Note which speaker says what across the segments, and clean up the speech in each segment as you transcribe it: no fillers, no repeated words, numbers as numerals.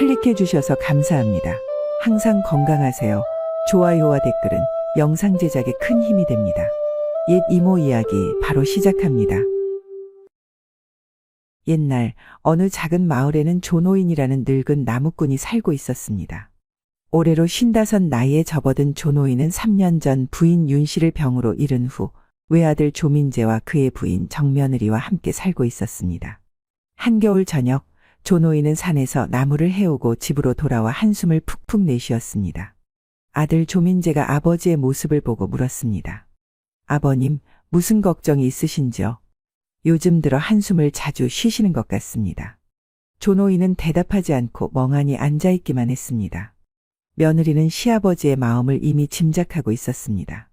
Speaker 1: 클릭해 주셔서 감사합니다. 항상 건강하세요. 좋아요와 댓글은 영상 제작에 큰 힘이 됩니다. 옛 이모 이야기 바로 시작합니다. 옛날 어느 작은 마을에는 조노인이라는 늙은 나무꾼이 살고 있었습니다. 올해로 55 나이에 접어든 조노인은 3년 전 부인 윤씨를 병으로 잃은 후 외아들 조민재와 그의 부인 정며느리와 함께 살고 있었습니다. 한겨울 저녁 조노인은 산에서 나무를 해오고 집으로 돌아와 한숨을 푹푹 내쉬었습니다. 아들 조민재가 아버지의 모습을 보고 물었습니다. 아버님, 무슨 걱정이 있으신지요? 요즘 들어 한숨을 자주 쉬시는 것 같습니다. 조노인은 대답하지 않고 멍하니 앉아있기만 했습니다. 며느리는 시아버지의 마음을 이미 짐작하고 있었습니다.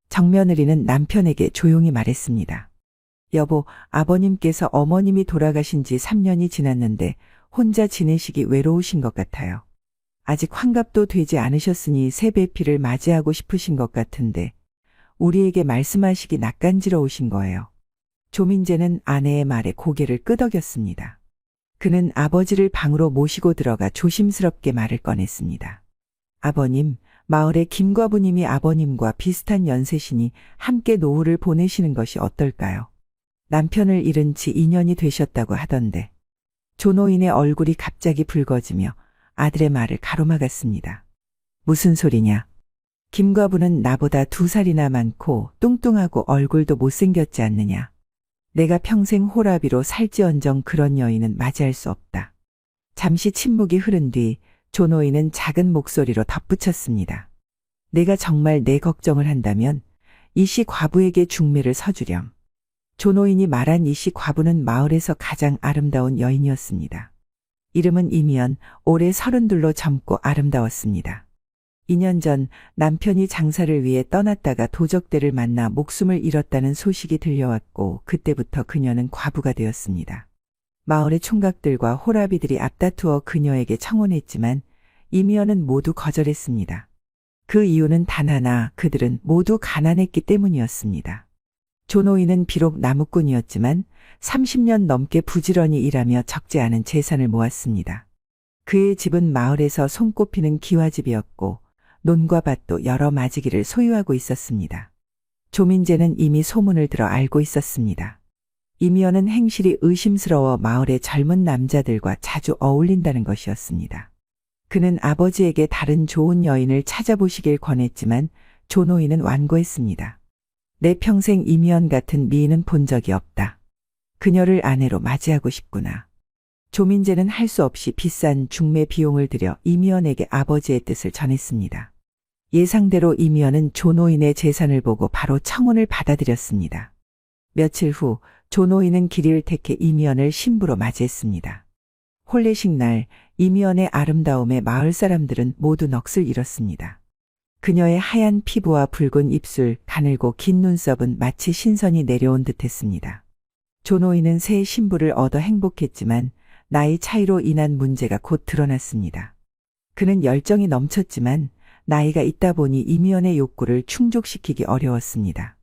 Speaker 1: 정며느리는 남편에게 조용히 말했습니다. 여보, 아버님께서 어머님이 돌아가신 지 3년이 지났는데 혼자 지내시기 외로우신 것 같아요. 아직 환갑도 되지 않으셨으니 새 배필을 맞이하고 싶으신 것 같은데 우리에게 말씀하시기 낯간지러우신 거예요. 조민재는 아내의 말에 고개를 끄덕였습니다. 그는 아버지를 방으로 모시고 들어가 조심스럽게 말을 꺼냈습니다. 아버님, 마을의 김과부님이 아버님과 비슷한 연세시니 함께 노후를 보내시는 것이 어떨까요? 남편을 잃은 지 2년이 되셨다고 하던데. 조노인의 얼굴이 갑자기 붉어지며 아들의 말을 가로막았습니다. 무슨 소리냐? 김과부는 나보다 2살이나 많고 뚱뚱하고 얼굴도 못생겼지 않느냐? 내가 평생 호라비로 살지언정 그런 여인은 맞이할 수 없다. 잠시 침묵이 흐른 뒤 조노인은 작은 목소리로 덧붙였습니다. 내가 정말 내 걱정을 한다면 이씨 과부에게 중매를 서주렴. 조노인이 말한 이씨 과부는 마을에서 가장 아름다운 여인이었습니다. 이름은 이미연, 올해 32로 젊고 아름다웠습니다. 2년 전 남편이 장사를 위해 떠났다가 도적대를 만나 목숨을 잃었다는 소식이 들려왔고 그때부터 그녀는 과부가 되었습니다. 마을의 총각들과 호라비들이 앞다투어 그녀에게 청혼했지만 이미연은 모두 거절했습니다. 그 이유는 단 하나, 그들은 모두 가난했기 때문이었습니다. 조노인은 비록 나무꾼이었지만 30년 넘게 부지런히 일하며 적지 않은 재산을 모았습니다. 그의 집은 마을에서 손꼽히는 기와집이었고 논과 밭도 여러 마지기를 소유하고 있었습니다. 조민재는 이미 소문을 들어 알고 있었습니다. 이미연은 행실이 의심스러워 마을의 젊은 남자들과 자주 어울린다는 것이었습니다. 그는 아버지에게 다른 좋은 여인을 찾아보시길 권했지만 조노인은 완고했습니다. 내 평생 이미연 같은 미인은 본 적이 없다. 그녀를 아내로 맞이하고 싶구나. 조민재는 할 수 없이 비싼 중매 비용을 들여 이미연에게 아버지의 뜻을 전했습니다. 예상대로 이미연은 조노인의 재산을 보고 바로 청혼을 받아들였습니다. 며칠 후 조노인은 길이를 택해 이미연을 신부로 맞이했습니다. 혼례식 날 이미연의 아름다움에 마을 사람들은 모두 넋을 잃었습니다. 그녀의 하얀 피부와 붉은 입술, 가늘고 긴 눈썹은 마치 신선이 내려온 듯했습니다. 조노인은 새 신부를 얻어 행복했지만 나이 차이로 인한 문제가 곧 드러났습니다. 그는 열정이 넘쳤지만 나이가 있다 보니 이미연의 욕구를 충족시키기 어려웠습니다.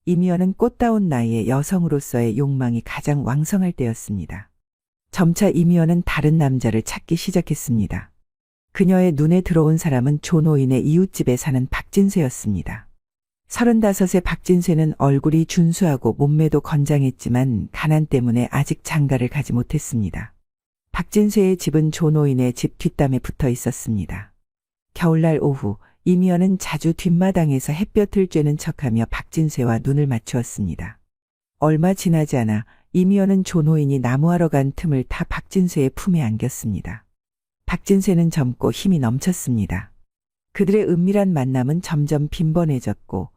Speaker 1: 이미연은 꽃다운 나이에 여성으로서의 욕망이 가장 왕성할 때였습니다. 점차 이미연은 다른 남자를 찾기 시작했습니다. 그녀의 눈에 들어온 사람은 조노인의 이웃집에 사는 박진쇠였습니다. 35의 박진쇠는 얼굴이 준수하고 몸매도 건장했지만 가난 때문에 아직 장가를 가지 못했습니다. 박진쇠의 집은 조노인의 집 뒷담에 붙어 있었습니다. 겨울날 오후 이미연은 자주 뒷마당에서 햇볕을 쬐는 척하며 박진쇠와 눈을 맞추었습니다. 얼마 지나지 않아 이미연은 조노인이 나무하러 간 틈을 타 박진쇠의 품에 안겼습니다. 박진쇠는 젊고 힘이 넘쳤습니다. 그들의 은밀한 만남은 점점 빈번해졌고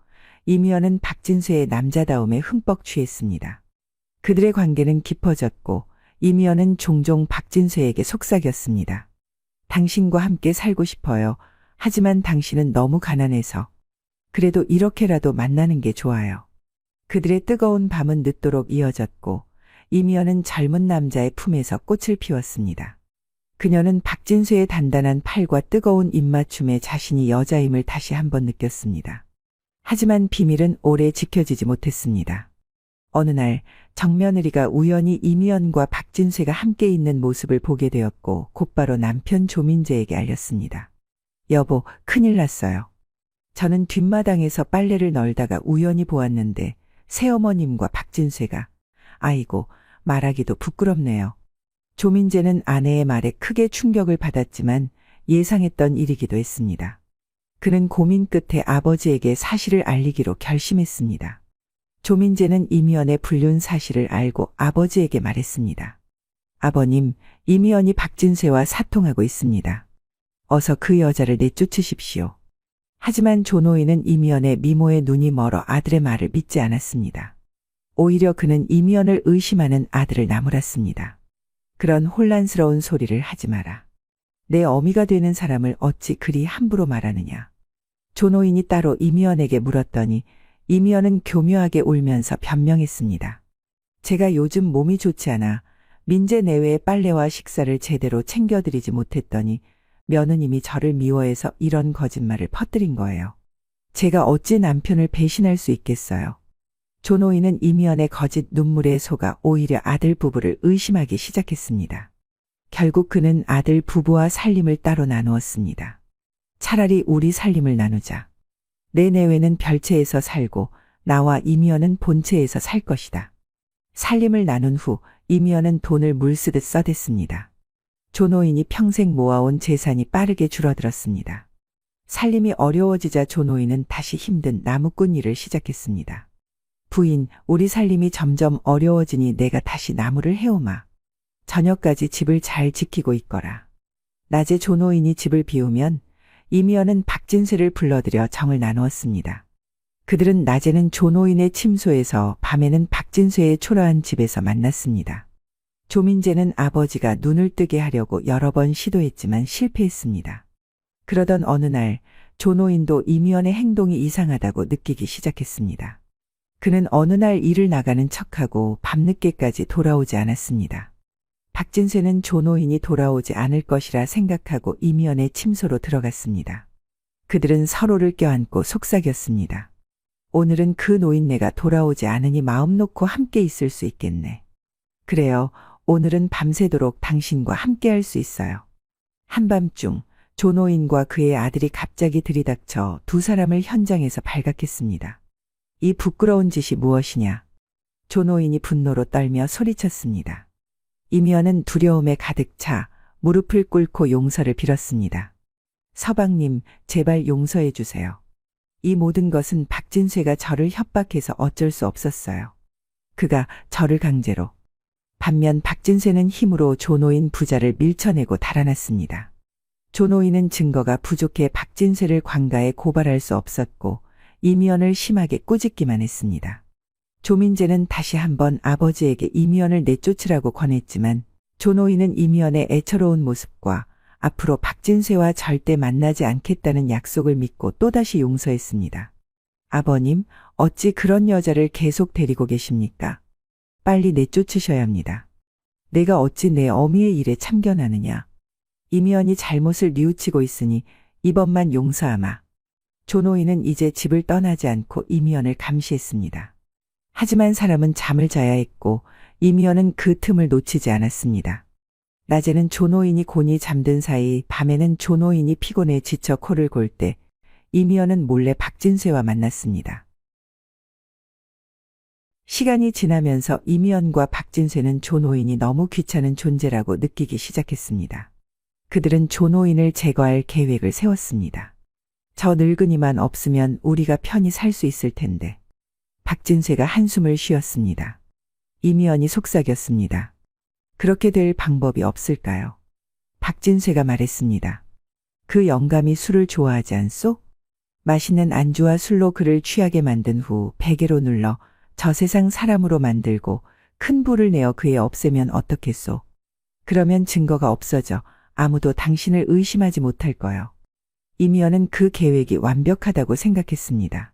Speaker 1: 이미연은 박진쇠의 남자다움에 흠뻑 취했습니다. 그들의 관계는 깊어졌고 이미연은 종종 박진쇠에게 속삭였습니다. 당신과 함께 살고 싶어요. 하지만 당신은 너무 가난해서. 그래도 이렇게라도 만나는 게 좋아요. 그들의 뜨거운 밤은 늦도록 이어졌고 이미연은 젊은 남자의 품에서 꽃을 피웠습니다. 그녀는 박진쇠의 단단한 팔과 뜨거운 입맞춤에 자신이 여자임을 다시 한번 느꼈습니다. 하지만 비밀은 오래 지켜지지 못했습니다. 어느 날 정며느리가 우연히 이미연과 박진쇠가 함께 있는 모습을 보게 되었고 곧바로 남편 조민재에게 알렸습니다. 여보, 큰일 났어요. 저는 뒷마당에서 빨래를 널다가 우연히 보았는데 새어머님과 박진쇠가, 아이고, 말하기도 부끄럽네요. 조민재는 아내의 말에 크게 충격을 받았지만 예상했던 일이기도 했습니다. 그는 고민 끝에 아버지에게 사실을 알리기로 결심했습니다. 조민재는 이미연의 불륜 사실을 알고 아버지에게 말했습니다. 아버님, 이미연이 박진쇠와 사통하고 있습니다. 어서 그 여자를 내쫓으십시오. 하지만 조노인은 이미연의 미모에 눈이 멀어 아들의 말을 믿지 않았습니다. 오히려 그는 이미연을 의심하는 아들을 나무랐습니다. 그런 혼란스러운 소리를 하지 마라. 내 어미가 되는 사람을 어찌 그리 함부로 말하느냐. 조노인이 따로 이미연에게 물었더니 이미연은 교묘하게 울면서 변명했습니다. 제가 요즘 몸이 좋지 않아 민재 내외의 빨래와 식사를 제대로 챙겨드리지 못했더니 며느님이 저를 미워해서 이런 거짓말을 퍼뜨린 거예요. 제가 어찌 남편을 배신할 수 있겠어요. 조노인은 이미연의 거짓 눈물에 속아 오히려 아들 부부를 의심하기 시작했습니다. 결국 그는 아들 부부와 살림을 따로 나누었습니다. 차라리 우리 살림을 나누자. 내 내외는 별채에서 살고 나와 이미연은 본채에서 살 것이다. 살림을 나눈 후 이미연은 돈을 물쓰듯 써댔습니다. 조노인이 평생 모아온 재산이 빠르게 줄어들었습니다. 살림이 어려워지자 조노인은 다시 힘든 나무꾼 일을 시작했습니다. 부인, 우리 살림이 점점 어려워지니 내가 다시 나무를 해오마. 저녁까지 집을 잘 지키고 있거라. 낮에 조노인이 집을 비우면 이미연은 박진쇠를 불러들여 정을 나누었습니다. 그들은 낮에는 조노인의 침소에서 밤에는 박진쇠의 초라한 집에서 만났습니다. 조민재는 아버지가 눈을 뜨게 하려고 여러 번 시도했지만 실패했습니다. 그러던 어느 날 조노인도 이미연의 행동이 이상하다고 느끼기 시작했습니다. 그는 어느 날 일을 나가는 척하고 밤늦게까지 돌아오지 않았습니다. 박진쇠는 조노인이 돌아오지 않을 것이라 생각하고 이미연의 침소로 들어갔습니다. 그들은 서로를 껴안고 속삭였습니다. 오늘은 그 노인네가 돌아오지 않으니 마음 놓고 함께 있을 수 있겠네. 그래요. 오늘은 밤새도록 당신과 함께 할 수 있어요. 한밤중 조노인과 그의 아들이 갑자기 들이닥쳐 두 사람을 현장에서 발각했습니다. 이 부끄러운 짓이 무엇이냐. 조노인이 분노로 떨며 소리쳤습니다. 이미연은 두려움에 가득 차 무릎을 꿇고 용서를 빌었습니다. 서방님, 제발 용서해 주세요. 이 모든 것은 박진쇠가 저를 협박해서 어쩔 수 없었어요. 그가 저를 강제로. 반면 박진쇠는 힘으로 조노인 부자를 밀쳐내고 달아났습니다. 조노인은 증거가 부족해 박진쇠를 관가에 고발할 수 없었고 이미연을 심하게 꾸짖기만 했습니다. 조민재는 다시 한번 아버지에게 이미연을 내쫓으라고 권했지만 조노인은 이미연의 애처로운 모습과 앞으로 박진쇠와 절대 만나지 않겠다는 약속을 믿고 또다시 용서했습니다. 아버님, 어찌 그런 여자를 계속 데리고 계십니까? 빨리 내쫓으셔야 합니다. 내가 어찌 내 어미의 일에 참견하느냐. 이미연이 잘못을 뉘우치고 있으니 이번만 용서하마. 조노인은 이제 집을 떠나지 않고 이미연을 감시했습니다. 하지만 사람은 잠을 자야 했고 이미연은 그 틈을 놓치지 않았습니다. 낮에는 조노인이 곤히 잠든 사이 밤에는 조노인이 피곤해 지쳐 코를 골 때 이미연은 몰래 박진쇠와 만났습니다. 시간이 지나면서 이미연과 박진쇠는 조노인이 너무 귀찮은 존재라고 느끼기 시작했습니다. 그들은 조노인을 제거할 계획을 세웠습니다. 저 늙은이만 없으면 우리가 편히 살 수 있을 텐데. 박진쇠가 한숨을 쉬었습니다. 이미연이 속삭였습니다. 그렇게 될 방법이 없을까요? 박진쇠가 말했습니다. 그 영감이 술을 좋아하지 않소? 맛있는 안주와 술로 그를 취하게 만든 후 베개로 눌러 저 세상 사람으로 만들고 큰 불을 내어 그에 없애면 어떻겠소? 그러면 증거가 없어져 아무도 당신을 의심하지 못할 거요. 이미연은 그 계획이 완벽하다고 생각했습니다.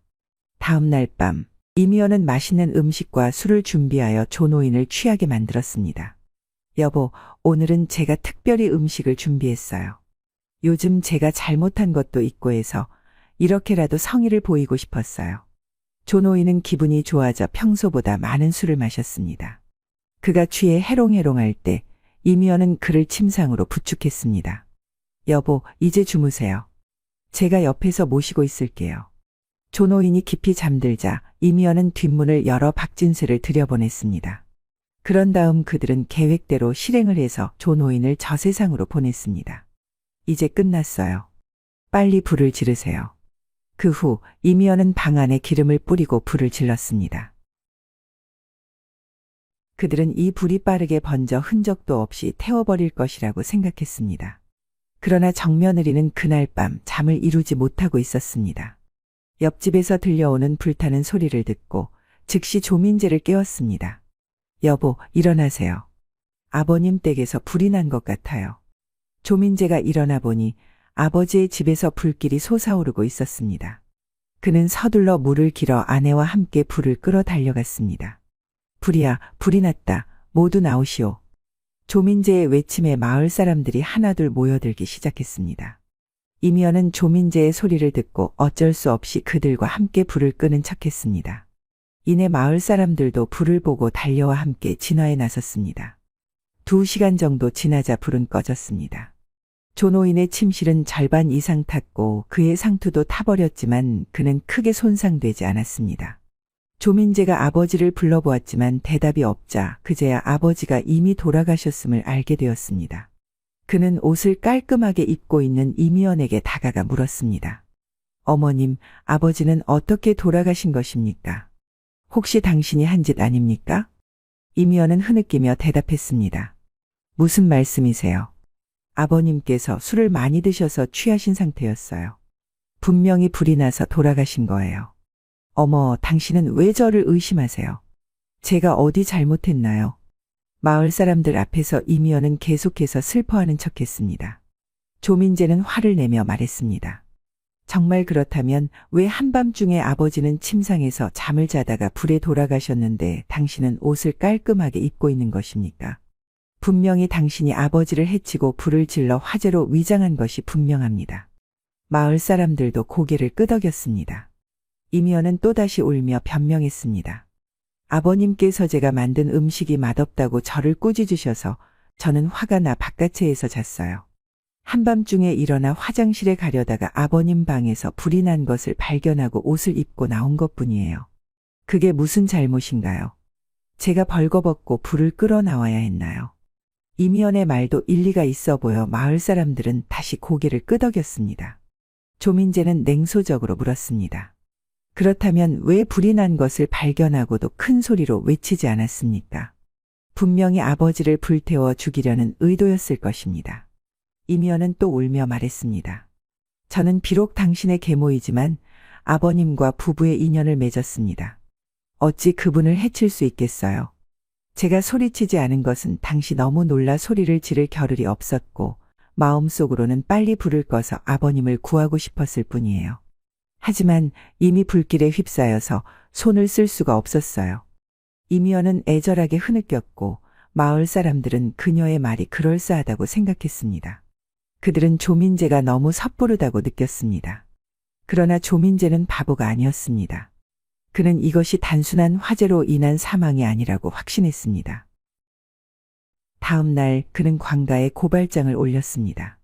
Speaker 1: 다음 날 밤 이미연은 맛있는 음식과 술을 준비하여 조노인을 취하게 만들었습니다. 여보, 오늘은 제가 특별히 음식을 준비했어요. 요즘 제가 잘못한 것도 있고 해서 이렇게라도 성의를 보이고 싶었어요. 조노인은 기분이 좋아져 평소보다 많은 술을 마셨습니다. 그가 취해 해롱해롱할 때 이미연은 그를 침상으로 부축했습니다. 여보, 이제 주무세요. 제가 옆에서 모시고 있을게요. 조노인이 깊이 잠들자 이미연은 뒷문을 열어 박진수를 들여보냈습니다. 그런 다음 그들은 계획대로 실행을 해서 조노인을 저 세상으로 보냈습니다. 이제 끝났어요. 빨리 불을 지르세요. 그 후 이미연은 방 안에 기름을 뿌리고 불을 질렀습니다. 그들은 이 불이 빠르게 번져 흔적도 없이 태워버릴 것이라고 생각했습니다. 그러나 정며느리는 그날 밤 잠을 이루지 못하고 있었습니다. 옆집에서 들려오는 불타는 소리를 듣고 즉시 조민재를 깨웠습니다. 여보, 일어나세요. 아버님 댁에서 불이 난 것 같아요. 조민재가 일어나 보니 아버지의 집에서 불길이 솟아오르고 있었습니다. 그는 서둘러 물을 길어 아내와 함께 불을 끌어 달려갔습니다. 불이야, 불이 났다. 모두 나오시오. 조민재의 외침에 마을 사람들이 하나둘 모여들기 시작했습니다. 이미연은 조민재의 소리를 듣고 어쩔 수 없이 그들과 함께 불을 끄는 척했습니다. 이내 마을 사람들도 불을 보고 달려와 함께 진화에 나섰습니다. 2시간 정도 지나자 불은 꺼졌습니다. 조노인의 침실은 절반 이상 탔고 그의 상투도 타버렸지만 그는 크게 손상되지 않았습니다. 조민재가 아버지를 불러보았지만 대답이 없자 그제야 아버지가 이미 돌아가셨음을 알게 되었습니다. 그는 옷을 깔끔하게 입고 있는 이미연에게 다가가 물었습니다. 어머님, 아버지는 어떻게 돌아가신 것입니까? 혹시 당신이 한 짓 아닙니까? 이미연은 흐느끼며 대답했습니다. 무슨 말씀이세요? 아버님께서 술을 많이 드셔서 취하신 상태였어요. 분명히 불이 나서 돌아가신 거예요. 어머, 당신은 왜 저를 의심하세요? 제가 어디 잘못했나요? 마을 사람들 앞에서 이미연은 계속해서 슬퍼하는 척했습니다. 조민재는 화를 내며 말했습니다. 정말 그렇다면 왜 한밤중에 아버지는 침상에서 잠을 자다가 불에 돌아가셨는데 당신은 옷을 깔끔하게 입고 있는 것입니까? 분명히 당신이 아버지를 해치고 불을 질러 화재로 위장한 것이 분명합니다. 마을 사람들도 고개를 끄덕였습니다. 이미연은 또다시 울며 변명했습니다. 아버님께서 제가 만든 음식이 맛없다고 저를 꾸짖으셔서 저는 화가 나 바깥에서 잤어요. 한밤중에 일어나 화장실에 가려다가 아버님 방에서 불이 난 것을 발견하고 옷을 입고 나온 것뿐이에요. 그게 무슨 잘못인가요? 제가 벌거벗고 불을 끌어 나와야 했나요? 이미연의 말도 일리가 있어 보여 마을 사람들은 다시 고개를 끄덕였습니다. 조민재는 냉소적으로 물었습니다. 그렇다면 왜 불이 난 것을 발견하고도 큰 소리로 외치지 않았습니까? 분명히 아버지를 불태워 죽이려는 의도였을 것입니다. 이미연은 또 울며 말했습니다. 저는 비록 당신의 계모이지만 아버님과 부부의 인연을 맺었습니다. 어찌 그분을 해칠 수 있겠어요? 제가 소리치지 않은 것은 당시 너무 놀라 소리를 지를 겨를이 없었고 마음속으로는 빨리 불을 꺼서 아버님을 구하고 싶었을 뿐이에요. 하지만 이미 불길에 휩싸여서 손을 쓸 수가 없었어요. 이미연은 애절하게 흐느꼈고 마을 사람들은 그녀의 말이 그럴싸하다고 생각했습니다. 그들은 조민재가 너무 섣부르다고 느꼈습니다. 그러나 조민재는 바보가 아니었습니다. 그는 이것이 단순한 화재로 인한 사망이 아니라고 확신했습니다. 다음 날 그는 관가에 고발장을 올렸습니다.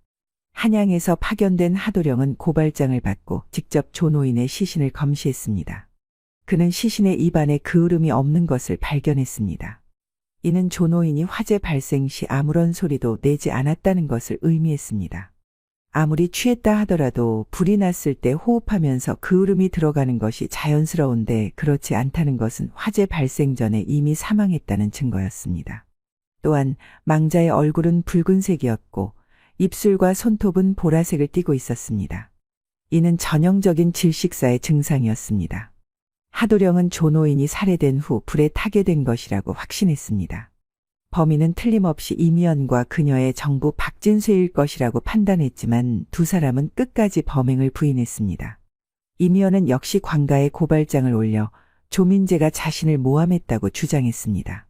Speaker 1: 한양에서 파견된 하도령은 고발장을 받고 직접 조노인의 시신을 검시했습니다. 그는 시신의 입안에 그을음이 없는 것을 발견했습니다. 이는 조노인이 화재 발생 시 아무런 소리도 내지 않았다는 것을 의미했습니다. 아무리 취했다 하더라도 불이 났을 때 호흡하면서 그을음이 들어가는 것이 자연스러운데 그렇지 않다는 것은 화재 발생 전에 이미 사망했다는 증거였습니다. 또한 망자의 얼굴은 붉은색이었고 입술과 손톱은 보라색을 띠고 있었습니다. 이는 전형적인 질식사의 증상이었습니다. 하도령은 조노인이 살해된 후 불에 타게 된 것이라고 확신했습니다. 범인은 틀림없이 이미연과 그녀의 정부 박진수일 것이라고 판단했지만 두 사람은 끝까지 범행을 부인했습니다. 이미연은 역시 관가에 고발장을 올려 조민재가 자신을 모함했다고 주장했습니다.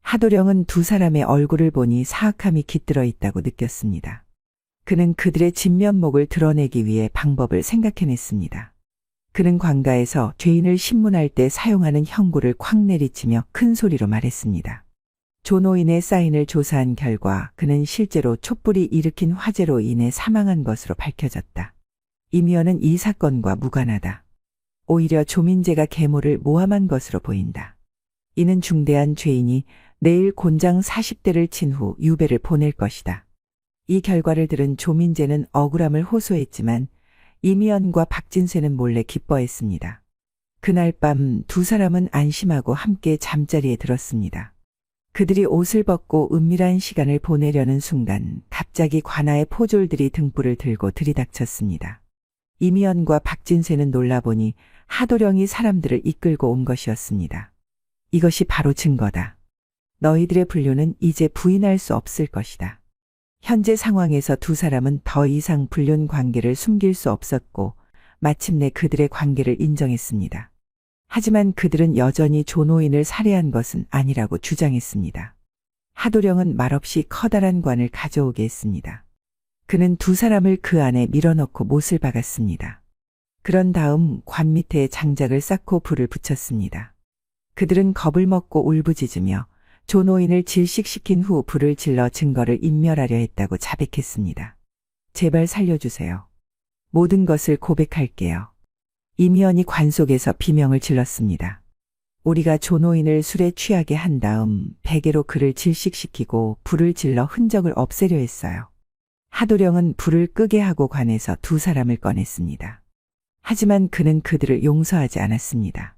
Speaker 1: 하도령은 두 사람의 얼굴을 보니 사악함이 깃들어 있다고 느꼈습니다. 그는 그들의 진면목을 드러내기 위해 방법을 생각해냈습니다. 그는 관가에서 죄인을 신문할 때 사용하는 형구를 콱 내리치며 큰 소리로 말했습니다. 조노인의 사인을 조사한 결과 그는 실제로 촛불이 일으킨 화재로 인해 사망한 것으로 밝혀졌다. 이미연은 이 사건과 무관하다. 오히려 조민재가 계모를 모함한 것으로 보인다. 이는 중대한 죄인이 내일 곤장 40대를 친 후 유배를 보낼 것이다. 이 결과를 들은 조민재는 억울함을 호소했지만 이미연과 박진세는 몰래 기뻐했습니다. 그날 밤 두 사람은 안심하고 함께 잠자리에 들었습니다. 그들이 옷을 벗고 은밀한 시간을 보내려는 순간 갑자기 관아의 포졸들이 등불을 들고 들이닥쳤습니다. 이미연과 박진세는 놀라보니 하도령이 사람들을 이끌고 온 것이었습니다. 이것이 바로 증거다. 너희들의 분류는 이제 부인할 수 없을 것이다. 현재 상황에서 두 사람은 더 이상 불륜 관계를 숨길 수 없었고 마침내 그들의 관계를 인정했습니다. 하지만 그들은 여전히 조노인을 살해한 것은 아니라고 주장했습니다. 하도령은 말없이 커다란 관을 가져오게 했습니다. 그는 두 사람을 그 안에 밀어넣고 못을 박았습니다. 그런 다음 관 밑에 장작을 쌓고 불을 붙였습니다. 그들은 겁을 먹고 울부짖으며 조노인을 질식시킨 후 불을 질러 증거를 인멸하려 했다고 자백했습니다. 제발 살려주세요. 모든 것을 고백할게요. 이미연이 관 속에서 비명을 질렀습니다. 우리가 조노인을 술에 취하게 한 다음 베개로 그를 질식시키고 불을 질러 흔적을 없애려 했어요. 하도령은 불을 끄게 하고 관에서 두 사람을 꺼냈습니다. 하지만 그는 그들을 용서하지 않았습니다.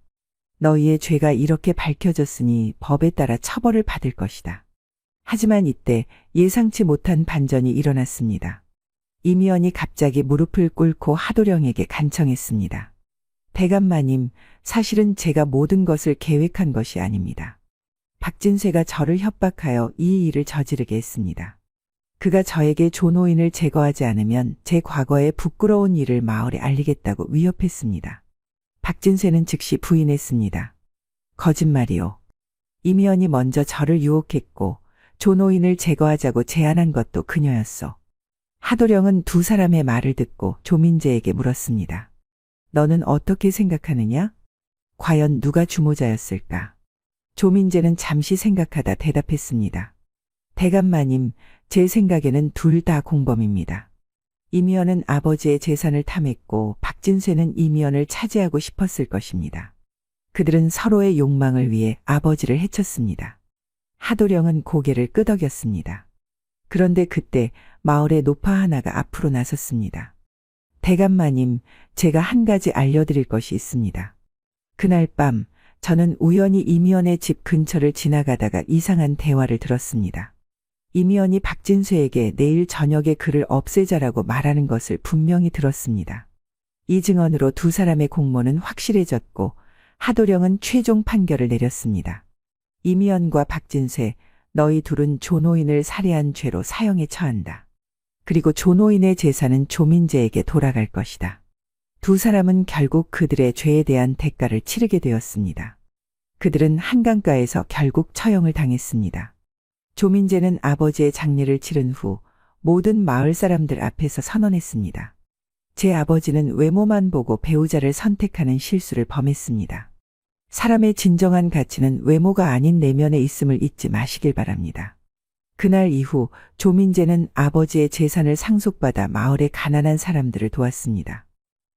Speaker 1: 너희의 죄가 이렇게 밝혀졌으니 법에 따라 처벌을 받을 것이다. 하지만 이때 예상치 못한 반전이 일어났습니다. 이미연이 갑자기 무릎을 꿇고 하도령에게 간청했습니다. 대감마님, 사실은 제가 모든 것을 계획한 것이 아닙니다. 박진세가 저를 협박하여 이 일을 저지르게 했습니다. 그가 저에게 조노인을 제거하지 않으면 제 과거의 부끄러운 일을 마을에 알리겠다고 위협했습니다. 박진세는 즉시 부인했습니다. 거짓말이요. 이미연이 먼저 저를 유혹했고 조노인을 제거하자고 제안한 것도 그녀였소. 하도령은 두 사람의 말을 듣고 조민재에게 물었습니다. 너는 어떻게 생각하느냐? 과연 누가 주모자였을까? 조민재는 잠시 생각하다 대답했습니다. 대감마님, 제 생각에는 둘 다 공범입니다. 이미연은 아버지의 재산을 탐했고 박진세는 이미연을 차지하고 싶었을 것입니다. 그들은 서로의 욕망을 위해 아버지를 해쳤습니다. 하도령은 고개를 끄덕였습니다. 그런데 그때 마을의 노파 하나가 앞으로 나섰습니다. 대감마님, 제가 한 가지 알려드릴 것이 있습니다. 그날 밤 저는 우연히 이미연의 집 근처를 지나가다가 이상한 대화를 들었습니다. 이미연이 박진수에게 내일 저녁에 그를 없애자라고 말하는 것을 분명히 들었습니다. 이 증언으로 두 사람의 공모는 확실해졌고 하도령은 최종 판결을 내렸습니다. 이미연과 박진세, 너희 둘은 조노인을 살해한 죄로 사형에 처한다. 그리고 조노인의 재산은 조민재에게 돌아갈 것이다. 두 사람은 결국 그들의 죄에 대한 대가를 치르게 되었습니다. 그들은 한강가에서 결국 처형을 당했습니다. 조민재는 아버지의 장례를 치른 후 모든 마을 사람들 앞에서 선언했습니다. 제 아버지는 외모만 보고 배우자를 선택하는 실수를 범했습니다. 사람의 진정한 가치는 외모가 아닌 내면에 있음을 잊지 마시길 바랍니다. 그날 이후 조민재는 아버지의 재산을 상속받아 마을의 가난한 사람들을 도왔습니다.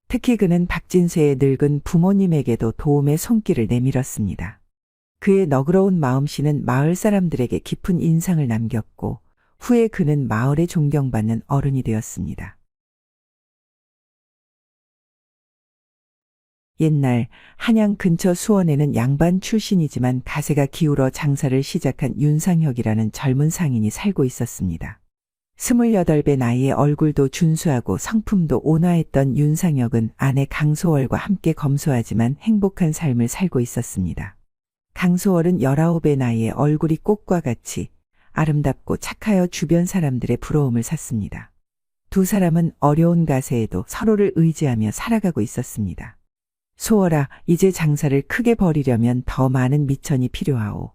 Speaker 1: 특히 그는 박진세의 늙은 부모님에게도 도움의 손길을 내밀었습니다. 그의 너그러운 마음씨는 마을 사람들에게 깊은 인상을 남겼고 후에 그는 마을에 존경받는 어른이 되었습니다. 옛날 한양 근처 수원에는 양반 출신이지만 가세가 기울어 장사를 시작한 윤상혁이라는 젊은 상인이 살고 있었습니다. 28배 나이에 얼굴도 준수하고 성품도 온화했던 윤상혁은 아내 강소월과 함께 검소하지만 행복한 삶을 살고 있었습니다. 강소월은 19의 나이에 얼굴이 꽃과 같이 아름답고 착하여 주변 사람들의 부러움을 샀습니다. 두 사람은 어려운 가세에도 서로를 의지하며 살아가고 있었습니다. 소월아, 이제 장사를 크게 벌이려면 더 많은 미천이 필요하오.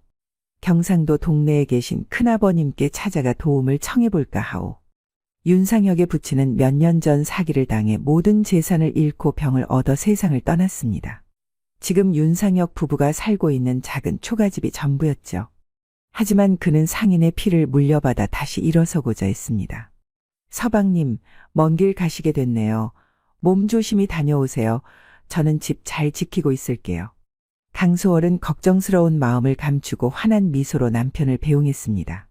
Speaker 1: 경상도 동네에 계신 큰아버님께 찾아가 도움을 청해볼까 하오. 윤상혁의 부친은 몇 년 전 사기를 당해 모든 재산을 잃고 병을 얻어 세상을 떠났습니다. 지금 윤상혁 부부가 살고 있는 작은 초가집이 전부였죠. 하지만 그는 상인의 피를 물려받아 다시 일어서고자 했습니다. 서방님, 먼 길 가시게 됐네요. 몸 조심히 다녀오세요. 저는 집 잘 지키고 있을게요. 강소월은 걱정스러운 마음을 감추고 환한 미소로 남편을 배웅했습니다.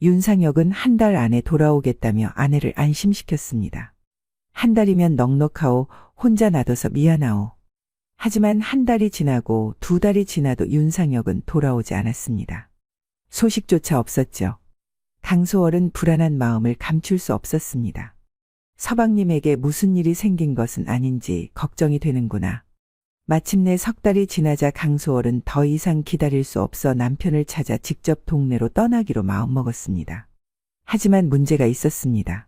Speaker 1: 윤상혁은 한 달 안에 돌아오겠다며 아내를 안심시켰습니다. 한 달이면 넉넉하오, 혼자 놔둬서 미안하오. 하지만 한 달이 지나고 두 달이 지나도 윤상혁은 돌아오지 않았습니다. 소식조차 없었죠. 강소월은 불안한 마음을 감출 수 없었습니다. 서방님에게 무슨 일이 생긴 것은 아닌지 걱정이 되는구나. 마침내 석 달이 지나자 강소월은 더 이상 기다릴 수 없어 남편을 찾아 직접 동네로 떠나기로 마음먹었습니다. 하지만 문제가 있었습니다.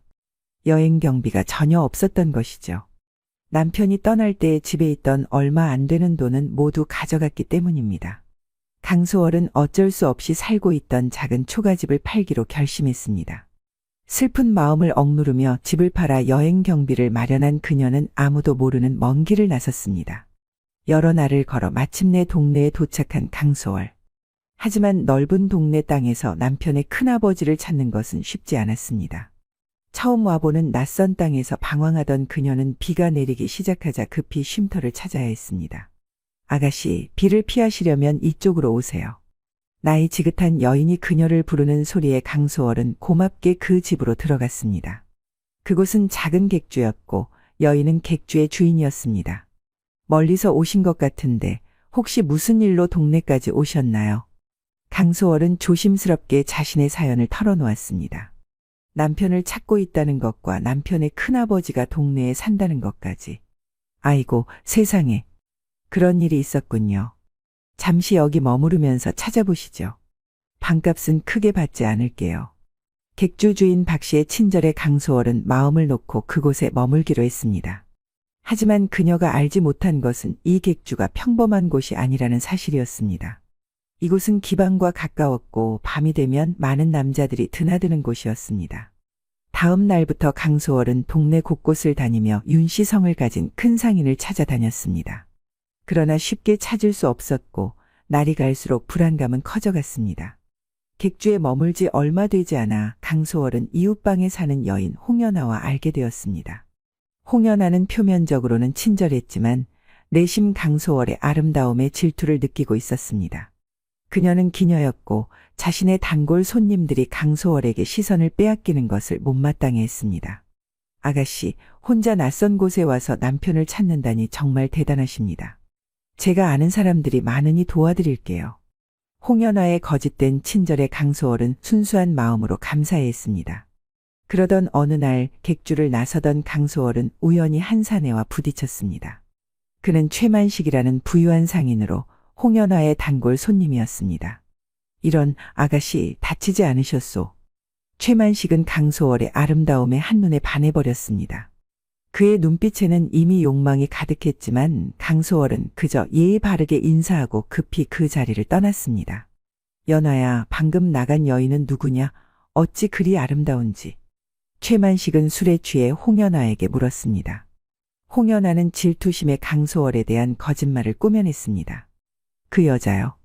Speaker 1: 여행 경비가 전혀 없었던 것이죠. 남편이 떠날 때 집에 있던 얼마 안 되는 돈은 모두 가져갔기 때문입니다. 강소월은 어쩔 수 없이 살고 있던 작은 초가집을 팔기로 결심했습니다. 슬픈 마음을 억누르며 집을 팔아 여행 경비를 마련한 그녀는 아무도 모르는 먼 길을 나섰습니다. 여러 날을 걸어 마침내 동네에 도착한 강소월. 하지만 넓은 동네 땅에서 남편의 큰아버지를 찾는 것은 쉽지 않았습니다. 처음 와보는 낯선 땅에서 방황하던 그녀는 비가 내리기 시작하자 급히 쉼터를 찾아야 했습니다. 아가씨, 비를 피하시려면 이쪽으로 오세요. 나이 지긋한 여인이 그녀를 부르는 소리에 강소월은 고맙게 그 집으로 들어갔습니다. 그곳은 작은 객주였고 여인은 객주의 주인이었습니다. 멀리서 오신 것 같은데 혹시 무슨 일로 동네까지 오셨나요? 강소월은 조심스럽게 자신의 사연을 털어놓았습니다. 남편을 찾고 있다는 것과 남편의 큰아버지가 동네에 산다는 것까지. 아이고, 세상에. 그런 일이 있었군요. 잠시 여기 머무르면서 찾아보시죠. 방값은 크게 받지 않을게요. 객주 주인 박 씨의 친절에 강소월은 마음을 놓고 그곳에 머물기로 했습니다. 하지만 그녀가 알지 못한 것은 이 객주가 평범한 곳이 아니라는 사실이었습니다. 이곳은 기방과 가까웠고 밤이 되면 많은 남자들이 드나드는 곳이었습니다. 다음 날부터 강소월은 동네 곳곳을 다니며 윤씨성을 가진 큰 상인을 찾아다녔습니다. 그러나 쉽게 찾을 수 없었고 날이 갈수록 불안감은 커져갔습니다. 객주에 머물지 얼마 되지 않아 강소월은 이웃방에 사는 여인 홍연아와 알게 되었습니다. 홍연아는 표면적으로는 친절했지만 내심 강소월의 아름다움에 질투를 느끼고 있었습니다. 그녀는 기녀였고 자신의 단골 손님들이 강소월에게 시선을 빼앗기는 것을 못마땅해 했습니다. 아가씨, 혼자 낯선 곳에 와서 남편을 찾는다니 정말 대단하십니다. 제가 아는 사람들이 많으니 도와드릴게요. 홍연아의 거짓된 친절에 강소월은 순수한 마음으로 감사해 했습니다. 그러던 어느 날 객주를 나서던 강소월은 우연히 한 사내와 부딪혔습니다. 그는 최만식이라는 부유한 상인으로 홍연아의 단골 손님이었습니다. 이런, 아가씨 다치지 않으셨소? 최만식은 강소월의 아름다움에 한눈에 반해버렸습니다. 그의 눈빛에는 이미 욕망이 가득했지만 강소월은 그저 예의 바르게 인사하고 급히 그 자리를 떠났습니다. 연아야, 방금 나간 여인은 누구냐? 어찌 그리 아름다운지. 최만식은 술에 취해 홍연아에게 물었습니다. 홍연아는 질투심에 강소월에 대한 거짓말을 꾸며냈습니다. 그 여자요.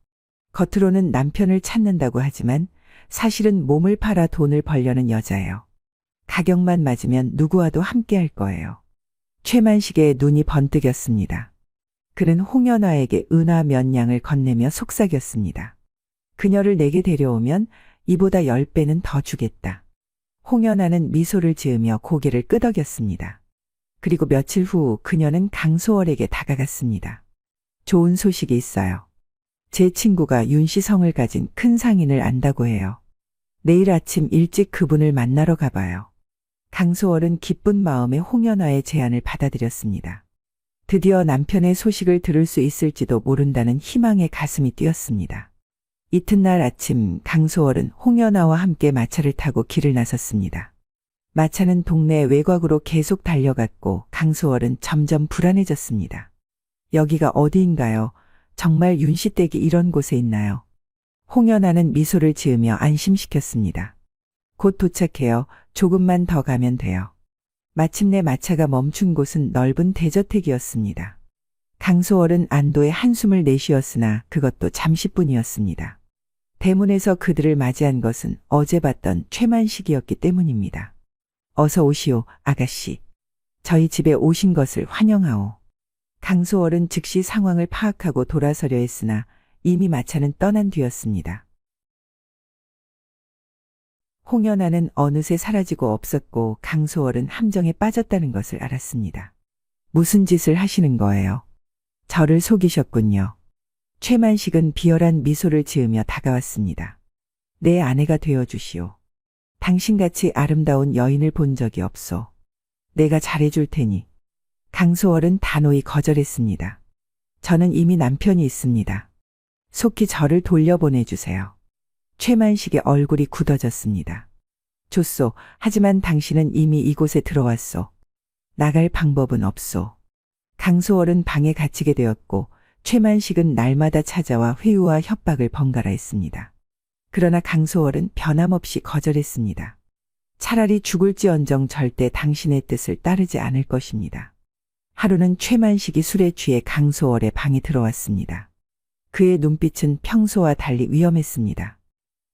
Speaker 1: 겉으로는 남편을 찾는다고 하지만 사실은 몸을 팔아 돈을 벌려는 여자예요. 가격만 맞으면 누구와도 함께할 거예요. 최만식의 눈이 번뜩였습니다. 그는 홍연아에게 은화 몇 냥을 건네며 속삭였습니다. 그녀를 내게 데려오면 이보다 10배는 더 주겠다. 홍연아는 미소를 지으며 고개를 끄덕였습니다. 그리고 며칠 후 그녀는 강소월에게 다가갔습니다. 좋은 소식이 있어요. 제 친구가 윤씨성을 가진 큰 상인을 안다고 해요. 내일 아침 일찍 그분을 만나러 가봐요. 강소월은 기쁜 마음에 홍연아의 제안을 받아들였습니다. 드디어 남편의 소식을 들을 수 있을지도 모른다는 희망에 가슴이 뛰었습니다. 이튿날 아침 강소월은 홍연아와 함께 마차를 타고 길을 나섰습니다. 마차는 동네 외곽으로 계속 달려갔고 강소월은 점점 불안해졌습니다. 여기가 어디인가요? 정말 윤씨 댁이 이런 곳에 있나요? 홍연아는 미소를 지으며 안심시켰습니다. 곧 도착해요. 조금만 더 가면 돼요. 마침내 마차가 멈춘 곳은 넓은 대저택이었습니다. 강소월은 안도의 한숨을 내쉬었으나 그것도 잠시뿐이었습니다. 대문에서 그들을 맞이한 것은 어제 봤던 최만식이었기 때문입니다. 어서 오시오, 아가씨. 저희 집에 오신 것을 환영하오. 강소월은 즉시 상황을 파악하고 돌아서려 했으나 이미 마차는 떠난 뒤였습니다. 홍연아는 어느새 사라지고 없었고 강소월은 함정에 빠졌다는 것을 알았습니다. 무슨 짓을 하시는 거예요? 저를 속이셨군요. 최만식은 비열한 미소를 지으며 다가왔습니다. 내 아내가 되어주시오. 당신같이 아름다운 여인을 본 적이 없소. 내가 잘해줄 테니. 강소월은 단호히 거절했습니다. 저는 이미 남편이 있습니다. 속히 저를 돌려보내주세요. 최만식의 얼굴이 굳어졌습니다. 좋소. 하지만 당신은 이미 이곳에 들어왔소. 나갈 방법은 없소. 강소월은 방에 갇히게 되었고 최만식은 날마다 찾아와 회유와 협박을 번갈아 했습니다. 그러나 강소월은 변함없이 거절했습니다. 차라리 죽을지언정 절대 당신의 뜻을 따르지 않을 것입니다. 하루는 최만식이 술에 취해 강소월의 방에 들어왔습니다. 그의 눈빛은 평소와 달리 위험했습니다.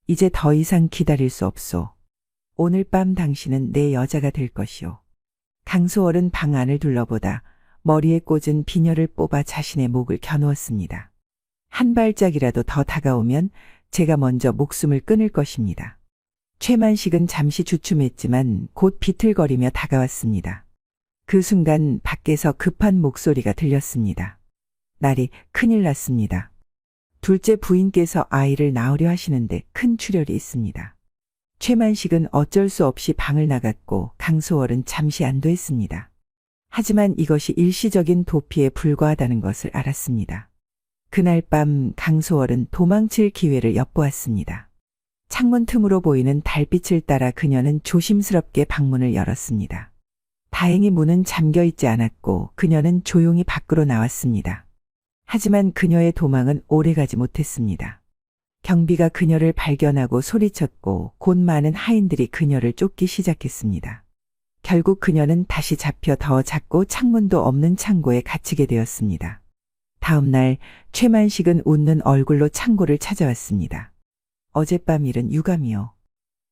Speaker 1: 이제 더 이상 기다릴 수 없소. 오늘 밤 당신은 내 여자가 될 것이오. 강소월은 방 안을 둘러보다 머리에 꽂은 비녀를 뽑아 자신의 목을 겨누었습니다. 한 발짝이라도 더 다가오면 제가 먼저 목숨을 끊을 것입니다. 최만식은 잠시 주춤했지만 곧 비틀거리며 다가왔습니다. 그 순간 밖에서 급한 목소리가 들렸습니다. 날이 큰일 났습니다. 둘째 부인께서 아이를 낳으려 하시는데 큰 출혈이 있습니다. 최만식은 어쩔 수 없이 방을 나갔고 강소월은 잠시 안도했습니다. 하지만 이것이 일시적인 도피에 불과하다는 것을 알았습니다. 그날 밤 강소월은 도망칠 기회를 엿보았습니다. 창문 틈으로 보이는 달빛을 따라 그녀는 조심스럽게 방문을 열었습니다. 다행히 문은 잠겨 있지 않았고 그녀는 조용히 밖으로 나왔습니다. 하지만 그녀의 도망은 오래가지 못했습니다. 경비가 그녀를 발견하고 소리쳤고 곧 많은 하인들이 그녀를 쫓기 시작했습니다. 결국 그녀는 다시 잡혀 더 작고 창문도 없는 창고에 갇히게 되었습니다. 다음 날 최만식은 웃는 얼굴로 창고를 찾아왔습니다. 어젯밤 일은 유감이요.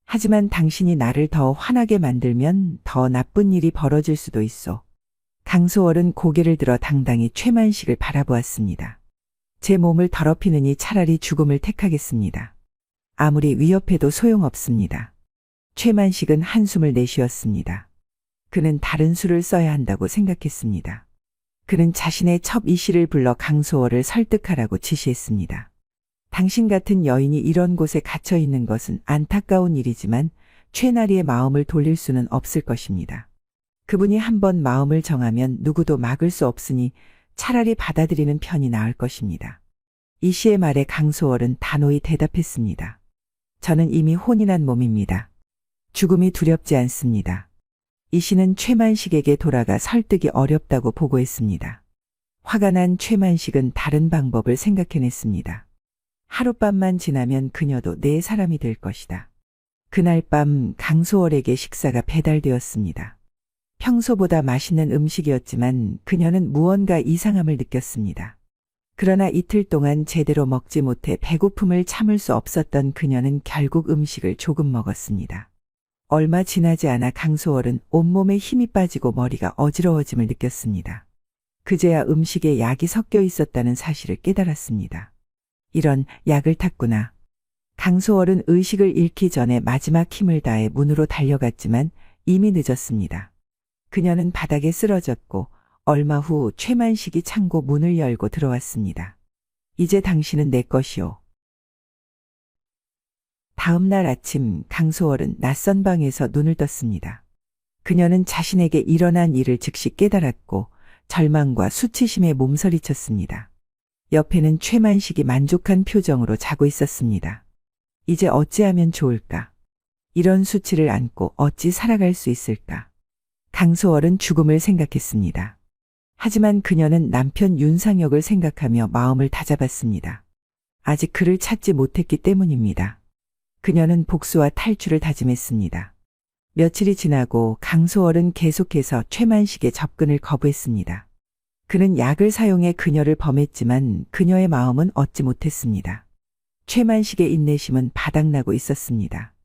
Speaker 1: 하지만 당신이 나를 더 화나게 만들면 더 나쁜 일이 벌어질 수도 있어. 강소월은 고개를 들어 당당히 최만식을 바라보았습니다. 제 몸을 더럽히느니 차라리 죽음을 택하겠습니다. 아무리 위협해도 소용없습니다. 최만식은 한숨을 내쉬었습니다. 그는 다른 수를 써야 한다고 생각했습니다. 그는 자신의 첩 이씨를 불러 강소월을 설득하라고 지시했습니다. 당신 같은 여인이 이런 곳에 갇혀 있는 것은 안타까운 일이지만 최나리의 마음을 돌릴 수는 없을 것입니다. 그분이 한번 마음을 정하면 누구도 막을 수 없으니 차라리 받아들이는 편이 나을 것입니다. 이 씨의 말에 강소월은 단호히 대답했습니다. 저는 이미 혼이 난 몸입니다. 죽음이 두렵지 않습니다. 이 씨는 최만식에게 돌아가 설득이 어렵다고 보고했습니다. 화가 난 최만식은 다른 방법을 생각해냈습니다. 하룻밤만 지나면 그녀도 내 사람이 될 것이다. 그날 밤 강소월에게 식사가 배달되었습니다. 평소보다 맛있는 음식이었지만 그녀는 무언가 이상함을 느꼈습니다. 그러나 이틀 동안 제대로 먹지 못해 배고픔을 참을 수 없었던 그녀는 결국 음식을 조금 먹었습니다. 얼마 지나지 않아 강소월은 온몸에 힘이 빠지고 머리가 어지러워짐을 느꼈습니다. 그제야 음식에 약이 섞여 있었다는 사실을 깨달았습니다. 이런 약을 탔구나. 강소월은 의식을 잃기 전에 마지막 힘을 다해 문으로 달려갔지만 이미 늦었습니다. 그녀는 바닥에 쓰러졌고 얼마 후 최만식이 창고 문을 열고 들어왔습니다. 이제 당신은 내 것이오. 다음 날 아침 강소월은 낯선 방에서 눈을 떴습니다. 그녀는 자신에게 일어난 일을 즉시 깨달았고 절망과 수치심에 몸서리쳤습니다. 옆에는 최만식이 만족한 표정으로 자고 있었습니다. 이제 어찌하면 좋을까? 이런 수치를 안고 어찌 살아갈 수 있을까? 강소월은 죽음을 생각했습니다. 하지만 그녀는 남편 윤상혁을 생각하며 마음을 다잡았습니다. 아직 그를 찾지 못했기 때문입니다. 그녀는 복수와 탈출을 다짐했습니다. 며칠이 지나고 강소월은 계속해서 최만식의 접근을 거부했습니다. 그는 약을 사용해 그녀를 범했지만 그녀의 마음은 얻지 못했습니다. 최만식의 인내심은 바닥나고 있었습니다.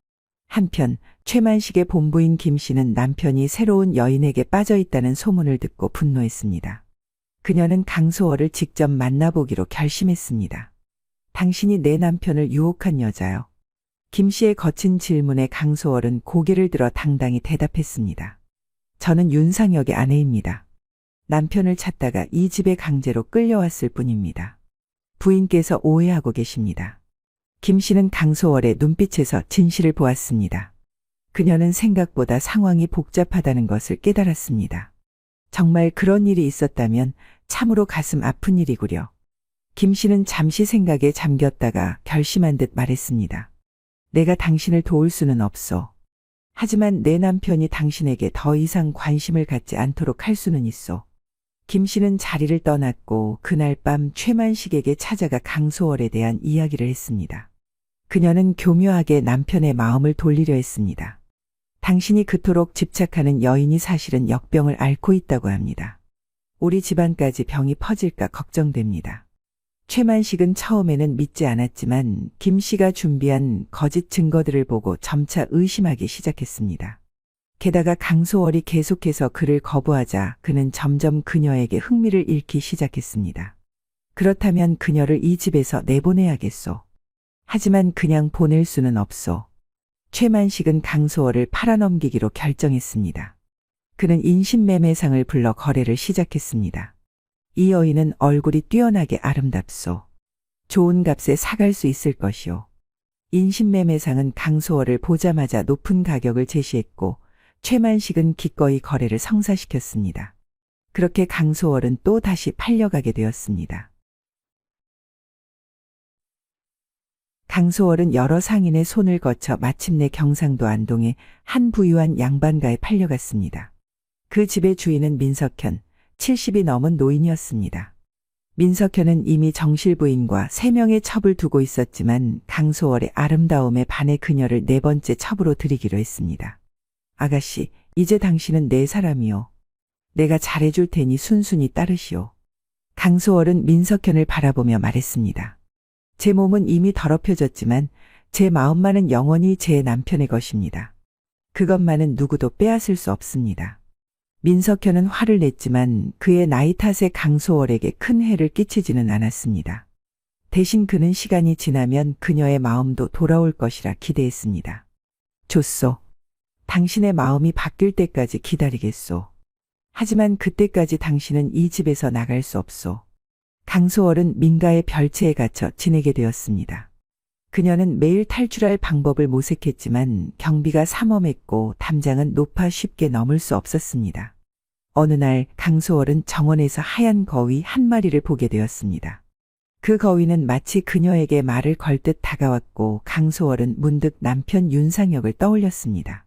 Speaker 1: 한편 최만식의 본부인 김 씨는 남편이 새로운 여인에게 빠져 있다는 소문을 듣고 분노했습니다. 그녀는 강소월을 직접 만나보기로 결심했습니다. 당신이 내 남편을 유혹한 여자요. 김 씨의 거친 질문에 강소월은 고개를 들어 당당히 대답했습니다. 저는 윤상혁의 아내입니다. 남편을 찾다가 이 집에 강제로 끌려왔을 뿐입니다. 부인께서 오해하고 계십니다. 김 씨는 강소월의 눈빛에서 진실을 보았습니다. 그녀는 생각보다 상황이 복잡하다는 것을 깨달았습니다. 정말 그런 일이 있었다면 참으로 가슴 아픈 일이구려. 김 씨는 잠시 생각에 잠겼다가 결심한 듯 말했습니다. 내가 당신을 도울 수는 없소. 하지만 내 남편이 당신에게 더 이상 관심을 갖지 않도록 할 수는 있소. 김 씨는 자리를 떠났고 그날 밤 최만식에게 찾아가 강소월에 대한 이야기를 했습니다. 그녀는 교묘하게 남편의 마음을 돌리려 했습니다. 당신이 그토록 집착하는 여인이 사실은 역병을 앓고 있다고 합니다. 우리 집안까지 병이 퍼질까 걱정됩니다. 최만식은 처음에는 믿지 않았지만 김 씨가 준비한 거짓 증거들을 보고 점차 의심하기 시작했습니다. 게다가 강소월이 계속해서 그를 거부하자 그는 점점 그녀에게 흥미를 잃기 시작했습니다. 그렇다면 그녀를 이 집에서 내보내야겠소. 하지만 그냥 보낼 수는 없소. 최만식은 강소월을 팔아넘기기로 결정했습니다. 그는 인신매매상을 불러 거래를 시작했습니다. 이 여인은 얼굴이 뛰어나게 아름답소. 좋은 값에 사갈 수 있을 것이오. 인신매매상은 강소월을 보자마자 높은 가격을 제시했고 최만식은 기꺼이 거래를 성사시켰습니다. 그렇게 강소월은 또 다시 팔려가게 되었습니다. 강소월은 여러 상인의 손을 거쳐 마침내 경상도 안동의 한 부유한 양반가에 팔려갔습니다. 그 집의 주인은 민석현, 70이 넘은 노인이었습니다. 민석현은 이미 정실부인과 3명의 첩을 두고 있었지만 강소월의 아름다움에 반해 그녀를 4번째 첩으로 들이기로 했습니다. 아가씨, 이제 당신은 내 사람이오. 내가 잘해줄 테니 순순히 따르시오. 강소월은 민석현을 바라보며 말했습니다. 제 몸은 이미 더럽혀졌지만 제 마음만은 영원히 제 남편의 것입니다. 그것만은 누구도 빼앗을 수 없습니다. 민석현은 화를 냈지만 그의 나이 탓에 강소월에게 큰 해를 끼치지는 않았습니다. 대신 그는 시간이 지나면 그녀의 마음도 돌아올 것이라 기대했습니다. 좋소. 당신의 마음이 바뀔 때까지 기다리겠소. 하지만 그때까지 당신은 이 집에서 나갈 수 없소. 강소월은 민가의 별채에 갇혀 지내게 되었습니다. 그녀는 매일 탈출할 방법을 모색했지만 경비가 삼엄했고 담장은 높아 쉽게 넘을 수 없었습니다. 어느 날 강소월은 정원에서 하얀 거위 한 마리를 보게 되었습니다. 그 거위는 마치 그녀에게 말을 걸 듯 다가왔고 강소월은 문득 남편 윤상혁을 떠올렸습니다.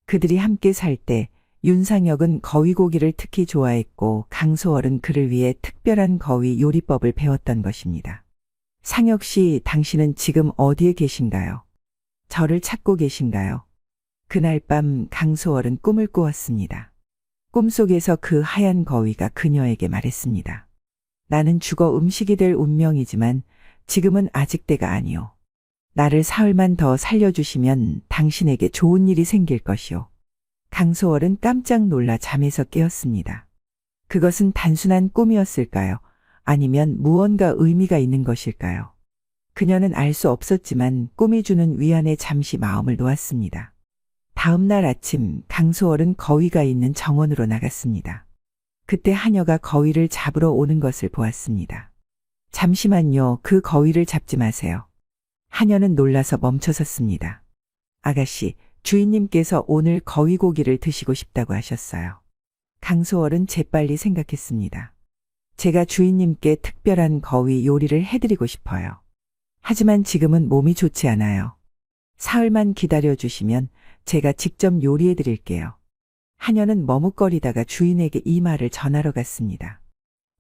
Speaker 1: 그들이 함께 살 때 윤상혁은 거위고기를 특히 좋아했고 강소월은 그를 위해 특별한 거위 요리법을 배웠던 것입니다. 상혁 씨, 당신은 지금 어디에 계신가요? 저를 찾고 계신가요? 그날 밤 강소월은 꿈을 꾸었습니다. 꿈속에서 그 하얀 거위가 그녀에게 말했습니다. 나는 죽어 음식이 될 운명이지만 지금은 아직 때가 아니오. 나를 사흘만 더 살려주시면 당신에게 좋은 일이 생길 것이오. 강소월은 깜짝 놀라 잠에서 깨었습니다. 그것은 단순한 꿈이었을까요? 아니면 무언가 의미가 있는 것일까요? 그녀는 알 수 없었지만 꿈이 주는 위안에 잠시 마음을 놓았습니다. 다음 날 아침 강소월은 거위가 있는 정원으로 나갔습니다. 그때 하녀가 거위를 잡으러 오는 것을 보았습니다. 잠시만요, 그 거위를 잡지 마세요. 하녀는 놀라서 멈춰섰습니다. 아가씨, 주인님께서 오늘 거위고기를 드시고 싶다고 하셨어요. 강소월은 재빨리 생각했습니다. 제가 주인님께 특별한 거위 요리를 해드리고 싶어요. 하지만 지금은 몸이 좋지 않아요. 사흘만 기다려주시면 제가 직접 요리해드릴게요. 하녀는 머뭇거리다가 주인에게 이 말을 전하러 갔습니다.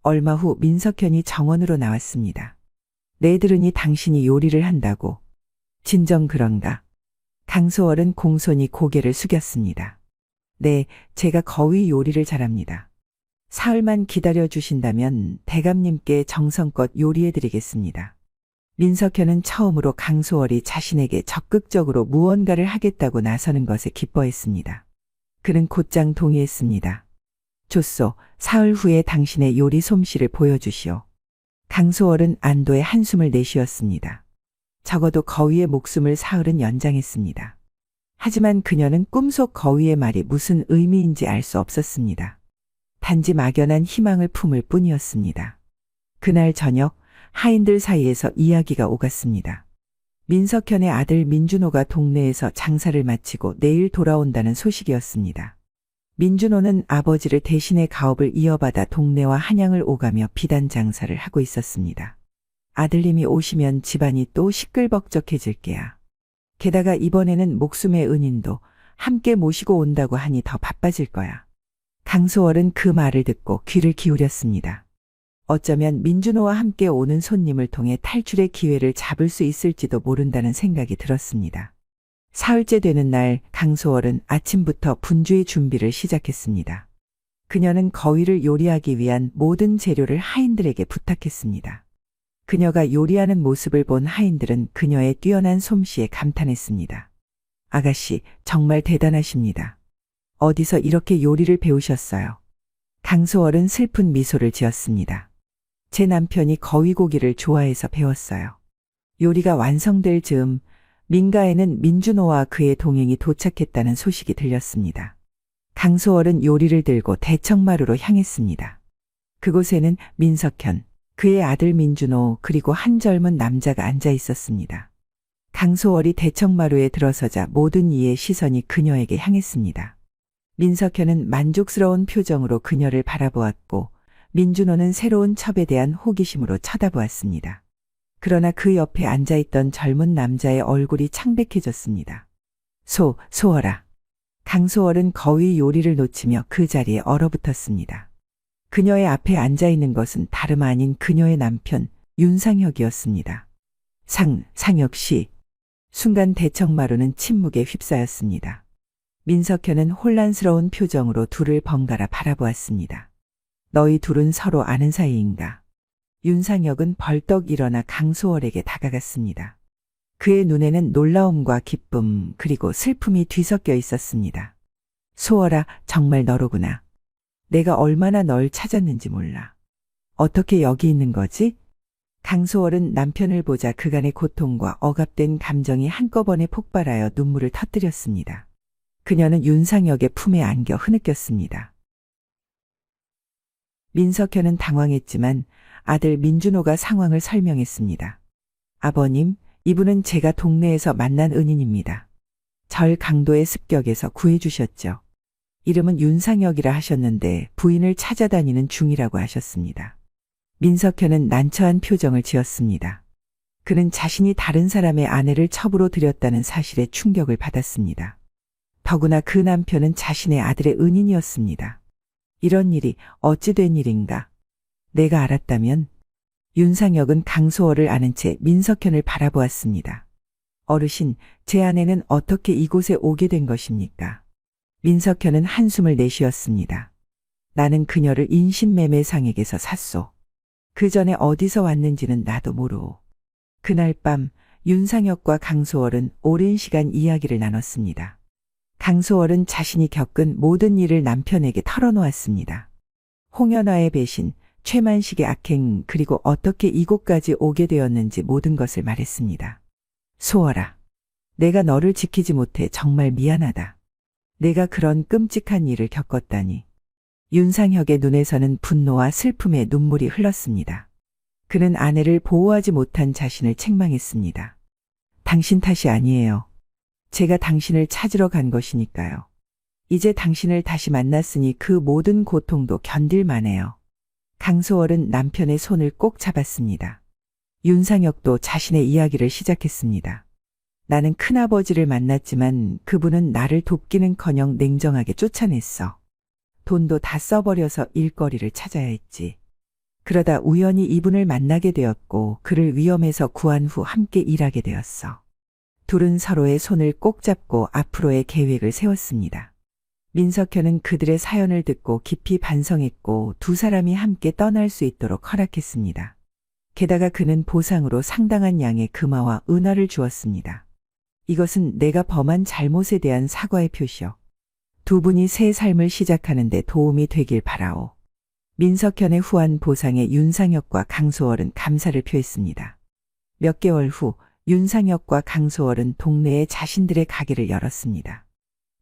Speaker 1: 얼마 후 민석현이 정원으로 나왔습니다. 내 들으니 당신이 요리를 한다고. 진정 그런가? 강소월은 공손히 고개를 숙였습니다. 네, 제가 거위 요리를 잘합니다. 사흘만 기다려 주신다면 대감님께 정성껏 요리해 드리겠습니다. 민석현은 처음으로 강소월이 자신에게 적극적으로 무언가를 하겠다고 나서는 것에 기뻐했습니다. 그는 곧장 동의했습니다. 좋소, 사흘 후에 당신의 요리 솜씨를 보여주시오. 강소월은 안도의 한숨을 내쉬었습니다. 적어도 거위의 목숨을 사흘은 연장했습니다. 하지만 그녀는 꿈속 거위의 말이 무슨 의미인지 알 수 없었습니다. 단지 막연한 희망을 품을 뿐이었습니다. 그날 저녁 하인들 사이에서 이야기가 오갔습니다. 민석현의 아들 민준호가 동네에서 장사를 마치고 내일 돌아온다는 소식이었습니다. 민준호는 아버지를 대신해 가업을 이어받아 동네와 한양을 오가며 비단 장사를 하고 있었습니다. 아들님이 오시면 집안이 또 시끌벅적해질 게야. 게다가 이번에는 목숨의 은인도 함께 모시고 온다고 하니 더 바빠질 거야. 강소월은 그 말을 듣고 귀를 기울였습니다. 어쩌면 민준호와 함께 오는 손님을 통해 탈출의 기회를 잡을 수 있을지도 모른다는 생각이 들었습니다. 사흘째 되는 날 강소월은 아침부터 분주의 준비를 시작했습니다. 그녀는 거위를 요리하기 위한 모든 재료를 하인들에게 부탁했습니다. 그녀가 요리하는 모습을 본 하인들은 그녀의 뛰어난 솜씨에 감탄했습니다. 아가씨, 정말 대단하십니다. 어디서 이렇게 요리를 배우셨어요? 강소월은 슬픈 미소를 지었습니다. 제 남편이 거위고기를 좋아해서 배웠어요. 요리가 완성될 즈음 민가에는 민준호와 그의 동행이 도착했다는 소식이 들렸습니다. 강소월은 요리를 들고 대청마루로 향했습니다. 그곳에는 민석현, 그의 아들 민준호 그리고 한 젊은 남자가 앉아 있었습니다. 강소월이 대청마루에 들어서자 모든 이의 시선이 그녀에게 향했습니다. 민석현은 만족스러운 표정으로 그녀를 바라보았고 민준호는 새로운 첩에 대한 호기심으로 쳐다보았습니다. 그러나 그 옆에 앉아있던 젊은 남자의 얼굴이 창백해졌습니다. 소월아. 강소월은 거위 요리를 놓치며 그 자리에 얼어붙었습니다. 그녀의 앞에 앉아있는 것은 다름 아닌 그녀의 남편 윤상혁이었습니다. 상혁 씨. 순간 대청마루는 침묵에 휩싸였습니다. 민석현은 혼란스러운 표정으로 둘을 번갈아 바라보았습니다. 너희 둘은 서로 아는 사이인가? 윤상혁은 벌떡 일어나 강소월에게 다가갔습니다. 그의 눈에는 놀라움과 기쁨 그리고 슬픔이 뒤섞여 있었습니다. 소월아, 정말 너로구나. 내가 얼마나 널 찾았는지 몰라. 어떻게 여기 있는 거지? 강소월은 남편을 보자 그간의 고통과 억압된 감정이 한꺼번에 폭발하여 눈물을 터뜨렸습니다. 그녀는 윤상혁의 품에 안겨 흐느꼈습니다. 민석현은 당황했지만 아들 민준호가 상황을 설명했습니다. 아버님, 이분은 제가 동네에서 만난 은인입니다. 절 강도의 습격에서 구해주셨죠. 이름은 윤상혁이라 하셨는데 부인을 찾아다니는 중이라고 하셨습니다. 민석현은 난처한 표정을 지었습니다. 그는 자신이 다른 사람의 아내를 첩으로 들였다는 사실에 충격을 받았습니다. 더구나 그 남편은 자신의 아들의 은인이었습니다. 이런 일이 어찌 된 일인가? 내가 알았다면? 윤상혁은 강소월을 아는 채 민석현을 바라보았습니다. 어르신, 제 아내는 어떻게 이곳에 오게 된 것입니까? 민석현은 한숨을 내쉬었습니다. 나는 그녀를 인신매매상에게서 샀소. 그 전에 어디서 왔는지는 나도 모르오. 그날 밤 윤상혁과 강소월은 오랜 시간 이야기를 나눴습니다. 강소월은 자신이 겪은 모든 일을 남편에게 털어놓았습니다. 홍연화의 배신, 최만식의 악행, 그리고 어떻게 이곳까지 오게 되었는지 모든 것을 말했습니다. 소월아, 내가 너를 지키지 못해 정말 미안하다. 내가 그런 끔찍한 일을 겪었다니. 윤상혁의 눈에서는 분노와 슬픔의 눈물이 흘렀습니다. 그는 아내를 보호하지 못한 자신을 책망했습니다. 당신 탓이 아니에요. 제가 당신을 찾으러 간 것이니까요. 이제 당신을 다시 만났으니 그 모든 고통도 견딜만해요. 강소월은 남편의 손을 꼭 잡았습니다. 윤상혁도 자신의 이야기를 시작했습니다. 나는 큰아버지를 만났지만 그분은 나를 돕기는커녕 냉정하게 쫓아냈어. 돈도 다 써버려서 일거리를 찾아야 했지. 그러다 우연히 이분을 만나게 되었고 그를 위험에서 구한 후 함께 일하게 되었어. 둘은 서로의 손을 꼭 잡고 앞으로의 계획을 세웠습니다. 민석현은 그들의 사연을 듣고 깊이 반성했고 두 사람이 함께 떠날 수 있도록 허락했습니다. 게다가 그는 보상으로 상당한 양의 금화와 은화를 주었습니다. 이것은 내가 범한 잘못에 대한 사과의 표시요. 두 분이 새 삶을 시작하는 데 도움이 되길 바라오. 민석현의 후한 보상에 윤상혁과 강소월은 감사를 표했습니다. 몇 개월 후 윤상혁과 강소월은 동네에 자신들의 가게를 열었습니다.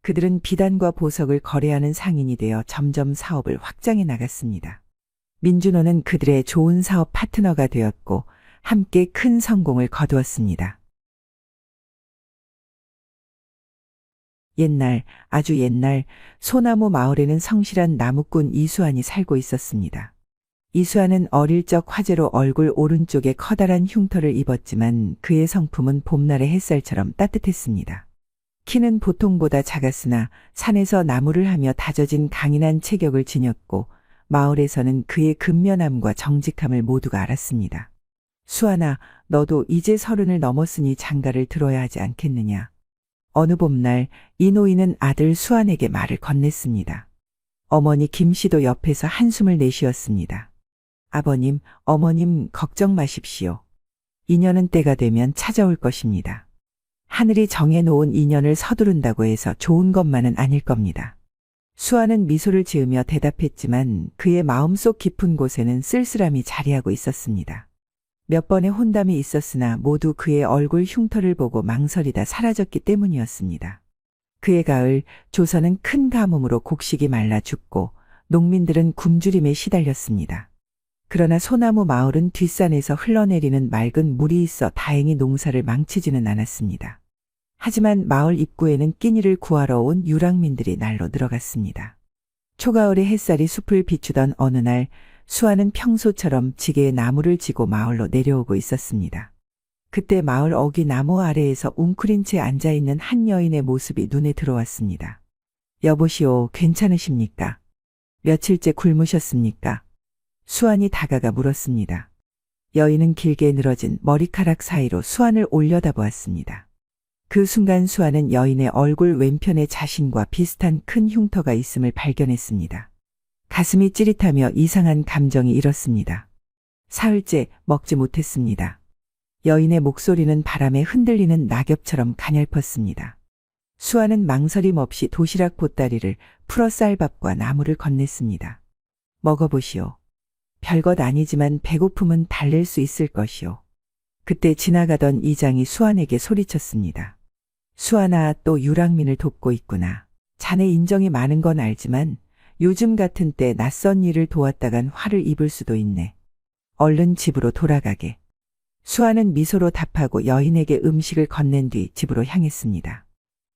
Speaker 1: 그들은 비단과 보석을 거래하는 상인이 되어 점점 사업을 확장해 나갔습니다. 민준호는 그들의 좋은 사업 파트너가 되었고 함께 큰 성공을 거두었습니다. 옛날, 아주 옛날 소나무 마을에는 성실한 나무꾼 이수환이 살고 있었습니다. 이수환은 어릴 적 화재로 얼굴 오른쪽에 커다란 흉터를 입었지만 그의 성품은 봄날의 햇살처럼 따뜻했습니다. 키는 보통보다 작았으나 산에서 나무를 하며 다져진 강인한 체격을 지녔고 마을에서는 그의 근면함과 정직함을 모두가 알았습니다. 수환아, 너도 이제 30을 넘었으니 장가를 들어야 하지 않겠느냐. 어느 봄날 이 노인은 아들 수환에게 말을 건넸습니다. 어머니 김씨도 옆에서 한숨을 내쉬었습니다. 아버님, 어머님 걱정 마십시오. 인연은 때가 되면 찾아올 것입니다. 하늘이 정해놓은 인연을 서두른다고 해서 좋은 것만은 아닐 겁니다. 수아는 미소를 지으며 대답했지만 그의 마음속 깊은 곳에는 쓸쓸함이 자리하고 있었습니다. 몇 번의 혼담이 있었으나 모두 그의 얼굴 흉터를 보고 망설이다 사라졌기 때문이었습니다. 그의 가을, 조선은 큰 가뭄으로 곡식이 말라 죽고 농민들은 굶주림에 시달렸습니다. 그러나 소나무 마을은 뒷산에서 흘러내리는 맑은 물이 있어 다행히 농사를 망치지는 않았습니다. 하지만 마을 입구에는 끼니를 구하러 온 유랑민들이 날로 늘어갔습니다. 초가을의 햇살이 숲을 비추던 어느 날 수아는 평소처럼 지게에 나무를 지고 마을로 내려오고 있었습니다. 그때 마을 어귀 나무 아래에서 웅크린 채 앉아있는 한 여인의 모습이 눈에 들어왔습니다. 여보시오, 괜찮으십니까? 며칠째 굶으셨습니까? 수안이 다가가 물었습니다. 여인은 길게 늘어진 머리카락 사이로 수안을 올려다보았습니다. 그 순간 수안은 여인의 얼굴 왼편에 자신과 비슷한 큰 흉터가 있음을 발견했습니다. 가슴이 찌릿하며 이상한 감정이 일었습니다. 사흘째 먹지 못했습니다. 여인의 목소리는 바람에 흔들리는 낙엽처럼 가냘펐습니다. 수아는 망설임 없이 도시락 보따리를 풀어 쌀밥과 나물을 건넸습니다. 먹어보시오. 별것 아니지만 배고픔은 달랠 수 있을 것이오. 그때 지나가던 이장이 수안에게 소리쳤습니다. 수안아, 또 유랑민을 돕고 있구나. 자네 인정이 많은 건 알지만 요즘 같은 때 낯선 일을 도왔다간 화를 입을 수도 있네. 얼른 집으로 돌아가게. 수아는 미소로 답하고 여인에게 음식을 건넨 뒤 집으로 향했습니다.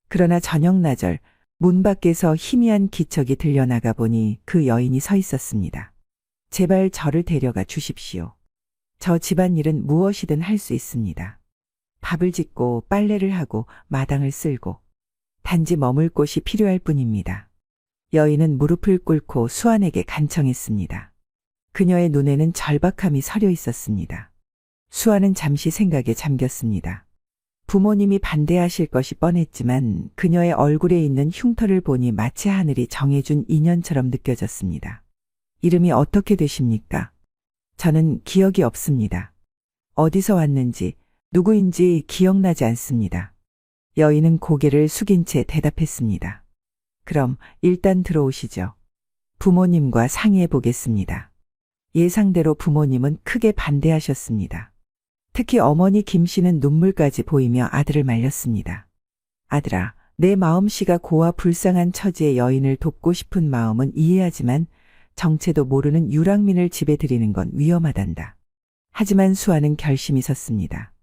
Speaker 1: 그러나 저녁나절 문 밖에서 희미한 기척이 들려나가 보니 그 여인이 서 있었습니다. 제발 저를 데려가 주십시오. 저 집안일은 무엇이든 할 수 있습니다. 밥을 짓고 빨래를 하고 마당을 쓸고 단지 머물 곳이 필요할 뿐입니다. 여인은 무릎을 꿇고 수안에게 간청했습니다. 그녀의 눈에는 절박함이 서려 있었습니다. 수안은 잠시 생각에 잠겼습니다. 부모님이 반대하실 것이 뻔했지만 그녀의 얼굴에 있는 흉터를 보니 마치 하늘이 정해준 인연처럼 느껴졌습니다. 이름이 어떻게 되십니까? 저는 기억이 없습니다. 어디서 왔는지 누구인지 기억나지 않습니다. 여인은 고개를 숙인 채 대답했습니다. 그럼 일단 들어오시죠. 부모님과 상의해 보겠습니다. 예상대로 부모님은 크게 반대하셨습니다. 특히 어머니 김 씨는 눈물까지 보이며 아들을 말렸습니다. 아들아, 내 마음씨가 고와 불쌍한 처지의 여인을 돕고 싶은 마음은 이해하지만 정체도 모르는 유랑민을 집에 들이는 건 위험하단다. 하지만 수아는 결심이 섰습니다.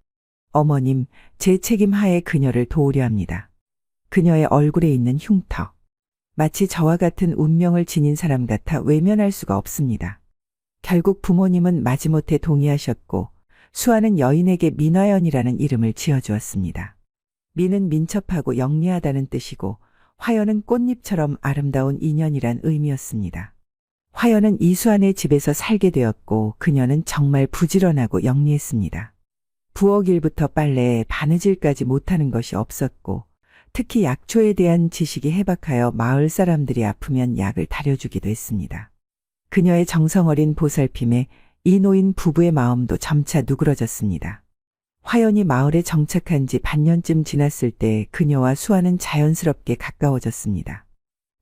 Speaker 1: 어머님, 제 책임 하에 그녀를 도우려 합니다. 그녀의 얼굴에 있는 흉터. 마치 저와 같은 운명을 지닌 사람 같아 외면할 수가 없습니다. 결국 부모님은 마지못해 동의하셨고 수아는 여인에게 민화연이라는 이름을 지어주었습니다. 민은 민첩하고 영리하다는 뜻이고 화연은 꽃잎처럼 아름다운 인연이란 의미였습니다. 화연은 이수안의 집에서 살게 되었고 그녀는 정말 부지런하고 영리했습니다. 부엌 일부터 빨래에 바느질까지 못하는 것이 없었고 특히 약초에 대한 지식이 해박하여 마을 사람들이 아프면 약을 다려주기도 했습니다. 그녀의 정성어린 보살핌에 이 노인 부부의 마음도 점차 누그러졌습니다. 화연이 마을에 정착한 지 반년쯤 지났을 때 그녀와 수아는 자연스럽게 가까워졌습니다.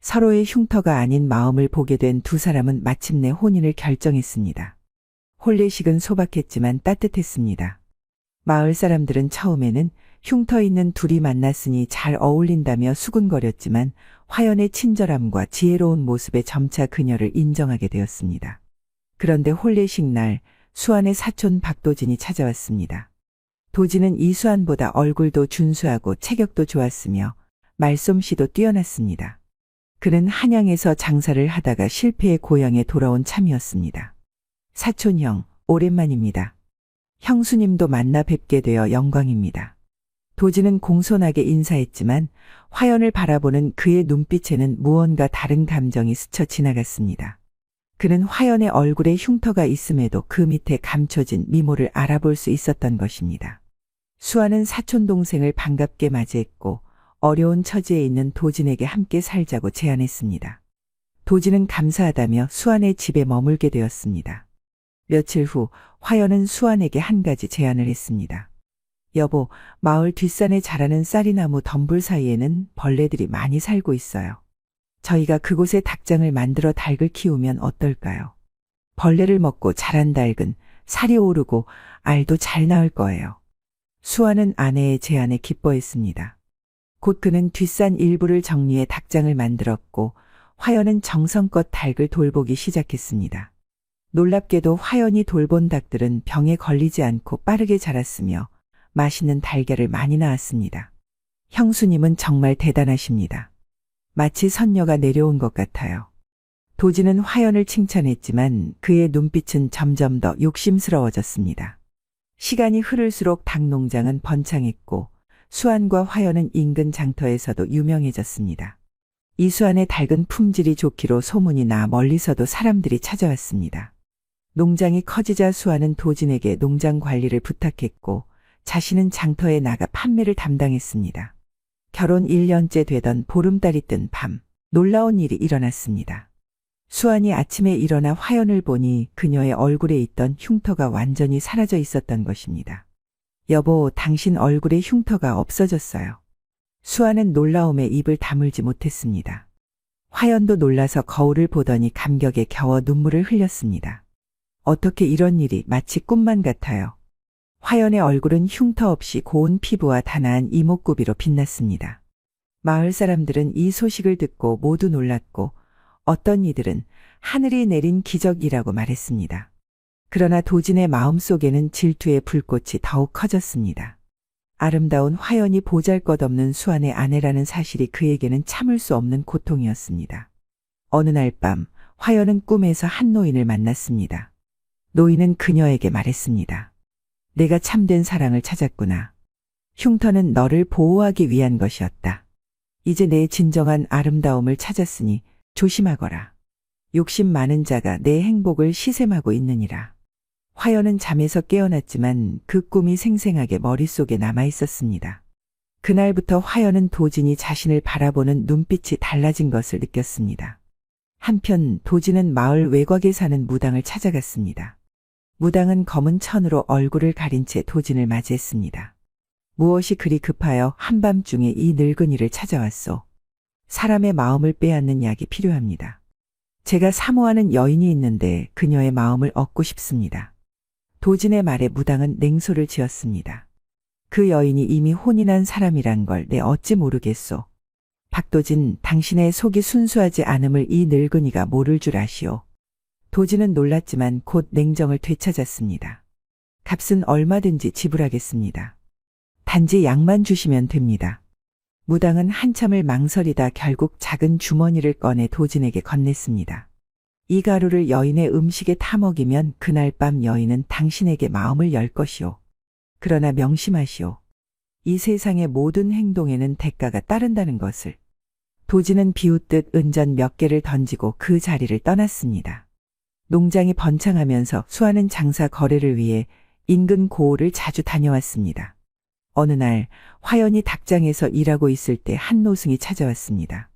Speaker 1: 서로의 흉터가 아닌 마음을 보게 된 두 사람은 마침내 혼인을 결정했습니다. 혼례식은 소박했지만 따뜻했습니다. 마을 사람들은 처음에는 흉터 있는 둘이 만났으니 잘 어울린다며 수군거렸지만 화연의 친절함과 지혜로운 모습에 점차 그녀를 인정하게 되었습니다. 그런데 혼례식 날 수안의 사촌 박도진이 찾아왔습니다. 도진은 이수안보다 얼굴도 준수하고 체격도 좋았으며 말솜씨도 뛰어났습니다. 그는 한양에서 장사를 하다가 실패해 고향에 돌아온 참이었습니다. 사촌 형, 오랜만입니다. 형수님도 만나 뵙게 되어 영광입니다. 도진은 공손하게 인사했지만 화연을 바라보는 그의 눈빛에는 무언가 다른 감정이 스쳐 지나갔습니다. 그는 화연의 얼굴에 흉터가 있음에도 그 밑에 감춰진 미모를 알아볼 수 있었던 것입니다. 수아는 사촌 동생을 반갑게 맞이했고 어려운 처지에 있는 도진에게 함께 살자고 제안했습니다. 도진은 감사하다며 수아네 집에 머물게 되었습니다. 며칠 후 화연은 수아에게 한 가지 제안을 했습니다. 여보, 마을 뒷산에 자라는 쌀이나무 덤불 사이에는 벌레들이 많이 살고 있어요. 저희가 그곳에 닭장을 만들어 닭을 키우면 어떨까요? 벌레를 먹고 자란 닭은 살이 오르고 알도 잘 나올 거예요. 수아는 아내의 제안에 기뻐했습니다. 곧 그는 뒷산 일부를 정리해 닭장을 만들었고 화연은 정성껏 닭을 돌보기 시작했습니다. 놀랍게도 화연이 돌본 닭들은 병에 걸리지 않고 빠르게 자랐으며 맛있는 달걀을 많이 낳았습니다. 형수님은 정말 대단하십니다. 마치 선녀가 내려온 것 같아요. 도진은 화연을 칭찬했지만 그의 눈빛은 점점 더 욕심스러워졌습니다. 시간이 흐를수록 닭농장은 번창했고 수안과 화연은 인근 장터에서도 유명해졌습니다. 이수안의 닭은 품질이 좋기로 소문이 나 멀리서도 사람들이 찾아왔습니다. 농장이 커지자 수안은 도진에게 농장 관리를 부탁했고 자신은 장터에 나가 판매를 담당했습니다. 결혼 1년째 되던 보름달이 뜬 밤, 놀라운 일이 일어났습니다. 수안이 아침에 일어나 화연을 보니 그녀의 얼굴에 있던 흉터가 완전히 사라져 있었던 것입니다. 여보, 당신 얼굴에 흉터가 없어졌어요. 수안은 놀라움에 입을 다물지 못했습니다. 화연도 놀라서 거울을 보더니 감격에 겨워 눈물을 흘렸습니다. 어떻게 이런 일이 마치 꿈만 같아요. 화연의 얼굴은 흉터 없이 고운 피부와 단아한 이목구비로 빛났습니다. 마을 사람들은 이 소식을 듣고 모두 놀랐고 어떤 이들은 하늘이 내린 기적이라고 말했습니다. 그러나 도진의 마음속에는 질투의 불꽃이 더욱 커졌습니다. 아름다운 화연이 보잘것없는 수안의 아내라는 사실이 그에게는 참을 수 없는 고통이었습니다. 어느 날 밤 화연은 꿈에서 한 노인을 만났습니다. 노인은 그녀에게 말했습니다. 내가 참된 사랑을 찾았구나. 흉터는 너를 보호하기 위한 것이었다. 이제 내 진정한 아름다움을 찾았으니 조심하거라. 욕심 많은 자가 내 행복을 시샘하고 있느니라. 화연은 잠에서 깨어났지만 그 꿈이 생생하게 머릿속에 남아 있었습니다. 그날부터 화연은 도진이 자신을 바라보는 눈빛이 달라진 것을 느꼈습니다. 한편 도진은 마을 외곽에 사는 무당을 찾아갔습니다. 무당은 검은 천으로 얼굴을 가린 채 도진을 맞이했습니다. 무엇이 그리 급하여 한밤중에 이 늙은이를 찾아왔소? 사람의 마음을 빼앗는 약이 필요합니다. 제가 사모하는 여인이 있는데 그녀의 마음을 얻고 싶습니다. 도진의 말에 무당은 냉소를 지었습니다. 그 여인이 이미 혼인한 사람이란 걸 내 어찌 모르겠소. 박도진, 당신의 속이 순수하지 않음을 이 늙은이가 모를 줄 아시오. 도진은 놀랐지만 곧 냉정을 되찾았습니다. 값은 얼마든지 지불하겠습니다. 단지 약만 주시면 됩니다. 무당은 한참을 망설이다 결국 작은 주머니를 꺼내 도진에게 건넸습니다. 이 가루를 여인의 음식에 타먹이면 그날 밤 여인은 당신에게 마음을 열 것이오. 그러나 명심하시오. 이 세상의 모든 행동에는 대가가 따른다는 것을. 도진은 비웃듯 은전 몇 개를 던지고 그 자리를 떠났습니다. 농장이 번창하면서 수아는 장사 거래를 위해 인근 고을을 자주 다녀왔습니다. 어느 날 화연이 닭장에서 일하고 있을 때 한 노승이 찾아왔습니다.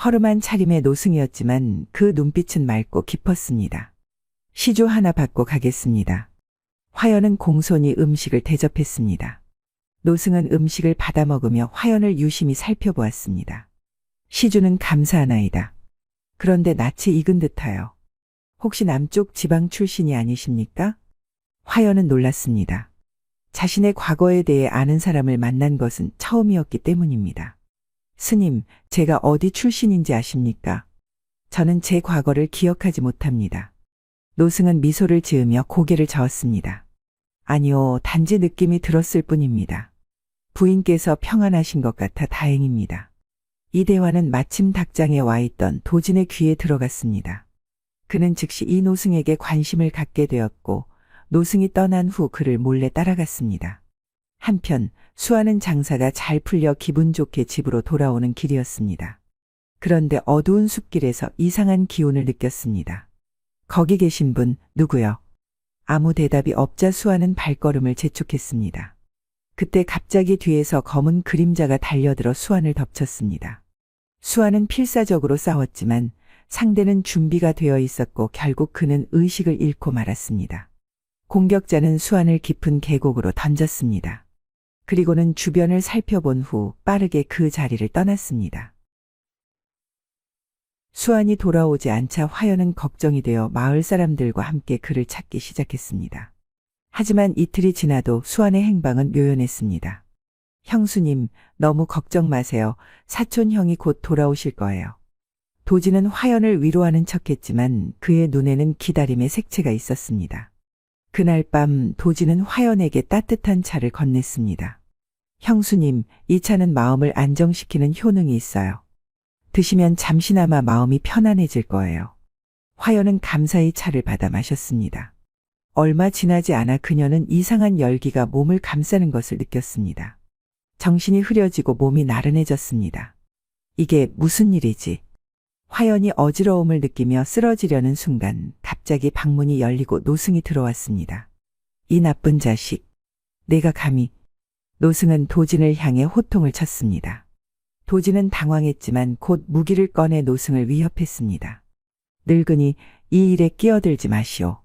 Speaker 1: 허름한 차림의 노승이었지만 그 눈빛은 맑고 깊었습니다. 시주 하나 받고 가겠습니다. 화연은 공손히 음식을 대접했습니다. 노승은 음식을 받아 먹으며 화연을 유심히 살펴보았습니다. 시주는 감사하나이다. 그런데 낯이 익은 듯하여. 혹시 남쪽 지방 출신이 아니십니까? 화연은 놀랐습니다. 자신의 과거에 대해 아는 사람을 만난 것은 처음이었기 때문입니다. 스님, 제가 어디 출신인지 아십니까? 저는 제 과거를 기억하지 못합니다. 노승은 미소를 지으며 고개를 저었습니다. 아니요, 단지 느낌이 들었을 뿐입니다. 부인께서 평안하신 것 같아 다행입니다. 이 대화는 마침 닭장에 와 있던 도진의 귀에 들어갔습니다. 그는 즉시 이 노승에게 관심을 갖게 되었고 노승이 떠난 후 그를 몰래 따라갔습니다. 한편 수하는 장사가 잘 풀려 기분 좋게 집으로 돌아오는 길이었습니다. 그런데 어두운 숲길에서 이상한 기운을 느꼈습니다. 거기 계신 분 누구요? 아무 대답이 없자 수하는 발걸음을 재촉했습니다. 그때 갑자기 뒤에서 검은 그림자가 달려들어 수한을 덮쳤습니다. 수한은 필사적으로 싸웠지만 상대는 준비가 되어 있었고 결국 그는 의식을 잃고 말았습니다. 공격자는 수한을 깊은 계곡으로 던졌습니다. 그리고는 주변을 살펴본 후 빠르게 그 자리를 떠났습니다. 수한이 돌아오지 않자 화연은 걱정이 되어 마을 사람들과 함께 그를 찾기 시작했습니다. 하지만 이틀이 지나도 수한의 행방은 묘연했습니다. 형수님, 너무 걱정 마세요. 사촌 형이 곧 돌아오실 거예요. 도진은 화연을 위로하는 척했지만 그의 눈에는 기다림의 색채가 있었습니다. 그날 밤 도진은 화연에게 따뜻한 차를 건넸습니다. 형수님, 이 차는 마음을 안정시키는 효능이 있어요. 드시면 잠시나마 마음이 편안해질 거예요. 화연은 감사히 차를 받아 마셨습니다. 얼마 지나지 않아 그녀는 이상한 열기가 몸을 감싸는 것을 느꼈습니다. 정신이 흐려지고 몸이 나른해졌습니다. 이게 무슨 일이지? 화연이 어지러움을 느끼며 쓰러지려는 순간 갑자기 방문이 열리고 노승이 들어왔습니다. 이 나쁜 자식. 내가 감히. 노승은 도진을 향해 호통을 쳤습니다. 도진은 당황했지만 곧 무기를 꺼내 노승을 위협했습니다. 늙은이, 이 일에 끼어들지 마시오.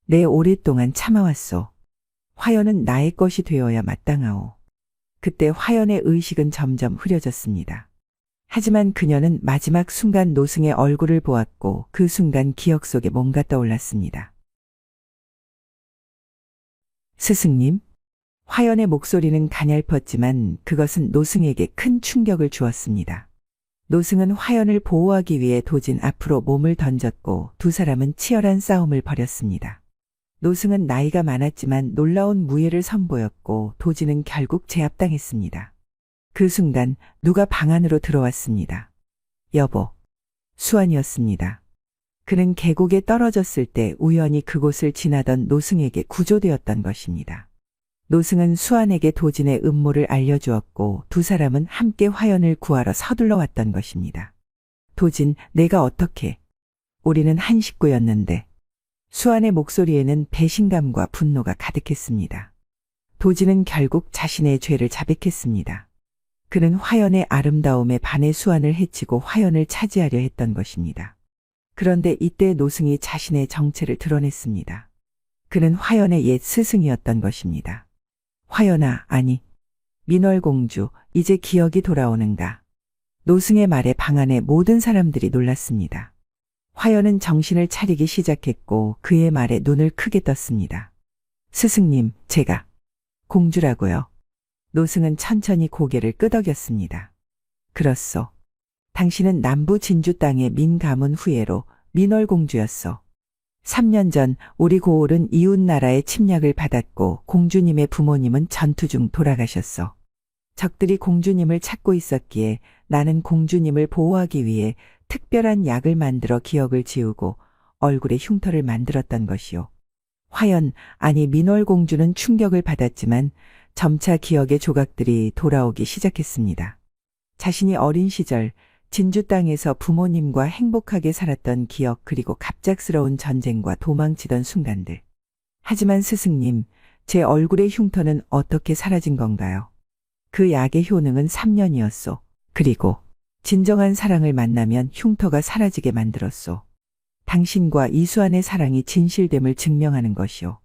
Speaker 1: 내 오랫동안 참아왔소. 화연은 나의 것이 되어야 마땅하오. 그때 화연의 의식은 점점 흐려졌습니다. 하지만 그녀는 마지막 순간 노승의 얼굴을 보았고 그 순간 기억 속에 뭔가 떠올랐습니다. 스승님? 화연의 목소리는 가냘펐지만 그것은 노승에게 큰 충격을 주었습니다. 노승은 화연을 보호하기 위해 도진 앞으로 몸을 던졌고 두 사람은 치열한 싸움을 벌였습니다. 노승은 나이가 많았지만 놀라운 무예를 선보였고 도진은 결국 제압당했습니다. 그 순간 누가 방 안으로 들어왔습니다. 여보. 수환이었습니다. 그는 계곡에 떨어졌을 때 우연히 그곳을 지나던 노승에게 구조되었던 것입니다. 노승은 수환에게 도진의 음모를 알려주었고 두 사람은 함께 화연을 구하러 서둘러 왔던 것입니다. 도진, 내가 어떻게? 우리는 한 식구였는데. 수환의 목소리에는 배신감과 분노가 가득했습니다. 도진은 결국 자신의 죄를 자백했습니다. 그는 화연의 아름다움에 반해 수환을 해치고 화연을 차지하려 했던 것입니다. 그런데 이때 노승이 자신의 정체를 드러냈습니다. 그는 화연의 옛 스승이었던 것입니다. 화연아, 아니, 민월공주, 이제 기억이 돌아오는가? 노승의 말에 방 안의 모든 사람들이 놀랐습니다. 화연은 정신을 차리기 시작했고 그의 말에 눈을 크게 떴습니다. 스승님, 제가 공주라고요. 노승은 천천히 고개를 끄덕였습니다. 그렇소. 당신은 남부 진주 땅의 민 가문 후예로 민월공주였소. 3년 전 우리 고을은 이웃 나라의 침략을 받았고 공주님의 부모님은 전투 중 돌아가셨소. 적들이 공주님을 찾고 있었기에 나는 공주님을 보호하기 위해 특별한 약을 만들어 기억을 지우고 얼굴에 흉터를 만들었던 것이요. 화연, 아니 민월공주는 충격을 받았지만 점차 기억의 조각들이 돌아오기 시작했습니다. 자신이 어린 시절 진주 땅에서 부모님과 행복하게 살았던 기억 그리고 갑작스러운 전쟁과 도망치던 순간들. 하지만 스승님, 제 얼굴의 흉터는 어떻게 사라진 건가요? 그 약의 효능은 3년이었소. 그리고 진정한 사랑을 만나면 흉터가 사라지게 만들었소. 당신과 이수환의 사랑이 진실됨을 증명하는 것이오.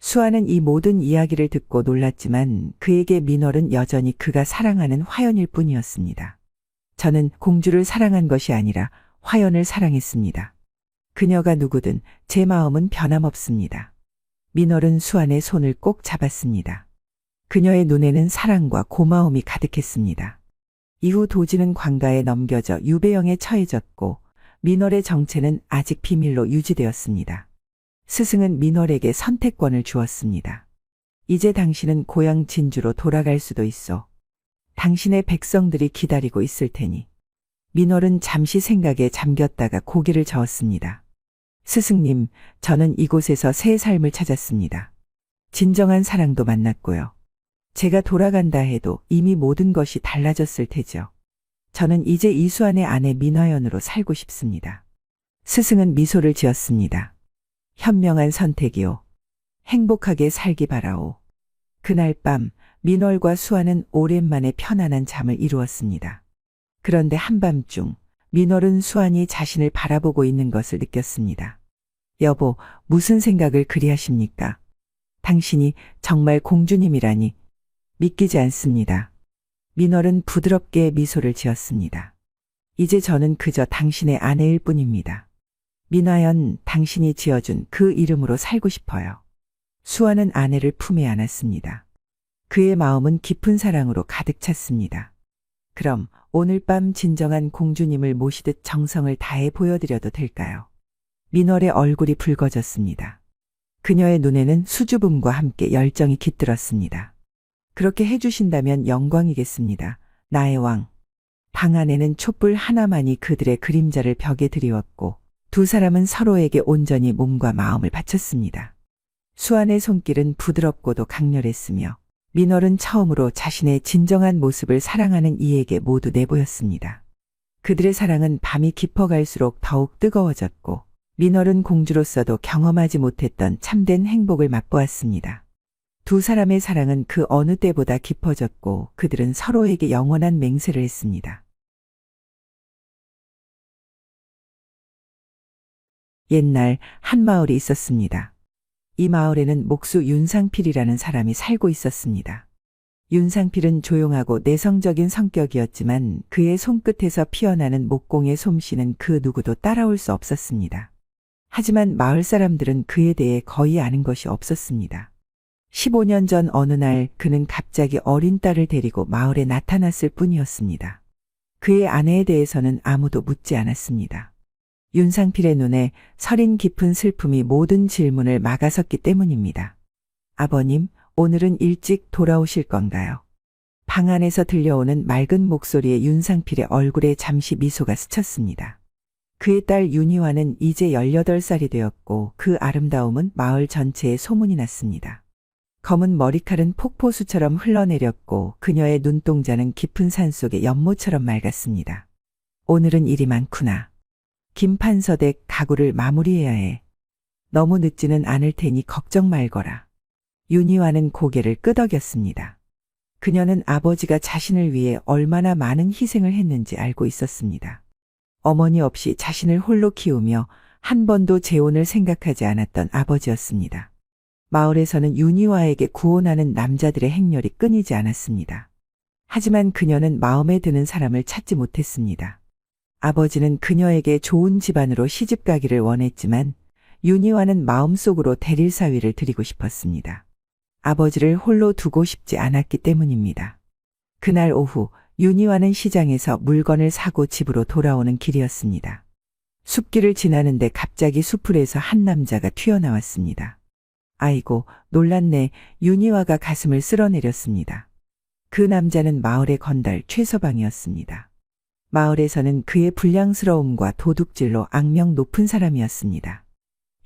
Speaker 1: 수환은 이 모든 이야기를 듣고 놀랐지만 그에게 민월은 여전히 그가 사랑하는 화연일 뿐이었습니다. 저는 공주를 사랑한 것이 아니라 화연을 사랑했습니다. 그녀가 누구든 제 마음은 변함없습니다. 민월은 수환의 손을 꼭 잡았습니다. 그녀의 눈에는 사랑과 고마움이 가득했습니다. 이후 도지는 관가에 넘겨져 유배영에 처해졌고 민월의 정체는 아직 비밀로 유지되었습니다. 스승은 민월에게 선택권을 주었습니다. 이제 당신은 고향 진주로 돌아갈 수도 있어. 당신의 백성들이 기다리고 있을 테니. 민월은 잠시 생각에 잠겼다가 고개를 저었습니다. 스승님, 저는 이곳에서 새 삶을 찾았습니다. 진정한 사랑도 만났고요. 제가 돌아간다 해도 이미 모든 것이 달라졌을 테죠. 저는 이제 이수환의 아내 민화연으로 살고 싶습니다. 스승은 미소를 지었습니다. 현명한 선택이오. 행복하게 살기 바라오. 그날 밤 민월과 수환은 오랜만에 편안한 잠을 이루었습니다. 그런데 한밤중 민월은 수환이 자신을 바라보고 있는 것을 느꼈습니다. 여보, 무슨 생각을 그리 하십니까? 당신이 정말 공주님이라니 믿기지 않습니다. 민월은 부드럽게 미소를 지었습니다. 이제 저는 그저 당신의 아내일 뿐입니다. 민화연, 당신이 지어준 그 이름으로 살고 싶어요. 수환은 아내를 품에 안았습니다. 그의 마음은 깊은 사랑으로 가득 찼습니다. 그럼 오늘 밤 진정한 공주님을 모시듯 정성을 다해 보여드려도 될까요? 민월의 얼굴이 붉어졌습니다. 그녀의 눈에는 수줍음과 함께 열정이 깃들었습니다. 그렇게 해주신다면 영광이겠습니다. 나의 왕. 방 안에는 촛불 하나만이 그들의 그림자를 벽에 드리웠고 두 사람은 서로에게 온전히 몸과 마음을 바쳤습니다. 수환의 손길은 부드럽고도 강렬했으며 민월은 처음으로 자신의 진정한 모습을 사랑하는 이에게 모두 내보였습니다. 그들의 사랑은 밤이 깊어갈수록 더욱 뜨거워졌고 민월은 공주로서도 경험하지 못했던 참된 행복을 맛보았습니다. 두 사람의 사랑은 그 어느 때보다 깊어졌고 그들은 서로에게 영원한 맹세를 했습니다. 옛날 한 마을이 있었습니다. 이 마을에는 목수 윤상필이라는 사람이 살고 있었습니다. 윤상필은 조용하고 내성적인 성격이었지만 그의 손끝에서 피어나는 목공의 솜씨는 그 누구도 따라올 수 없었습니다. 하지만 마을 사람들은 그에 대해 거의 아는 것이 없었습니다. 15년 전 어느 날 그는 갑자기 어린 딸을 데리고 마을에 나타났을 뿐이었습니다. 그의 아내에 대해서는 아무도 묻지 않았습니다. 윤상필의 눈에 서린 깊은 슬픔이 모든 질문을 막아섰기 때문입니다. 아버님, 오늘은 일찍 돌아오실 건가요? 방 안에서 들려오는 맑은 목소리에 윤상필의 얼굴에 잠시 미소가 스쳤습니다. 그의 딸 윤희화는 이제 18살이 되었고 그 아름다움은 마을 전체에 소문이 났습니다. 검은 머리칼은 폭포수처럼 흘러내렸고 그녀의 눈동자는 깊은 산속의 연못처럼 맑았습니다. 오늘은 일이 많구나. 김판서댁 가구를 마무리해야 해. 너무 늦지는 않을 테니 걱정 말거라. 윤희화는 고개를 끄덕였습니다. 그녀는 아버지가 자신을 위해 얼마나 많은 희생을 했는지 알고 있었습니다. 어머니 없이 자신을 홀로 키우며 한 번도 재혼을 생각하지 않았던 아버지였습니다. 마을에서는 윤희화에게 구혼하는 남자들의 행렬이 끊이지 않았습니다. 하지만 그녀는 마음에 드는 사람을 찾지 못했습니다. 아버지는 그녀에게 좋은 집안으로 시집가기를 원했지만 윤희화는 마음속으로 대릴사위를 드리고 싶었습니다. 아버지를 홀로 두고 싶지 않았기 때문입니다. 그날 오후 윤희화는 시장에서 물건을 사고 집으로 돌아오는 길이었습니다. 숲길을 지나는데 갑자기 수풀에서 한 남자가 튀어나왔습니다. 아이고, 놀랐네. 윤희화가 가슴을 쓸어내렸습니다. 그 남자는 마을의 건달 최서방이었습니다. 마을에서는 그의 불량스러움과 도둑질로 악명 높은 사람이었습니다.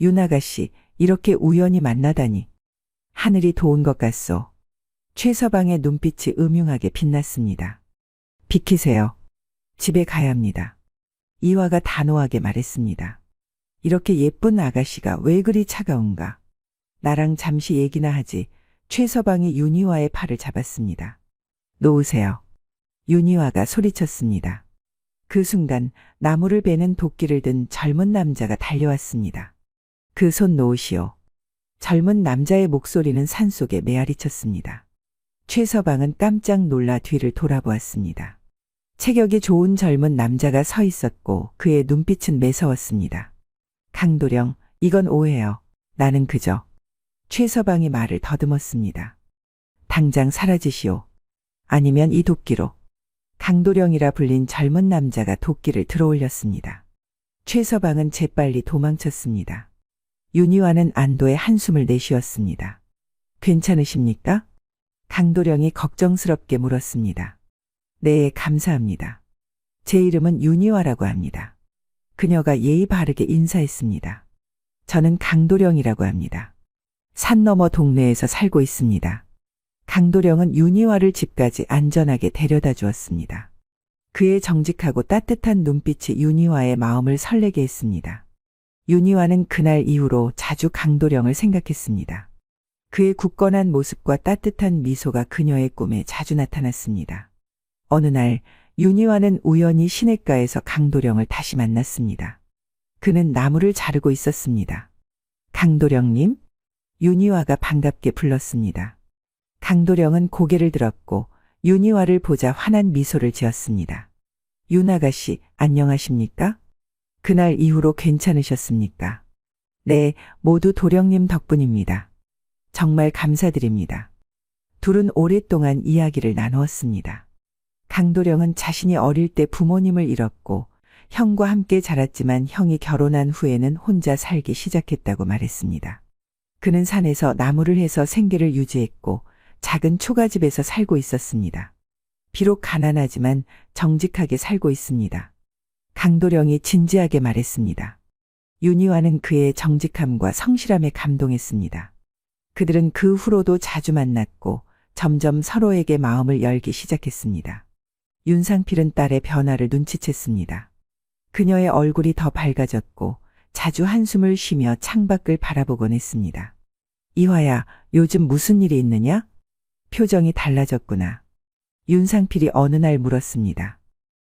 Speaker 1: 윤아가씨, 이렇게 우연히 만나다니. 하늘이 도운 것 같소. 최서방의 눈빛이 음흉하게 빛났습니다. 비키세요. 집에 가야 합니다. 이화가 단호하게 말했습니다. 이렇게 예쁜 아가씨가 왜 그리 차가운가. 나랑 잠시 얘기나 하지. 최서방이 윤희화의 팔을 잡았습니다. 놓으세요. 윤희화가 소리쳤습니다. 그 순간 나무를 베는 도끼를 든 젊은 남자가 달려왔습니다. 그 손 놓으시오. 젊은 남자의 목소리는 산속에 메아리쳤습니다. 최서방은 깜짝 놀라 뒤를 돌아보았습니다. 체격이 좋은 젊은 남자가 서 있었고 그의 눈빛은 매서웠습니다. 강도령, 이건 오해요. 나는 그저. 최서방이 말을 더듬었습니다. 당장 사라지시오. 아니면 이 도끼로. 강도령이라 불린 젊은 남자가 도끼를 들어올렸습니다. 최서방은 재빨리 도망쳤습니다. 윤희화는 안도의 한숨을 내쉬었습니다. 괜찮으십니까? 강도령이 걱정스럽게 물었습니다. 네, 감사합니다. 제 이름은 윤희화라고 합니다. 그녀가 예의 바르게 인사했습니다. 저는 강도령이라고 합니다. 산 너머 동네에서 살고 있습니다. 강도령은 윤희화를 집까지 안전하게 데려다 주었습니다. 그의 정직하고 따뜻한 눈빛이 윤희화의 마음을 설레게 했습니다. 윤희화는 그날 이후로 자주 강도령을 생각했습니다. 그의 굳건한 모습과 따뜻한 미소가 그녀의 꿈에 자주 나타났습니다. 어느 날 윤희화는 우연히 시냇가에서 강도령을 다시 만났습니다. 그는 나무를 자르고 있었습니다. 강도령님? 윤희화가 반갑게 불렀습니다. 강도령은 고개를 들었고 윤희화를 보자 환한 미소를 지었습니다. 윤 아가씨, 안녕하십니까? 그날 이후로 괜찮으셨습니까? 네, 모두 도령님 덕분입니다. 정말 감사드립니다. 둘은 오랫동안 이야기를 나누었습니다. 강도령은 자신이 어릴 때 부모님을 잃었고 형과 함께 자랐지만 형이 결혼한 후에는 혼자 살기 시작했다고 말했습니다. 그는 산에서 나무를 해서 생계를 유지했고 작은 초가집에서 살고 있었습니다. 비록 가난하지만 정직하게 살고 있습니다. 강도령이 진지하게 말했습니다. 윤희화는 그의 정직함과 성실함에 감동했습니다. 그들은 그 후로도 자주 만났고 점점 서로에게 마음을 열기 시작했습니다. 윤상필은 딸의 변화를 눈치챘습니다. 그녀의 얼굴이 더 밝아졌고 자주 한숨을 쉬며 창밖을 바라보곤 했습니다. 이화야, 요즘 무슨 일이 있느냐? 표정이 달라졌구나. 윤상필이 어느 날 물었습니다.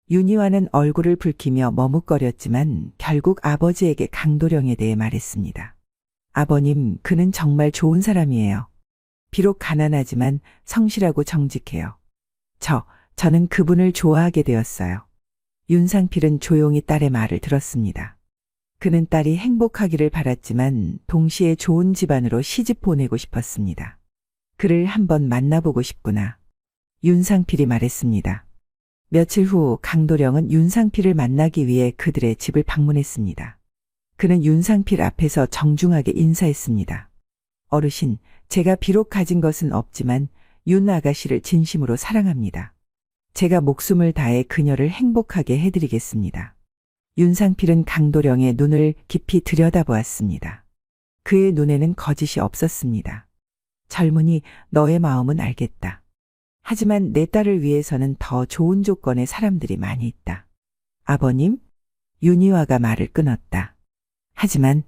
Speaker 1: 윤희화는 얼굴을 붉히며 머뭇거렸지만 결국 아버지에게 강도령에 대해 말했습니다. 아버님, 그는 정말 좋은 사람이에요. 비록 가난하지만 성실하고 정직해요. 저는 그분을 좋아하게 되었어요. 윤상필은 조용히 딸의 말을 들었습니다. 그는 딸이 행복하기를 바랐지만 동시에 좋은 집안으로 시집 보내고 싶었습니다. 그를 한번 만나보고 싶구나. 윤상필이 말했습니다. 며칠 후 강도령은 윤상필을 만나기 위해 그들의 집을 방문했습니다. 그는 윤상필 앞에서 정중하게 인사했습니다. 어르신, 제가 비록 가진 것은 없지만 윤 아가씨를 진심으로 사랑합니다. 제가 목숨을 다해 그녀를 행복하게 해드리겠습니다. 윤상필은 강도령의 눈을 깊이 들여다보았습니다. 그의 눈에는 거짓이 없었습니다. 젊은이, 너의 마음은 알겠다. 하지만 내 딸을 위해서는 더 좋은 조건의 사람들이 많이 있다. 아버님? 윤희화가 말을 끊었다. 하지만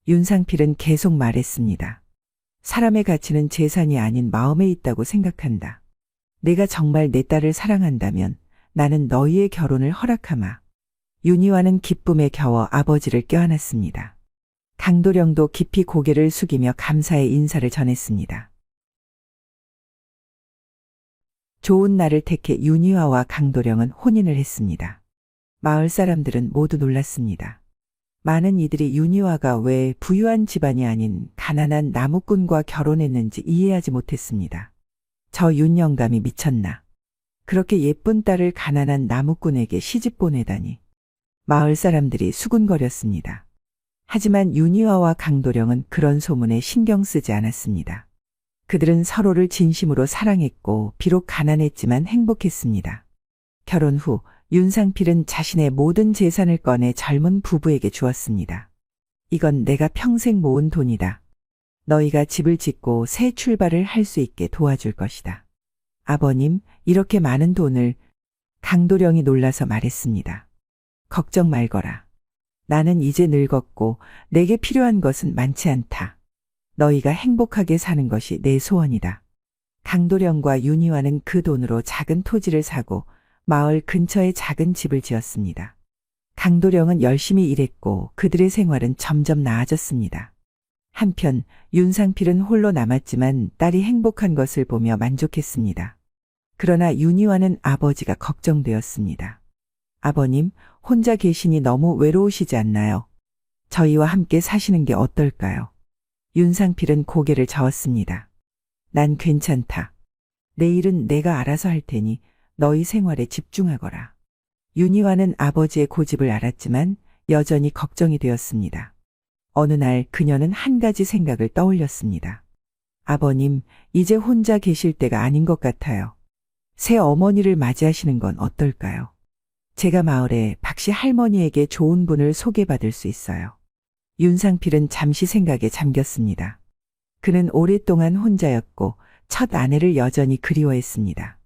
Speaker 1: 윤상필은 계속 말했습니다. 사람의 가치는 재산이 아닌 마음에 있다고 생각한다. 내가 정말 내 딸을 사랑한다면 나는 너희의 결혼을 허락하마. 윤희화는 기쁨에 겨워 아버지를 껴안았습니다. 강도령도 깊이 고개를 숙이며 감사의 인사를 전했습니다. 좋은 날을 택해 윤희화와 강도령은 혼인을 했습니다. 마을 사람들은 모두 놀랐습니다. 많은 이들이 윤희화가 왜 부유한 집안이 아닌 가난한 나무꾼과 결혼했는지 이해하지 못했습니다. 저 윤영감이 미쳤나. 그렇게 예쁜 딸을 가난한 나무꾼에게 시집 보내다니. 마을 사람들이 수군거렸습니다. 하지만 윤희화와 강도령은 그런 소문에 신경 쓰지 않았습니다. 그들은 서로를 진심으로 사랑했고 비록 가난했지만 행복했습니다. 결혼 후 윤상필은 자신의 모든 재산을 꺼내 젊은 부부에게 주었습니다. 이건 내가 평생 모은 돈이다. 너희가 집을 짓고 새 출발을 할 수 있게 도와줄 것이다. 아버님, 이렇게 많은 돈을. 강도령이 놀라서 말했습니다. 걱정 말거라. 나는 이제 늙었고 내게 필요한 것은 많지 않다. 너희가 행복하게 사는 것이 내 소원이다. 강도령과 윤희와는 그 돈으로 작은 토지를 사고 마을 근처에 작은 집을 지었습니다. 강도령은 열심히 일했고 그들의 생활은 점점 나아졌습니다. 한편 윤상필은 홀로 남았지만 딸이 행복한 것을 보며 만족했습니다. 그러나 윤희와는 아버지가 걱정되었습니다. 아버님, 혼자 계시니 너무 외로우시지 않나요? 저희와 함께 사시는 게 어떨까요? 윤상필은 고개를 저었습니다. 난 괜찮다. 내일은 내가 알아서 할 테니 너희 생활에 집중하거라. 윤희와는 아버지의 고집을 알았지만 여전히 걱정이 되었습니다. 어느 날 그녀는 한 가지 생각을 떠올렸습니다. 아버님, 이제 혼자 계실 때가 아닌 것 같아요. 새 어머니를 맞이하시는 건 어떨까요? 제가 마을에 박씨 할머니에게 좋은 분을 소개받을 수 있어요. 윤상필은 잠시 생각에 잠겼습니다. 그는 오랫동안 혼자였고 첫 아내를 여전히 그리워했습니다.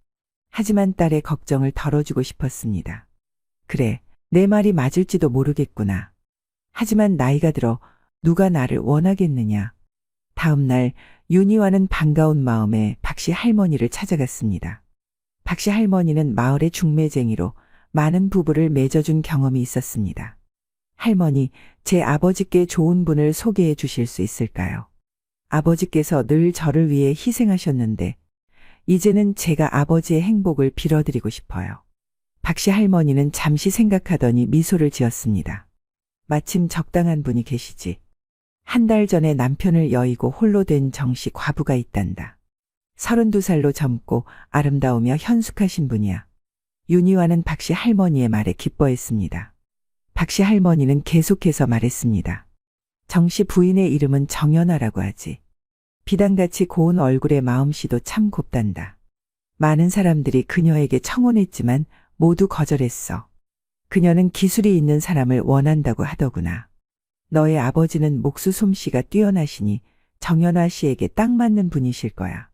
Speaker 1: 하지만 딸의 걱정을 덜어주고 싶었습니다. 그래, 내 말이 맞을지도 모르겠구나. 하지만 나이가 들어 누가 나를 원하겠느냐. 다음 날 윤희와는 반가운 마음에 박씨 할머니를 찾아갔습니다. 박씨 할머니는 마을의 중매쟁이로 많은 부부를 맺어준 경험이 있었습니다. 할머니, 제 아버지께 좋은 분을 소개해 주실 수 있을까요? 아버지께서 늘 저를 위해 희생하셨는데 이제는 제가 아버지의 행복을 빌어드리고 싶어요. 박씨 할머니는 잠시 생각하더니 미소를 지었습니다. 마침 적당한 분이 계시지. 한 달 전에 남편을 여의고 홀로 된 정씨 과부가 있단다. 32살로 젊고 아름다우며 현숙하신 분이야. 윤희와는 박씨 할머니의 말에 기뻐했습니다. 박씨 할머니는 계속해서 말했습니다. 정씨 부인의 이름은 정연아라고 하지. 비단같이 고운 얼굴의 마음씨도 참 곱단다. 많은 사람들이 그녀에게 청혼했지만 모두 거절했어. 그녀는 기술이 있는 사람을 원한다고 하더구나. 너의 아버지는 목수 솜씨가 뛰어나시니 정연아 씨에게 딱 맞는 분이실 거야.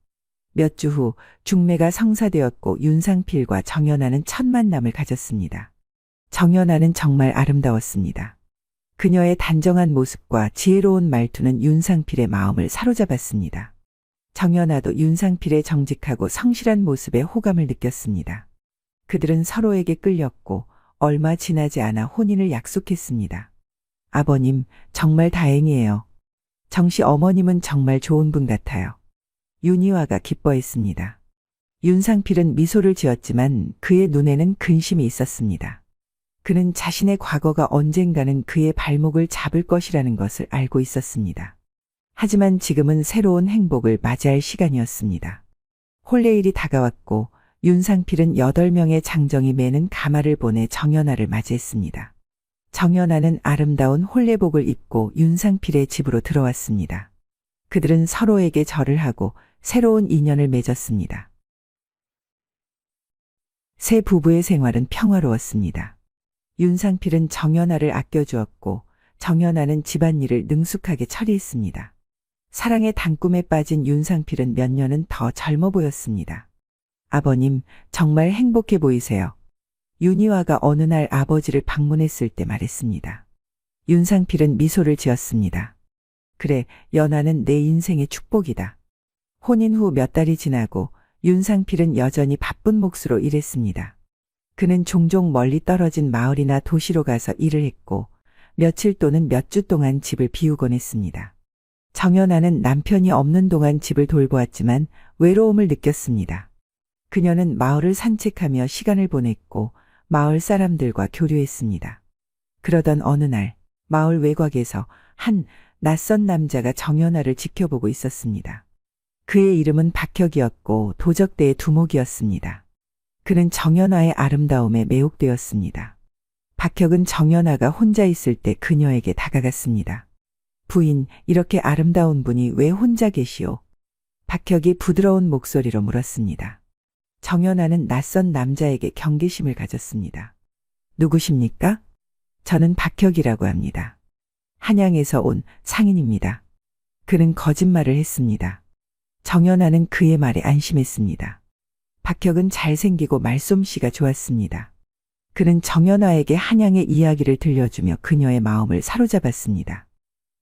Speaker 1: 몇 주 후 중매가 성사되었고 윤상필과 정연아는 첫 만남을 가졌습니다. 정연아는 정말 아름다웠습니다. 그녀의 단정한 모습과 지혜로운 말투는 윤상필의 마음을 사로잡았습니다. 정연아도 윤상필의 정직하고 성실한 모습에 호감을 느꼈습니다. 그들은 서로에게 끌렸고 얼마 지나지 않아 혼인을 약속했습니다. 아버님, 정말 다행이에요. 정씨 어머님은 정말 좋은 분 같아요. 윤희와가 기뻐했습니다. 윤상필은 미소를 지었지만 그의 눈에는 근심이 있었습니다. 그는 자신의 과거가 언젠가는 그의 발목을 잡을 것이라는 것을 알고 있었습니다. 하지만 지금은 새로운 행복을 맞이할 시간이었습니다. 혼례일이 다가왔고 윤상필은 8명의 장정이 매는 가마를 보내 정연아를 맞이했습니다. 정연아는 아름다운 혼례복을 입고 윤상필의 집으로 들어왔습니다. 그들은 서로에게 절을 하고 새로운 인연을 맺었습니다. 새 부부의 생활은 평화로웠습니다. 윤상필은 정연아를 아껴주었고 정연아는 집안일을 능숙하게 처리했습니다. 사랑의 단꿈에 빠진 윤상필은 몇 년은 더 젊어 보였습니다. 아버님, 정말 행복해 보이세요. 윤희와가 어느 날 아버지를 방문했을 때 말했습니다. 윤상필은 미소를 지었습니다. 그래, 연하는 내 인생의 축복이다. 혼인 후 몇 달이 지나고 윤상필은 여전히 바쁜 몫으로 일했습니다. 그는 종종 멀리 떨어진 마을이나 도시로 가서 일을 했고 며칠 또는 몇 주 동안 집을 비우곤 했습니다. 정연아는 남편이 없는 동안 집을 돌보았지만 외로움을 느꼈습니다. 그녀는 마을을 산책하며 시간을 보냈고 마을 사람들과 교류했습니다. 그러던 어느 날 마을 외곽에서 한 낯선 남자가 정연아를 지켜보고 있었습니다. 그의 이름은 박혁이었고 도적대의 두목이었습니다. 그는 정연아의 아름다움에 매혹되었습니다. 박혁은 정연아가 혼자 있을 때 그녀에게 다가갔습니다. 부인, 이렇게 아름다운 분이 왜 혼자 계시오? 박혁이 부드러운 목소리로 물었습니다. 정연아는 낯선 남자에게 경계심을 가졌습니다. 누구십니까? 저는 박혁이라고 합니다. 한양에서 온 상인입니다. 그는 거짓말을 했습니다. 정연아는 그의 말에 안심했습니다. 박혁은 잘생기고 말솜씨가 좋았습니다. 그는 정연아에게 한양의 이야기를 들려주며 그녀의 마음을 사로잡았습니다.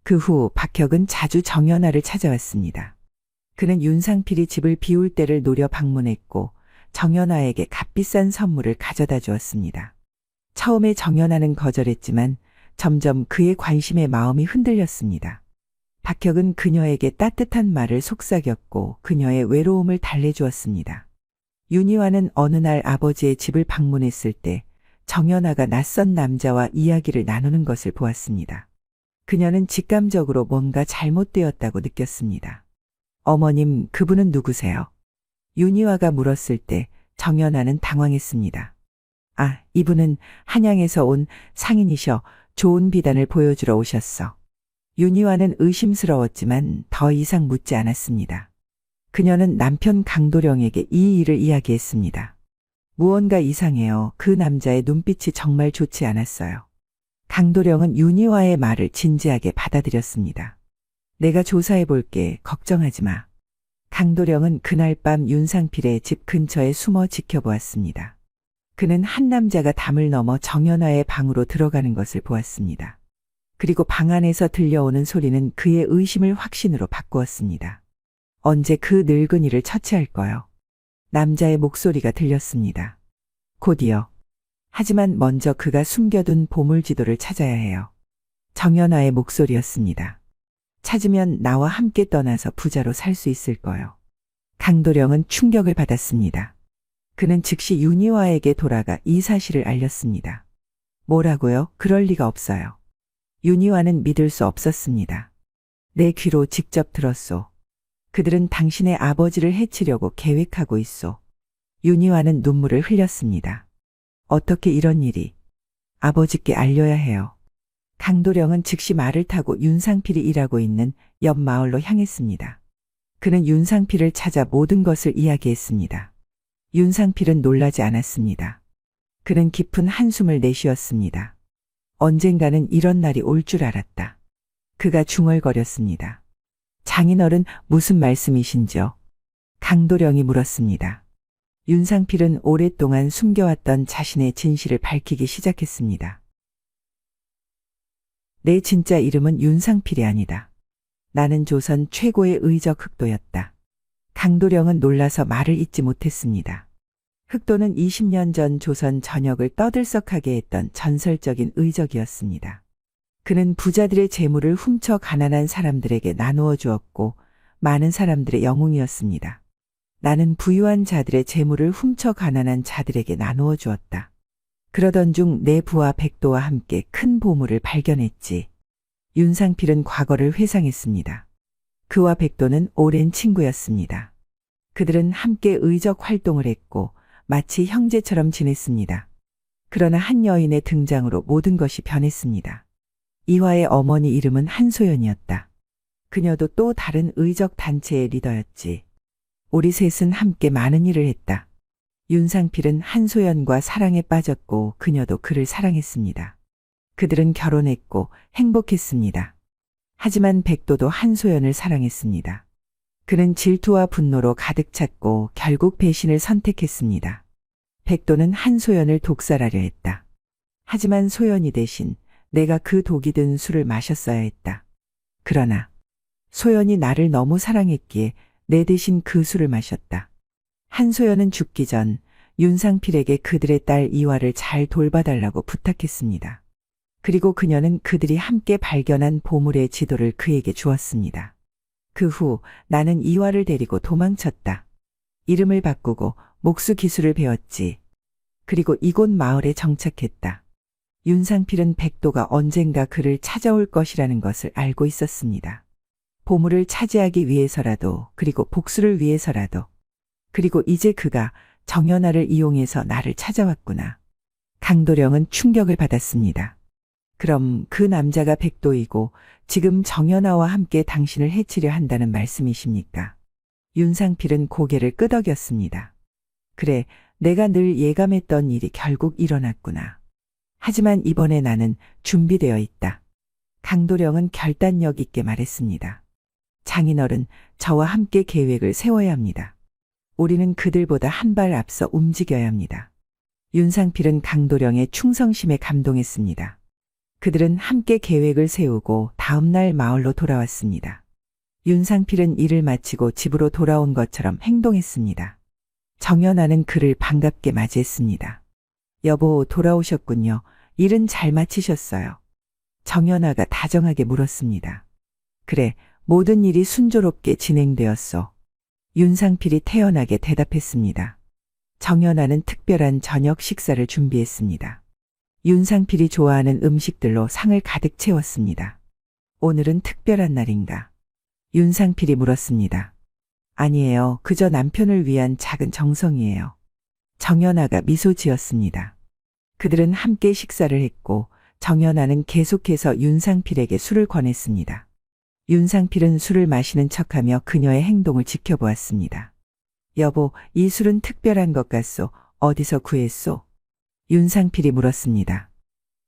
Speaker 1: 그 후 박혁은 자주 정연아를 찾아왔습니다. 그는 윤상필이 집을 비울 때를 노려 방문했고 정연아에게 값비싼 선물을 가져다 주었습니다. 처음에 정연아는 거절했지만 점점 그의 관심에 마음이 흔들렸습니다. 박혁은 그녀에게 따뜻한 말을 속삭였고 그녀의 외로움을 달래주었습니다. 윤희와는 어느 날 아버지의 집을 방문했을 때 정연아가 낯선 남자와 이야기를 나누는 것을 보았습니다. 그녀는 직감적으로 뭔가 잘못되었다고 느꼈습니다. 어머님, 그분은 누구세요? 윤희화가 물었을 때 정연아는 당황했습니다. 아, 이분은 한양에서 온 상인이셔. 좋은 비단을 보여주러 오셨어. 윤희화는 의심스러웠지만 더 이상 묻지 않았습니다. 그녀는 남편 강도령에게 이 일을 이야기했습니다. 무언가 이상해요. 그 남자의 눈빛이 정말 좋지 않았어요. 강도령은 윤희화의 말을 진지하게 받아들였습니다. 내가 조사해 볼게. 걱정하지 마. 강도령은 그날 밤 윤상필의 집 근처에 숨어 지켜보았습니다. 그는 한 남자가 담을 넘어 정연아의 방으로 들어가는 것을 보았습니다. 그리고 방 안에서 들려오는 소리는 그의 의심을 확신으로 바꾸었습니다. 언제 그 늙은이를 처치할 거요? 남자의 목소리가 들렸습니다. 곧이요. 하지만 먼저 그가 숨겨둔 보물지도를 찾아야 해요. 정연아의 목소리였습니다. 찾으면 나와 함께 떠나서 부자로 살 수 있을 거요. 강도령은 충격을 받았습니다. 그는 즉시 윤희화에게 돌아가 이 사실을 알렸습니다. 뭐라고요? 그럴 리가 없어요. 윤희화는 믿을 수 없었습니다. 내 귀로 직접 들었소. 그들은 당신의 아버지를 해치려고 계획하고 있소. 윤희화는 눈물을 흘렸습니다. 어떻게 이런 일이? 아버지께 알려야 해요. 강도령은 즉시 말을 타고 윤상필이 일하고 있는 옆 마을로 향했습니다. 그는 윤상필을 찾아 모든 것을 이야기했습니다. 윤상필은 놀라지 않았습니다. 그는 깊은 한숨을 내쉬었습니다. 언젠가는 이런 날이 올 줄 알았다. 그가 중얼거렸습니다. 장인어른, 무슨 말씀이신지요? 강도령이 물었습니다. 윤상필은 오랫동안 숨겨왔던 자신의 진실을 밝히기 시작했습니다. 내 진짜 이름은 윤상필이 아니다. 나는 조선 최고의 의적 흑도였다. 강도령은 놀라서 말을 잇지 못했습니다. 흑도는 20년 전 조선 전역을 떠들썩하게 했던 전설적인 의적이었습니다. 그는 부자들의 재물을 훔쳐 가난한 사람들에게 나누어 주었고 많은 사람들의 영웅이었습니다. 나는 부유한 자들의 재물을 훔쳐 가난한 자들에게 나누어 주었다. 그러던 중 내 부하 백도와 함께 큰 보물을 발견했지. 윤상필은 과거를 회상했습니다. 그와 백도는 오랜 친구였습니다. 그들은 함께 의적 활동을 했고 마치 형제처럼 지냈습니다. 그러나 한 여인의 등장으로 모든 것이 변했습니다. 이화의 어머니 이름은 한소연이었다. 그녀도 또 다른 의적 단체의 리더였지. 우리 셋은 함께 많은 일을 했다. 윤상필은 한소연과 사랑에 빠졌고 그녀도 그를 사랑했습니다. 그들은 결혼했고 행복했습니다. 하지만 백도도 한소연을 사랑했습니다. 그는 질투와 분노로 가득 찼고 결국 배신을 선택했습니다. 백도는 한소연을 독살하려 했다. 하지만 소연이 대신 내가 그 독이 든 술을 마셨어야 했다. 그러나 소연이 나를 너무 사랑했기에 내 대신 그 술을 마셨다. 한소연은 죽기 전 윤상필에게 그들의 딸 이화를 잘 돌봐달라고 부탁했습니다. 그리고 그녀는 그들이 함께 발견한 보물의 지도를 그에게 주었습니다. 그 후 나는 이화를 데리고 도망쳤다. 이름을 바꾸고 목수 기술을 배웠지. 그리고 이곳 마을에 정착했다. 윤상필은 백도가 언젠가 그를 찾아올 것이라는 것을 알고 있었습니다. 보물을 차지하기 위해서라도, 그리고 복수를 위해서라도. 그리고 이제 그가 정연아를 이용해서 나를 찾아왔구나. 강도령은 충격을 받았습니다. 그럼 그 남자가 백도이고 지금 정연아와 함께 당신을 해치려 한다는 말씀이십니까? 윤상필은 고개를 끄덕였습니다. 그래, 내가 늘 예감했던 일이 결국 일어났구나. 하지만 이번에 나는 준비되어 있다. 강도령은 결단력 있게 말했습니다. 장인어른, 저와 함께 계획을 세워야 합니다. 우리는 그들보다 한 발 앞서 움직여야 합니다. 윤상필은 강도령의 충성심에 감동했습니다. 그들은 함께 계획을 세우고 다음날 마을로 돌아왔습니다. 윤상필은 일을 마치고 집으로 돌아온 것처럼 행동했습니다. 정연아는 그를 반갑게 맞이했습니다. 여보, 돌아오셨군요. 일은 잘 마치셨어요. 정연아가 다정하게 물었습니다. 그래, 모든 일이 순조롭게 진행되었소. 윤상필이 태연하게 대답했습니다. 정연아는 특별한 저녁 식사를 준비했습니다. 윤상필이 좋아하는 음식들로 상을 가득 채웠습니다. 오늘은 특별한 날인가? 윤상필이 물었습니다. 아니에요. 그저 남편을 위한 작은 정성이에요. 정연아가 미소 지었습니다. 그들은 함께 식사를 했고 정연아는 계속해서 윤상필에게 술을 권했습니다. 윤상필은 술을 마시는 척하며 그녀의 행동을 지켜보았습니다. 여보, 이 술은 특별한 것 같소. 어디서 구했소? 윤상필이 물었습니다.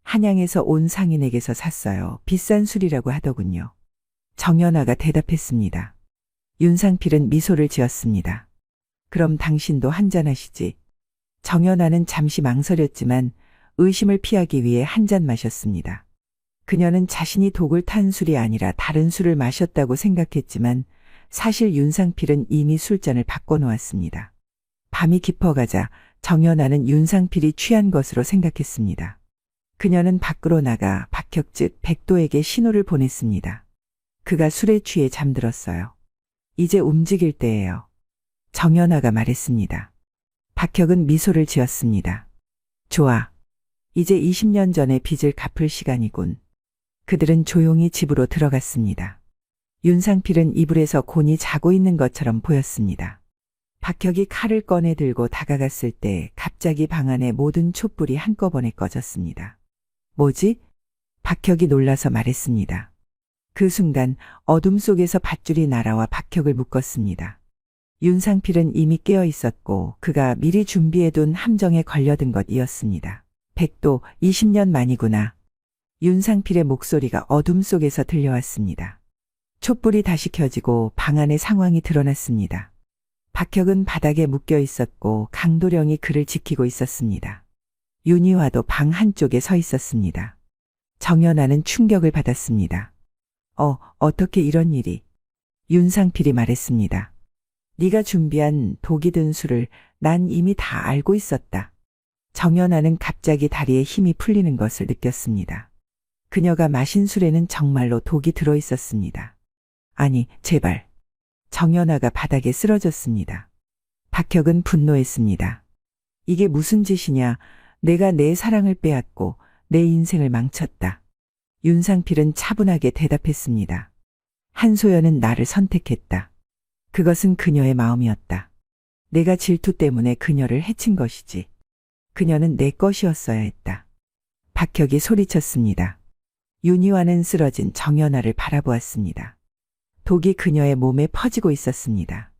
Speaker 1: 한양에서 온 상인에게서 샀어요. 비싼 술이라고 하더군요. 정연아가 대답했습니다. 윤상필은 미소를 지었습니다. 그럼 당신도 한잔하시지. 정연아는 잠시 망설였지만 의심을 피하기 위해 한 잔 마셨습니다. 그녀는 자신이 독을 탄 술이 아니라 다른 술을 마셨다고 생각했지만 사실 윤상필은 이미 술잔을 바꿔놓았습니다. 밤이 깊어가자 정연아는 윤상필이 취한 것으로 생각했습니다. 그녀는 밖으로 나가 박혁 즉 백도에게 신호를 보냈습니다. 그가 술에 취해 잠들었어요. 이제 움직일 때예요. 정연아가 말했습니다. 박혁은 미소를 지었습니다. 좋아. 이제 20년 전의 빚을 갚을 시간이군. 그들은 조용히 집으로 들어갔습니다. 윤상필은 이불에서 곤히 자고 있는 것처럼 보였습니다. 박혁이 칼을 꺼내 들고 다가갔을 때 갑자기 방 안의 모든 촛불이 한꺼번에 꺼졌습니다. 뭐지? 박혁이 놀라서 말했습니다. 그 순간 어둠 속에서 밧줄이 날아와 박혁을 묶었습니다. 윤상필은 이미 깨어 있었고 그가 미리 준비해둔 함정에 걸려든 것이었습니다. 백도 20년 만이구나. 윤상필의 목소리가 어둠 속에서 들려왔습니다. 촛불이 다시 켜지고 방 안의 상황이 드러났습니다. 박혁은 바닥에 묶여 있었고 강도령이 그를 지키고 있었습니다. 윤희화도 방 한쪽에 서 있었습니다. 정연아는 충격을 받았습니다. 어떻게 이런 일이? 윤상필이 말했습니다. 네가 준비한 독이 든 술을 난 이미 다 알고 있었다. 정연아는 갑자기 다리에 힘이 풀리는 것을 느꼈습니다. 그녀가 마신 술에는 정말로 독이 들어 있었습니다. 아니, 제발. 정연아가 바닥에 쓰러졌습니다. 박혁은 분노했습니다. 이게 무슨 짓이냐? 내가 내 사랑을 빼앗고 내 인생을 망쳤다. 윤상필은 차분하게 대답했습니다. 한소연은 나를 선택했다. 그것은 그녀의 마음이었다. 내가 질투 때문에 그녀를 해친 것이지. 그녀는 내 것이었어야 했다. 박혁이 소리쳤습니다. 윤희화는 쓰러진 정연아를 바라보았습니다. 독이 그녀의 몸에 퍼지고 있었습니다.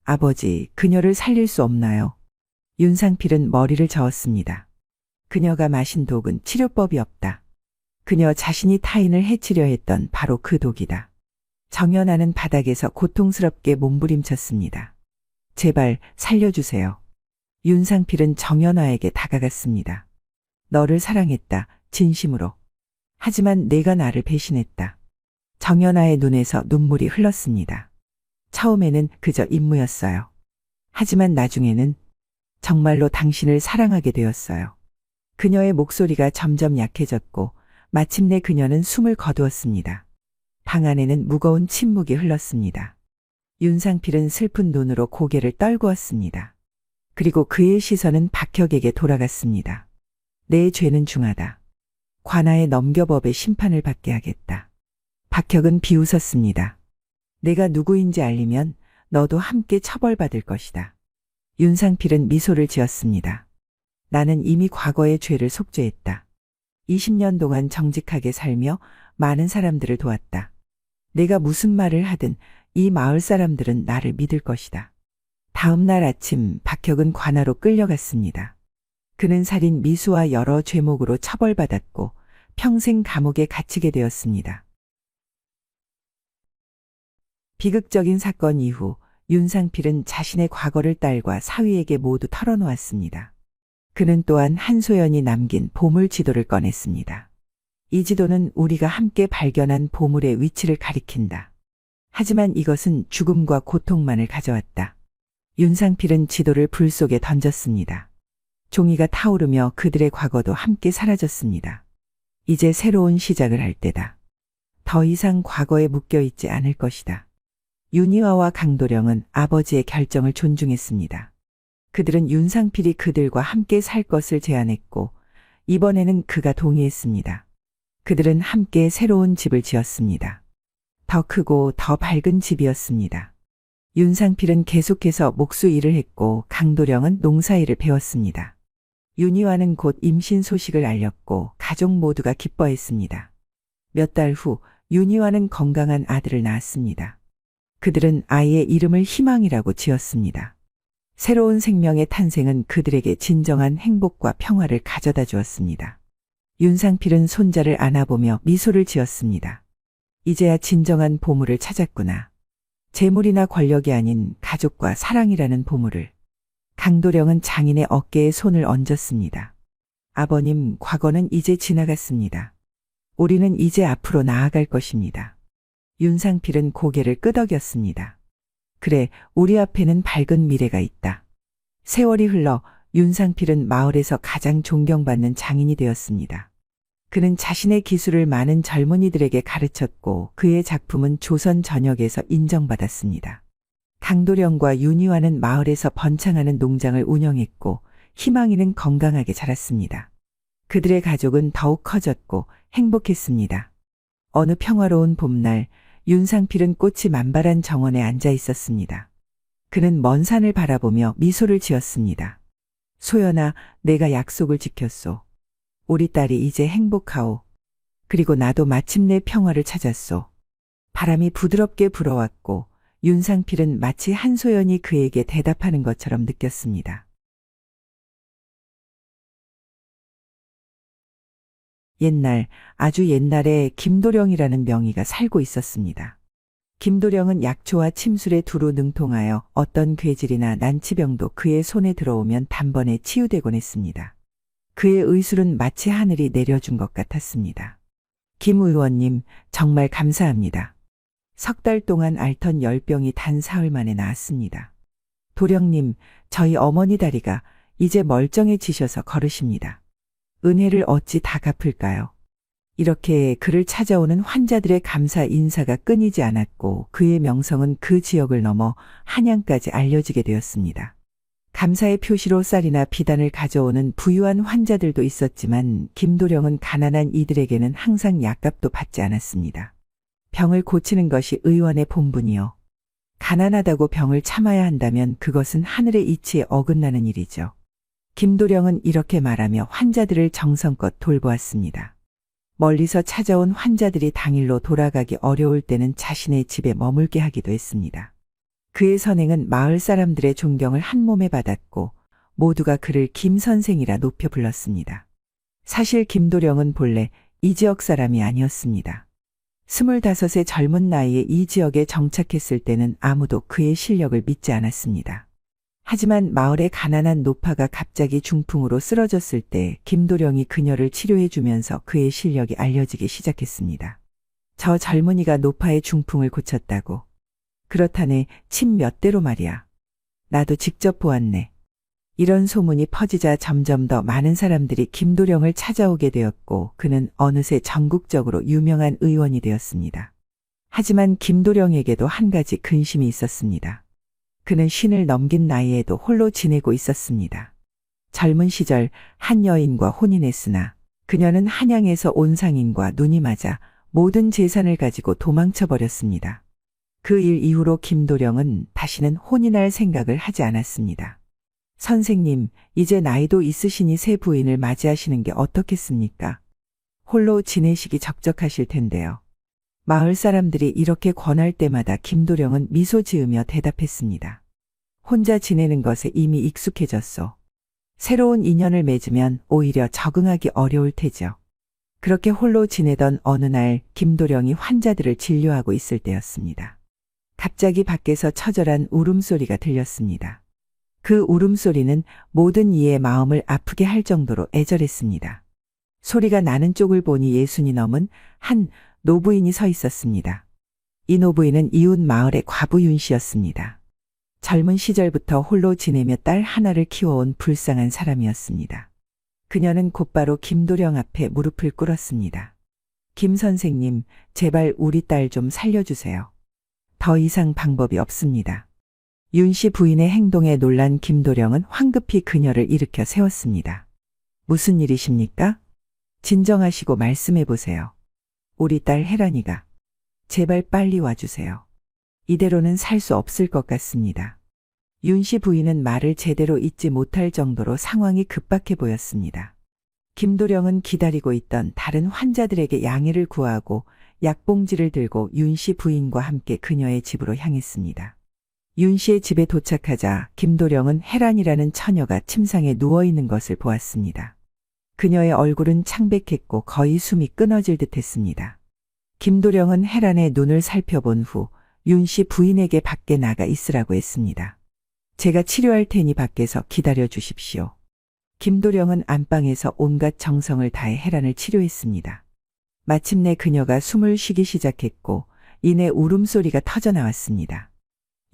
Speaker 1: 아버지, 그녀를 살릴 수 없나요? 윤상필은 머리를 저었습니다. 그녀가 마신 독은 치료법이 없다. 그녀 자신이 타인을 해치려 했던 바로 그 독이다. 정연아는 바닥에서 고통스럽게 몸부림쳤습니다. 제발 살려주세요. 윤상필은 정연아에게 다가갔습니다. 너를 사랑했다, 진심으로. 하지만 내가 나를 배신했다. 정연아의 눈에서 눈물이 흘렀습니다. 처음에는 그저 임무였어요. 하지만 나중에는 정말로 당신을 사랑하게 되었어요. 그녀의 목소리가 점점 약해졌고 마침내 그녀는 숨을 거두었습니다. 방 안에는 무거운 침묵이 흘렀습니다. 윤상필은 슬픈 눈으로 고개를 떨구었습니다. 그리고 그의 시선은 박혁에게 돌아갔습니다. 내 죄는 중하다. 관아에 넘겨 법의 심판을 받게 하겠다. 박혁은 비웃었습니다. 내가 누구인지 알리면 너도 함께 처벌받을 것이다. 윤상필은 미소를 지었습니다. 나는 이미 과거의 죄를 속죄했다. 20년 동안 정직하게 살며 많은 사람들을 도왔다. 내가 무슨 말을 하든 이 마을 사람들은 나를 믿을 것이다. 다음 날 아침 박혁은 관아로 끌려갔습니다. 그는 살인 미수와 여러 죄목으로 처벌받았고 평생 감옥에 갇히게 되었습니다. 비극적인 사건 이후 윤상필은 자신의 과거를 딸과 사위에게 모두 털어놓았습니다. 그는 또한 한소연이 남긴 보물 지도를 꺼냈습니다. 이 지도는 우리가 함께 발견한 보물의 위치를 가리킨다. 하지만 이것은 죽음과 고통만을 가져왔다. 윤상필은 지도를 불 속에 던졌습니다. 종이가 타오르며 그들의 과거도 함께 사라졌습니다. 이제 새로운 시작을 할 때다. 더 이상 과거에 묶여있지 않을 것이다. 윤희화와 강도령은 아버지의 결정을 존중했습니다. 그들은 윤상필이 그들과 함께 살 것을 제안했고 이번에는 그가 동의했습니다. 그들은 함께 새로운 집을 지었습니다. 더 크고 더 밝은 집이었습니다. 윤상필은 계속해서 목수 일을 했고 강도령은 농사일을 배웠습니다. 윤희화는 곧 임신 소식을 알렸고 가족 모두가 기뻐했습니다. 몇 달 후 윤희화는 건강한 아들을 낳았습니다. 그들은 아이의 이름을 희망이라고 지었습니다. 새로운 생명의 탄생은 그들에게 진정한 행복과 평화를 가져다 주었습니다. 윤상필은 손자를 안아보며 미소를 지었습니다. 이제야 진정한 보물을 찾았구나. 재물이나 권력이 아닌 가족과 사랑이라는 보물을. 강도령은 장인의 어깨에 손을 얹었습니다. 아버님, 과거는 이제 지나갔습니다. 우리는 이제 앞으로 나아갈 것입니다. 윤상필은 고개를 끄덕였습니다. 그래, 우리 앞에는 밝은 미래가 있다. 세월이 흘러 윤상필은 마을에서 가장 존경받는 장인이 되었습니다. 그는 자신의 기술을 많은 젊은이들에게 가르쳤고 그의 작품은 조선 전역에서 인정받았습니다. 강도령과 윤희화는 마을에서 번창하는 농장을 운영했고 희망이는 건강하게 자랐습니다. 그들의 가족은 더욱 커졌고 행복했습니다. 어느 평화로운 봄날 윤상필은 꽃이 만발한 정원에 앉아 있었습니다. 그는 먼 산을 바라보며 미소를 지었습니다. 소연아, 내가 약속을 지켰소. 우리 딸이 이제 행복하오. 그리고 나도 마침내 평화를 찾았소. 바람이 부드럽게 불어왔고 윤상필은 마치 한소연이 그에게 대답하는 것처럼 느꼈습니다. 옛날, 아주 옛날에 김도령이라는 명의가 살고 있었습니다. 김도령은 약초와 침술에 두루 능통하여 어떤 괴질이나 난치병도 그의 손에 들어오면 단번에 치유되곤 했습니다. 그의 의술은 마치 하늘이 내려준 것 같았습니다. 김 의원님, 정말 감사합니다. 석 달 동안 앓던 열병이 단 사흘 만에 나았습니다. 도령님, 저희 어머니 다리가 이제 멀쩡해지셔서 걸으십니다. 은혜를 어찌 다 갚을까요? 이렇게 그를 찾아오는 환자들의 감사 인사가 끊이지 않았고 그의 명성은 그 지역을 넘어 한양까지 알려지게 되었습니다. 감사의 표시로 쌀이나 비단을 가져오는 부유한 환자들도 있었지만 김도령은 가난한 이들에게는 항상 약값도 받지 않았습니다. 병을 고치는 것이 의원의 본분이요. 가난하다고 병을 참아야 한다면 그것은 하늘의 이치에 어긋나는 일이죠. 김도령은 이렇게 말하며 환자들을 정성껏 돌보았습니다. 멀리서 찾아온 환자들이 당일로 돌아가기 어려울 때는 자신의 집에 머물게 하기도 했습니다. 그의 선행은 마을 사람들의 존경을 한 몸에 받았고 모두가 그를 김 선생이라 높여 불렀습니다. 사실 김도령은 본래 이 지역 사람이 아니었습니다. 25의 젊은 나이에 이 지역에 정착했을 때는 아무도 그의 실력을 믿지 않았습니다. 하지만 마을의 가난한 노파가 갑자기 중풍으로 쓰러졌을 때 김도령이 그녀를 치료해 주면서 그의 실력이 알려지기 시작했습니다. 저 젊은이가 노파의 중풍을 고쳤다고. 그렇다네, 침 몇 대로 말이야. 나도 직접 보았네. 이런 소문이 퍼지자 점점 더 많은 사람들이 김도령을 찾아오게 되었고 그는 어느새 전국적으로 유명한 의원이 되었습니다. 하지만 김도령에게도 한 가지 근심이 있었습니다. 그는 쉰을 넘긴 나이에도 홀로 지내고 있었습니다. 젊은 시절 한 여인과 혼인했으나 그녀는 한양에서 온 상인과 눈이 맞아 모든 재산을 가지고 도망쳐 버렸습니다. 그 일 이후로 김도령은 다시는 혼인할 생각을 하지 않았습니다. 선생님, 이제 나이도 있으시니 새 부인을 맞이하시는 게 어떻겠습니까? 홀로 지내시기 적적하실 텐데요. 마을 사람들이 이렇게 권할 때마다 김도령은 미소 지으며 대답했습니다. 혼자 지내는 것에 이미 익숙해졌소. 새로운 인연을 맺으면 오히려 적응하기 어려울 테죠. 그렇게 홀로 지내던 어느 날 김도령이 환자들을 진료하고 있을 때였습니다. 갑자기 밖에서 처절한 울음소리가 들렸습니다. 그 울음소리는 모든 이의 마음을 아프게 할 정도로 애절했습니다. 소리가 나는 쪽을 보니 60이 넘은 한 노부인이 서 있었습니다. 이 노부인은 이웃 마을의 과부 윤 씨였습니다. 젊은 시절부터 홀로 지내며 딸 하나를 키워온 불쌍한 사람이었습니다. 그녀는 곧바로 김도령 앞에 무릎을 꿇었습니다. 김 선생님, 제발 우리 딸 좀 살려주세요. 더 이상 방법이 없습니다. 윤 씨 부인의 행동에 놀란 김도령은 황급히 그녀를 일으켜 세웠습니다. 무슨 일이십니까? 진정하시고 말씀해 보세요. 우리 딸 혜란이가 제발 빨리 와주세요. 이대로는 살 수 없을 것 같습니다. 윤 씨 부인은 말을 제대로 잇지 못할 정도로 상황이 급박해 보였습니다. 김도령은 기다리고 있던 다른 환자들에게 양해를 구하고 약봉지를 들고 윤 씨 부인과 함께 그녀의 집으로 향했습니다. 윤 씨의 집에 도착하자 김도령은 혜란이라는 처녀가 침상에 누워있는 것을 보았습니다. 그녀의 얼굴은 창백했고 거의 숨이 끊어질 듯했습니다. 김도령은 혜란의 눈을 살펴본 후 윤 씨 부인에게 밖에 나가 있으라고 했습니다. 제가 치료할 테니 밖에서 기다려 주십시오. 김도령은 안방에서 온갖 정성을 다해 혜란을 치료했습니다. 마침내 그녀가 숨을 쉬기 시작했고 이내 울음소리가 터져 나왔습니다.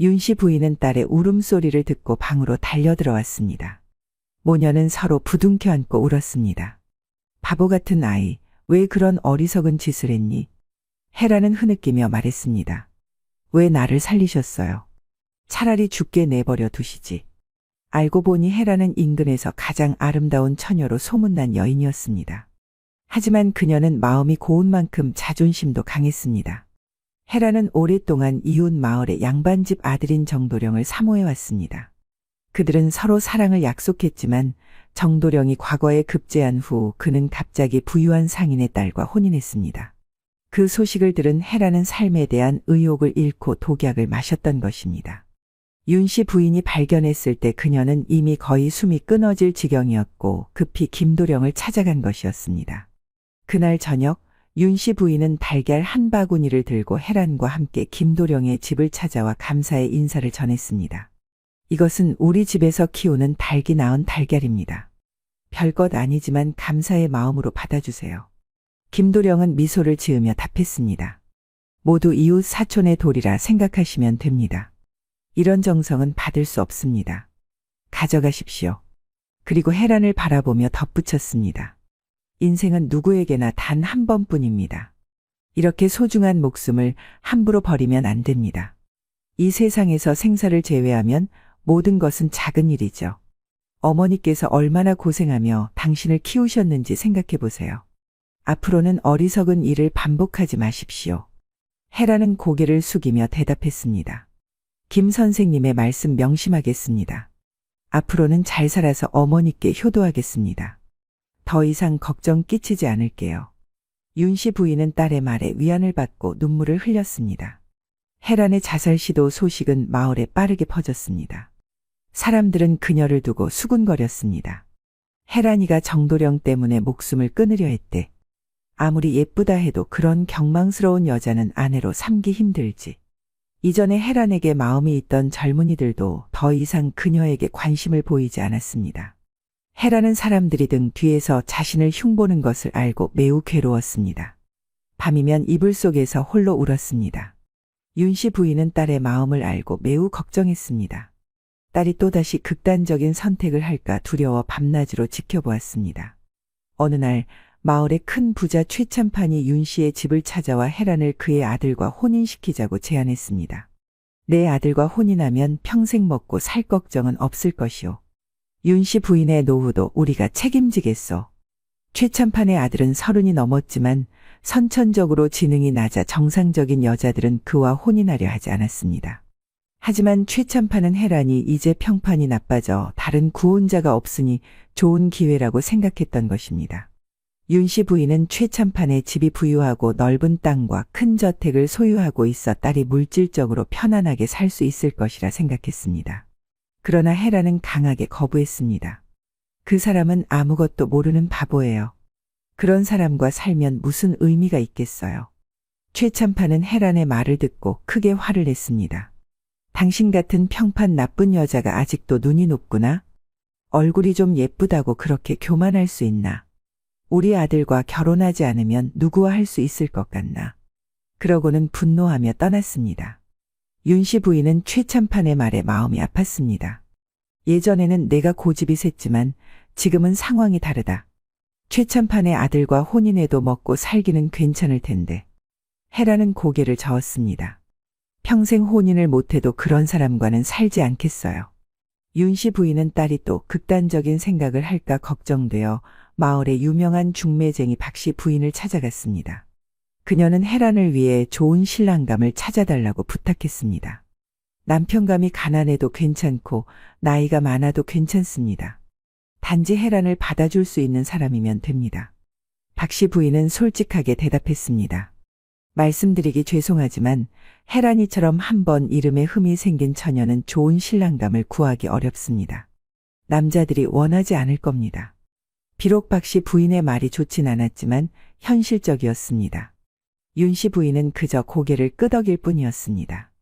Speaker 1: 윤 씨 부인은 딸의 울음소리를 듣고 방으로 달려들어왔습니다. 모녀는 서로 부둥켜 안고 울었습니다. 바보 같은 아이, 왜 그런 어리석은 짓을 했니? 혜란은 흐느끼며 말했습니다. 왜 나를 살리셨어요? 차라리 죽게 내버려 두시지. 알고 보니 혜란은 인근에서 가장 아름다운 처녀로 소문난 여인이었습니다. 하지만 그녀는 마음이 고운 만큼 자존심도 강했습니다. 혜란은 오랫동안 이웃 마을의 양반집 아들인 정도령을 사모해왔습니다. 그들은 서로 사랑을 약속했지만 정도령이 과거에 급제한 후 그는 갑자기 부유한 상인의 딸과 혼인했습니다. 그 소식을 들은 혜란은 삶에 대한 의욕을 잃고 독약을 마셨던 것입니다. 윤 씨 부인이 발견했을 때 그녀는 이미 거의 숨이 끊어질 지경이었고 급히 김도령을 찾아간 것이었습니다. 그날 저녁 윤 씨 부인은 달걀 한 바구니를 들고 혜란과 함께 김도령의 집을 찾아와 감사의 인사를 전했습니다. 이것은 우리 집에서 키우는 닭이 낳은 달걀입니다. 별것 아니지만 감사의 마음으로 받아주세요. 김도령은 미소를 지으며 답했습니다. 모두 이웃 사촌의 도리라 생각하시면 됩니다. 이런 정성은 받을 수 없습니다. 가져가십시오. 그리고 혜란을 바라보며 덧붙였습니다. 인생은 누구에게나 단 한 번뿐입니다. 이렇게 소중한 목숨을 함부로 버리면 안 됩니다. 이 세상에서 생사를 제외하면 모든 것은 작은 일이죠. 어머니께서 얼마나 고생하며 당신을 키우셨는지 생각해 보세요. 앞으로는 어리석은 일을 반복하지 마십시오. 혜란은 고개를 숙이며 대답했습니다. 김 선생님의 말씀 명심하겠습니다. 앞으로는 잘 살아서 어머니께 효도하겠습니다. 더 이상 걱정 끼치지 않을게요. 윤 씨 부인은 딸의 말에 위안을 받고 눈물을 흘렸습니다. 혜란의 자살 시도 소식은 마을에 빠르게 퍼졌습니다. 사람들은 그녀를 두고 수군거렸습니다. 혜란이가 정도령 때문에 목숨을 끊으려 했대. 아무리 예쁘다 해도 그런 경망스러운 여자는 아내로 삼기 힘들지. 이전에 혜란에게 마음이 있던 젊은이들도 더 이상 그녀에게 관심을 보이지 않았습니다. 혜란은 사람들이 등 뒤에서 자신을 흉보는 것을 알고 매우 괴로웠습니다. 밤이면 이불 속에서 홀로 울었습니다. 윤 씨 부인은 딸의 마음을 알고 매우 걱정했습니다. 딸이 또다시 극단적인 선택을 할까 두려워 밤낮으로 지켜보았습니다. 어느 날 마을의 큰 부자 최참판이 윤 씨의 집을 찾아와 혜란을 그의 아들과 혼인시키자고 제안했습니다. 내 아들과 혼인하면 평생 먹고 살 걱정은 없을 것이오. 윤 씨 부인의 노후도 우리가 책임지겠소. 최참판의 아들은 30이 넘었지만 선천적으로 지능이 낮아 정상적인 여자들은 그와 혼인하려 하지 않았습니다. 하지만 최참판은 혜란이 이제 평판이 나빠져 다른 구혼자가 없으니 좋은 기회라고 생각했던 것입니다. 윤 씨 부인은 최참판의 집이 부유하고 넓은 땅과 큰 저택을 소유하고 있어 딸이 물질적으로 편안하게 살 수 있을 것이라 생각했습니다. 그러나 혜란은 강하게 거부했습니다. 그 사람은 아무것도 모르는 바보예요. 그런 사람과 살면 무슨 의미가 있겠어요. 최참판은 혜란의 말을 듣고 크게 화를 냈습니다. 당신 같은 평판 나쁜 여자가 아직도 눈이 높구나. 얼굴이 좀 예쁘다고 그렇게 교만할 수 있나. 우리 아들과 결혼하지 않으면 누구와 할 수 있을 것 같나. 그러고는 분노하며 떠났습니다. 윤 씨 부인은 최참판의 말에 마음이 아팠습니다. 예전에는 내가 고집이 셌지만 지금은 상황이 다르다. 최참판의 아들과 혼인해도 먹고 살기는 괜찮을 텐데. 헤라는 고개를 저었습니다. 평생 혼인을 못해도 그런 사람과는 살지 않겠어요. 윤 씨 부인은 딸이 또 극단적인 생각을 할까 걱정되어 마을의 유명한 중매쟁이 박 씨 부인을 찾아갔습니다. 그녀는 헤란을 위해 좋은 신랑감을 찾아달라고 부탁했습니다. 남편감이 가난해도 괜찮고 나이가 많아도 괜찮습니다. 단지 헤란을 받아줄 수 있는 사람이면 됩니다. 박 씨 부인은 솔직하게 대답했습니다. 말씀드리기 죄송하지만 헤란이처럼 한번 이름에 흠이 생긴 처녀는 좋은 신랑감을 구하기 어렵습니다. 남자들이 원하지 않을 겁니다. 비록 박 씨 부인의 말이 좋진 않았지만 현실적이었습니다. 윤 씨 부인은 그저 고개를 끄덕일 뿐이었습니다.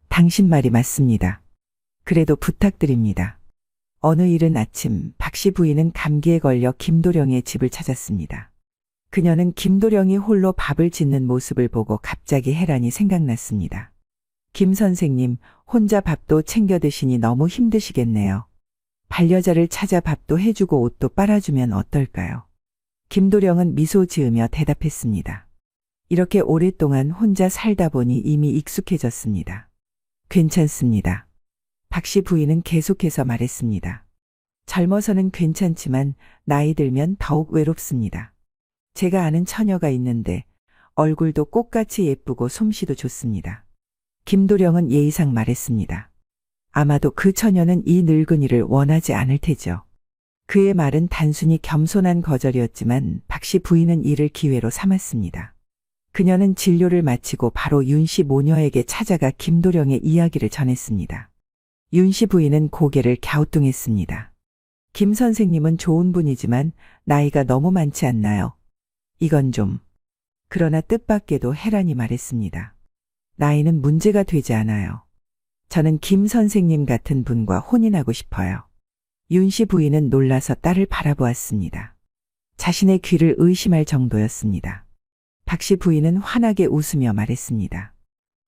Speaker 1: 당신 말이 맞습니다. 그래도 부탁드립니다. 어느 이른 아침 박 씨 부인은 감기에 걸려 김도령의 집을 찾았습니다. 그녀는 김도령이 홀로 밥을 짓는 모습을 보고 갑자기 헤란이 생각났습니다. 김 선생님, 혼자 밥도 챙겨 드시니 너무 힘드시겠네요. 반려자를 찾아 밥도 해주고 옷도 빨아주면 어떨까요? 김도령은 미소 지으며 대답했습니다. 이렇게 오랫동안 혼자 살다 보니 이미 익숙해졌습니다. 괜찮습니다. 박 씨 부인은 계속해서 말했습니다. 젊어서는 괜찮지만 나이 들면 더욱 외롭습니다. 제가 아는 처녀가 있는데 얼굴도 꽃같이 예쁘고 솜씨도 좋습니다. 김도령은 예의상 말했습니다. 아마도 그 처녀는 이 늙은이를 원하지 않을 테죠. 그의 말은 단순히 겸손한 거절이었지만 박 씨 부인은 이를 기회로 삼았습니다. 그녀는 진료를 마치고 바로 윤 씨 모녀에게 찾아가 김도령의 이야기를 전했습니다. 윤 씨 부인은 고개를 갸우뚱했습니다. 김 선생님은 좋은 분이지만 나이가 너무 많지 않나요? 이건 좀. 그러나 뜻밖에도 헤란이 말했습니다. 나이는 문제가 되지 않아요. 저는 김 선생님 같은 분과 혼인하고 싶어요. 윤 씨 부인은 놀라서 딸을 바라보았습니다. 자신의 귀를 의심할 정도였습니다. 박 씨 부인은 환하게 웃으며 말했습니다.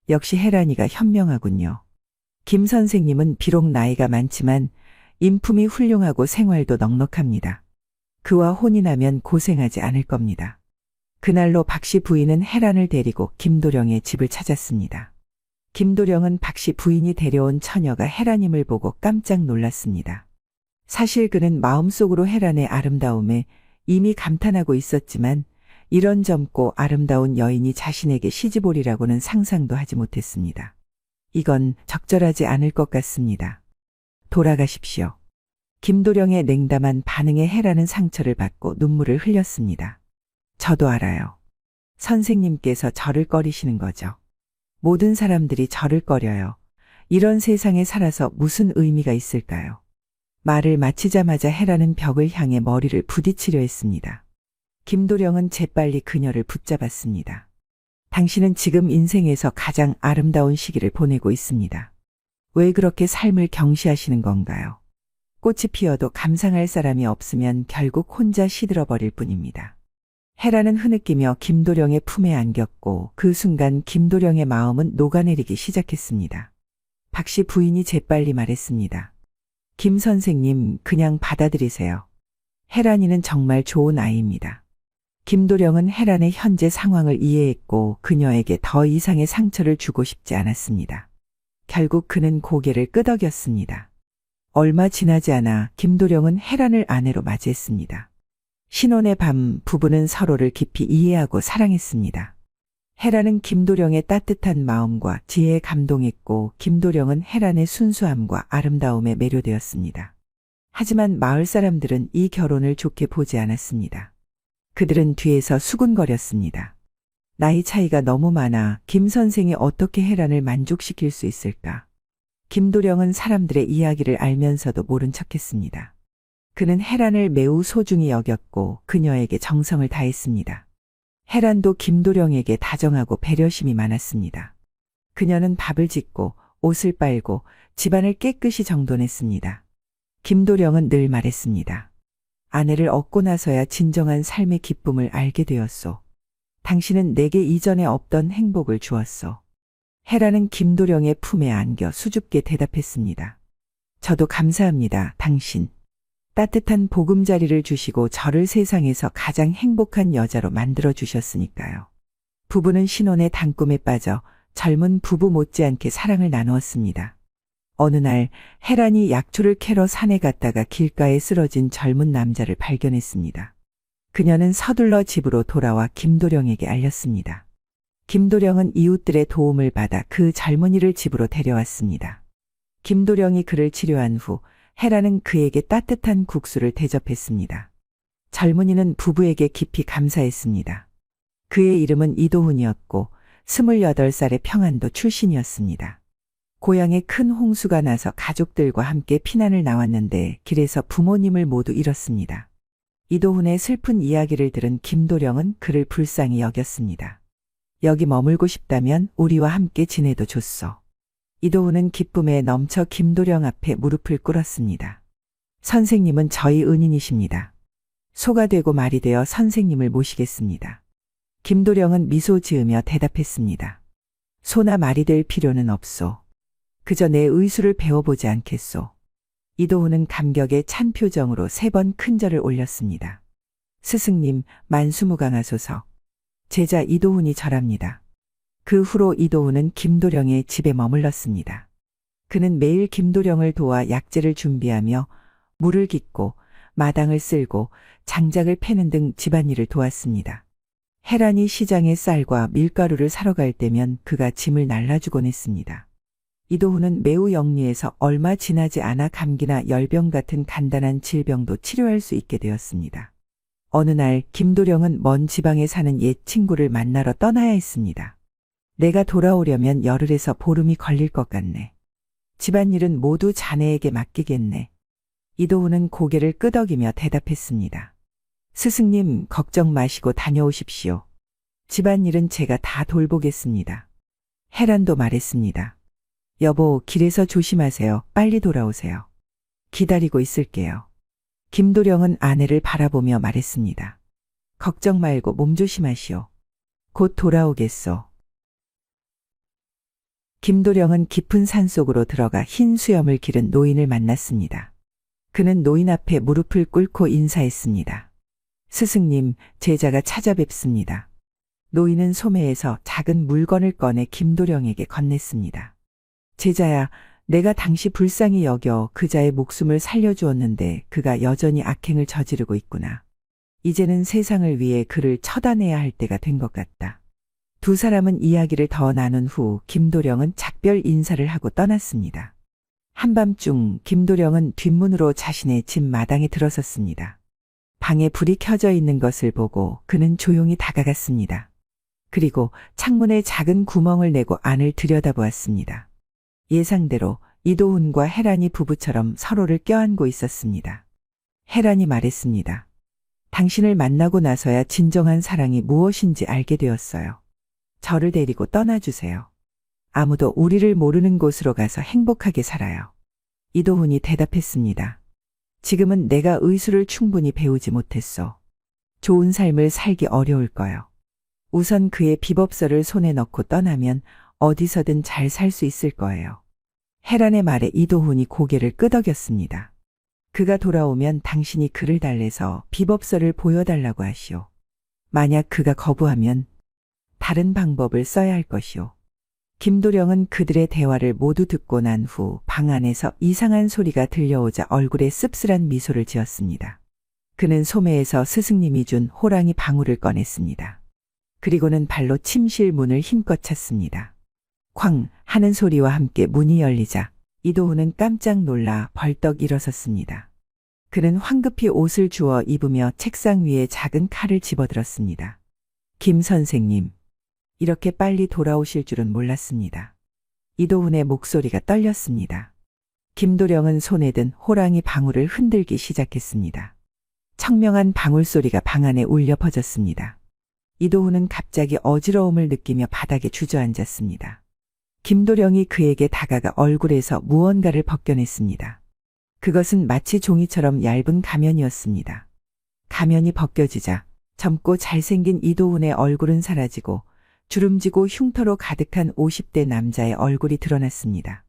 Speaker 1: 역시 헤란이가 현명하군요. 김 선생님은 비록 나이가 많지만 인품이 훌륭하고 생활도 넉넉합니다. 그와 혼인하면 고생하지 않을 겁니다. 그날로 박 씨 부인은 헤란을 데리고 김도령의 집을 찾았습니다. 김도령은 박 씨 부인이 데려온 처녀가 헤란임을 보고 깜짝 놀랐습니다. 사실 그는 마음속으로 헤란의 아름다움에 이미 감탄하고 있었지만 이런 젊고 아름다운 여인이 자신에게 시집오리라고는 상상도 하지 못했습니다. 이건 적절하지 않을 것 같습니다. 돌아가십시오. 김도령의 냉담한 반응에 헤란은 상처를 받고 눈물을 흘렸습니다. 저도 알아요. 선생님께서 저를 꺼리시는 거죠. 모든 사람들이 저를 꺼려요. 이런 세상에 살아서 무슨 의미가 있을까요? 말을 마치자마자 헤란은 벽을 향해 머리를 부딪히려 했습니다. 김도령은 재빨리 그녀를 붙잡았습니다. 당신은 지금 인생에서 가장 아름다운 시기를 보내고 있습니다. 왜 그렇게 삶을 경시하시는 건가요? 꽃이 피어도 감상할 사람이 없으면 결국 혼자 시들어버릴 뿐입니다. 헤라는 흐느끼며 김도령의 품에 안겼고 그 순간 김도령의 마음은 녹아내리기 시작했습니다. 박 씨 부인이 재빨리 말했습니다. 김 선생님, 그냥 받아들이세요. 헤란이는 정말 좋은 아이입니다. 김도령은 헤란의 현재 상황을 이해했고 그녀에게 더 이상의 상처를 주고 싶지 않았습니다. 결국 그는 고개를 끄덕였습니다. 얼마 지나지 않아 김도령은 헤란을 아내로 맞이했습니다. 신혼의 밤 부부는 서로를 깊이 이해하고 사랑했습니다. 헤란은 김도령의 따뜻한 마음과 지혜에 감동했고 김도령은 헤란의 순수함과 아름다움에 매료되었습니다. 하지만 마을 사람들은 이 결혼을 좋게 보지 않았습니다. 그들은 뒤에서 수군거렸습니다. 나이 차이가 너무 많아 김 선생이 어떻게 헤란을 만족시킬 수 있을까? 김도령은 사람들의 이야기를 알면서도 모른 척했습니다. 그는 헤란을 매우 소중히 여겼고 그녀에게 정성을 다했습니다. 헤란도 김도령에게 다정하고 배려심이 많았습니다. 그녀는 밥을 짓고 옷을 빨고 집안을 깨끗이 정돈했습니다. 김도령은 늘 말했습니다. 아내를 얻고 나서야 진정한 삶의 기쁨을 알게 되었소. 당신은 내게 이전에 없던 행복을 주었소. 헤라는 김도령의 품에 안겨 수줍게 대답했습니다. 저도 감사합니다, 당신. 따뜻한 보금자리를 주시고 저를 세상에서 가장 행복한 여자로 만들어 주셨으니까요. 부부는 신혼의 단꿈에 빠져 젊은 부부 못지않게 사랑을 나누었습니다. 어느 날 헤란이 약초를 캐러 산에 갔다가 길가에 쓰러진 젊은 남자를 발견했습니다. 그녀는 서둘러 집으로 돌아와 김도령에게 알렸습니다. 김도령은 이웃들의 도움을 받아 그 젊은이를 집으로 데려왔습니다. 김도령이 그를 치료한 후 헤라는 그에게 따뜻한 국수를 대접했습니다. 젊은이는 부부에게 깊이 감사했습니다. 그의 이름은 이도훈이었고 28살의 평안도 출신이었습니다. 고향에 큰 홍수가 나서 가족들과 함께 피난을 나왔는데 길에서 부모님을 모두 잃었습니다. 이도훈의 슬픈 이야기를 들은 김도령은 그를 불쌍히 여겼습니다. 여기 머물고 싶다면 우리와 함께 지내도 좋소. 이도훈은 기쁨에 넘쳐 김도령 앞에 무릎을 꿇었습니다. 선생님은 저희 은인이십니다. 소가 되고 말이 되어 선생님을 모시겠습니다. 김도령은 미소 지으며 대답했습니다. 소나 말이 될 필요는 없소. 그저 내 의술을 배워보지 않겠소. 이도훈은 감격에 찬 표정으로 3번 큰절을 올렸습니다. 스승님, 만수무강하소서. 제자 이도훈이 절합니다. 그 후로 이도훈은 김도령의 집에 머물렀습니다. 그는 매일 김도령을 도와 약재를 준비하며 물을 깃고 마당을 쓸고 장작을 패는 등 집안일을 도왔습니다. 헤란이 시장에 쌀과 밀가루를 사러 갈 때면 그가 짐을 날라주곤 했습니다. 이도훈은 매우 영리해서 얼마 지나지 않아 감기나 열병 같은 간단한 질병도 치료할 수 있게 되었습니다. 어느 날 김도령은 먼 지방에 사는 옛 친구를 만나러 떠나야 했습니다. 내가 돌아오려면 열흘에서 보름이 걸릴 것 같네. 집안일은 모두 자네에게 맡기겠네. 이도훈은 고개를 끄덕이며 대답했습니다. 스승님, 걱정 마시고 다녀오십시오. 집안일은 제가 다 돌보겠습니다. 헤란도 말했습니다. 여보, 길에서 조심하세요. 빨리 돌아오세요. 기다리고 있을게요. 김도령은 아내를 바라보며 말했습니다. 걱정 말고 몸 조심하시오. 곧 돌아오겠소. 김도령은 깊은 산속으로 들어가 흰 수염을 기른 노인을 만났습니다. 그는 노인 앞에 무릎을 꿇고 인사했습니다. 스승님, 제자가 찾아뵙습니다. 노인은 소매에서 작은 물건을 꺼내 김도령에게 건넸습니다. 제자야, 내가 당시 불쌍히 여겨 그자의 목숨을 살려주었는데 그가 여전히 악행을 저지르고 있구나. 이제는 세상을 위해 그를 처단해야 할 때가 된 것 같다. 두 사람은 이야기를 더 나눈 후 김도령은 작별 인사를 하고 떠났습니다. 한밤중 김도령은 뒷문으로 자신의 집 마당에 들어섰습니다. 방에 불이 켜져 있는 것을 보고 그는 조용히 다가갔습니다. 그리고 창문에 작은 구멍을 내고 안을 들여다보았습니다. 예상대로 이도훈과 헤란이 부부처럼 서로를 껴안고 있었습니다. 헤란이 말했습니다. 당신을 만나고 나서야 진정한 사랑이 무엇인지 알게 되었어요. 저를 데리고 떠나주세요. 아무도 우리를 모르는 곳으로 가서 행복하게 살아요. 이도훈이 대답했습니다. 지금은 내가 의술을 충분히 배우지 못했소. 좋은 삶을 살기 어려울 거요. 우선 그의 비법서를 손에 넣고 떠나면 어디서든 잘 살 수 있을 거예요. 헤란의 말에 이도훈이 고개를 끄덕였습니다. 그가 돌아오면 당신이 그를 달래서 비법서를 보여달라고 하시오. 만약 그가 거부하면 다른 방법을 써야 할 것이오. 김도령은 그들의 대화를 모두 듣고 난 후 방 안에서 이상한 소리가 들려오자 얼굴에 씁쓸한 미소를 지었습니다. 그는 소매에서 스승님이 준 호랑이 방울을 꺼냈습니다. 그리고는 발로 침실 문을 힘껏 찼습니다. 쾅 하는 소리와 함께 문이 열리자 이도훈은 깜짝 놀라 벌떡 일어섰습니다. 그는 황급히 옷을 주워 입으며 책상 위에 작은 칼을 집어들었습니다. 김 선생님, 이렇게 빨리 돌아오실 줄은 몰랐습니다. 이도훈의 목소리가 떨렸습니다. 김도령은 손에 든 호랑이 방울을 흔들기 시작했습니다. 청명한 방울 소리가 방 안에 울려 퍼졌습니다. 이도훈은 갑자기 어지러움을 느끼며 바닥에 주저앉았습니다. 김도령이 그에게 다가가 얼굴에서 무언가를 벗겨냈습니다. 그것은 마치 종이처럼 얇은 가면이었습니다. 가면이 벗겨지자 젊고 잘생긴 이도훈의 얼굴은 사라지고 주름지고 흉터로 가득한 50대 남자의 얼굴이 드러났습니다.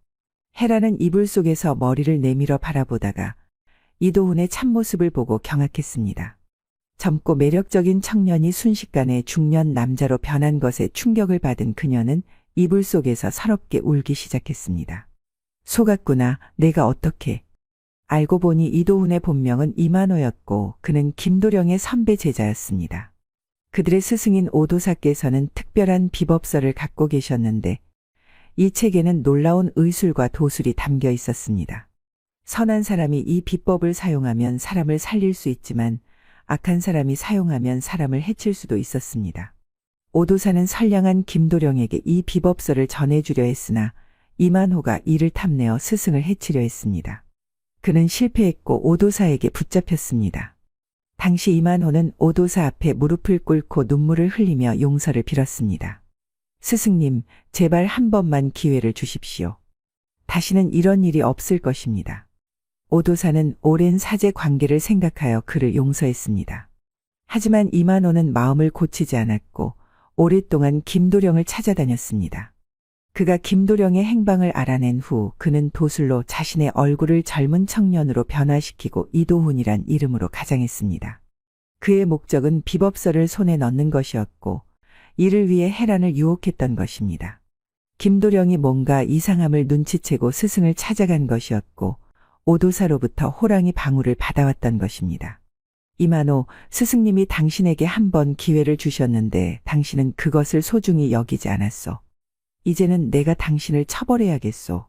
Speaker 1: 헤라는 이불 속에서 머리를 내밀어 바라보다가 이도훈의 참모습을 보고 경악했습니다. 젊고 매력적인 청년이 순식간에 중년 남자로 변한 것에 충격을 받은 그녀는 이불 속에서 서럽게 울기 시작했습니다. 속았구나, 내가 어떻게. 알고 보니 이도훈의 본명은 이만호였고 그는 김도령의 선배 제자였습니다. 그들의 스승인 오도사께서는 특별한 비법서를 갖고 계셨는데 이 책에는 놀라운 의술과 도술이 담겨 있었습니다. 선한 사람이 이 비법을 사용하면 사람을 살릴 수 있지만 악한 사람이 사용하면 사람을 해칠 수도 있었습니다. 오도사는 선량한 김도령에게 이 비법서를 전해주려 했으나 이만호가 이를 탐내어 스승을 해치려 했습니다. 그는 실패했고 오도사에게 붙잡혔습니다. 당시 이만호는 오도사 앞에 무릎을 꿇고 눈물을 흘리며 용서를 빌었습니다. 스승님, 제발 한 번만 기회를 주십시오. 다시는 이런 일이 없을 것입니다. 오도사는 오랜 사제 관계를 생각하여 그를 용서했습니다. 하지만 이만호는 마음을 고치지 않았고 오랫동안 김도령을 찾아다녔습니다. 그가 김도령의 행방을 알아낸 후 그는 도술로 자신의 얼굴을 젊은 청년으로 변화시키고 이도훈이란 이름으로 가장했습니다. 그의 목적은 비법서를 손에 넣는 것이었고 이를 위해 헤란을 유혹했던 것입니다. 김도령이 뭔가 이상함을 눈치채고 스승을 찾아간 것이었고 오도사로부터 호랑이 방울을 받아왔던 것입니다. 이만호, 스승님이 당신에게 한 번 기회를 주셨는데 당신은 그것을 소중히 여기지 않았소. 이제는 내가 당신을 처벌해야겠소.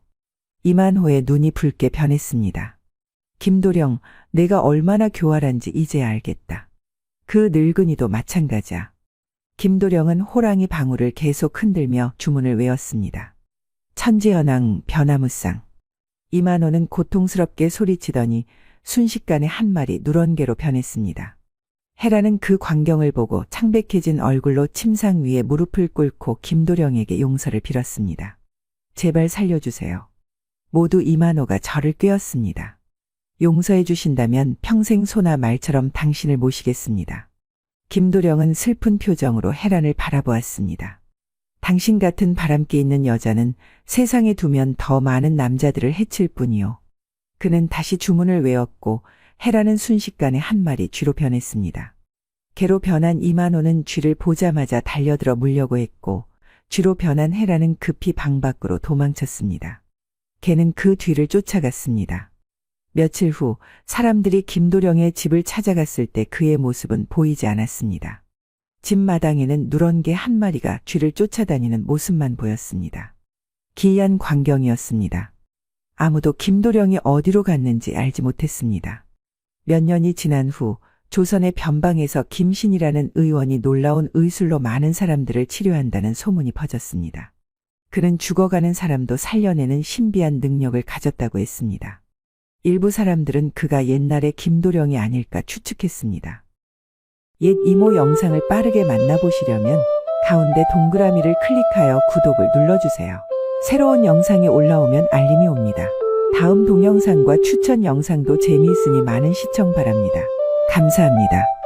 Speaker 1: 이만호의 눈이 붉게 변했습니다. 김도령, 내가 얼마나 교활한지 이제 알겠다. 그 늙은이도 마찬가지야. 김도령은 호랑이 방울을 계속 흔들며 주문을 외웠습니다. 천지현황 변화무쌍. 이만호는 고통스럽게 소리치더니 순식간에 한 마리 누런개로 변했습니다. 헤라는 그 광경을 보고 창백해진 얼굴로 침상 위에 무릎을 꿇고 김도령에게 용서를 빌었습니다. 제발 살려주세요. 모두 이만호가 저를 꾀었습니다. 용서해 주신다면 평생 소나 말처럼 당신을 모시겠습니다. 김도령은 슬픈 표정으로 헤란을 바라보았습니다. 당신 같은 바람기 있는 여자는 세상에 두면 더 많은 남자들을 해칠 뿐이요. 그는 다시 주문을 외웠고 헤라는 순식간에 한 마리 쥐로 변했습니다. 개로 변한 이만호는 쥐를 보자마자 달려들어 물려고 했고 쥐로 변한 헤라는 급히 방 밖으로 도망쳤습니다. 개는 그 뒤를 쫓아갔습니다. 며칠 후 사람들이 김도령의 집을 찾아갔을 때 그의 모습은 보이지 않았습니다. 집 마당에는 누런개 한 마리가 쥐를 쫓아다니는 모습만 보였습니다. 기이한 광경이었습니다. 아무도 김도령이 어디로 갔는지 알지 못했습니다. 몇 년이 지난 후 조선의 변방에서 김신이라는 의원이 놀라운 의술로 많은 사람들을 치료한다는 소문이 퍼졌습니다. 그는 죽어가는 사람도 살려내는 신비한 능력을 가졌다고 했습니다. 일부 사람들은 그가 옛날의 김도령이 아닐까 추측했습니다. 옛 이모 영상을 빠르게 만나보시려면 가운데 동그라미를 클릭하여 구독을 눌러주세요. 새로운 영상이 올라오면 알림이 옵니다. 다음 동영상과 추천 영상도 재미있으니 많은 시청 바랍니다. 감사합니다.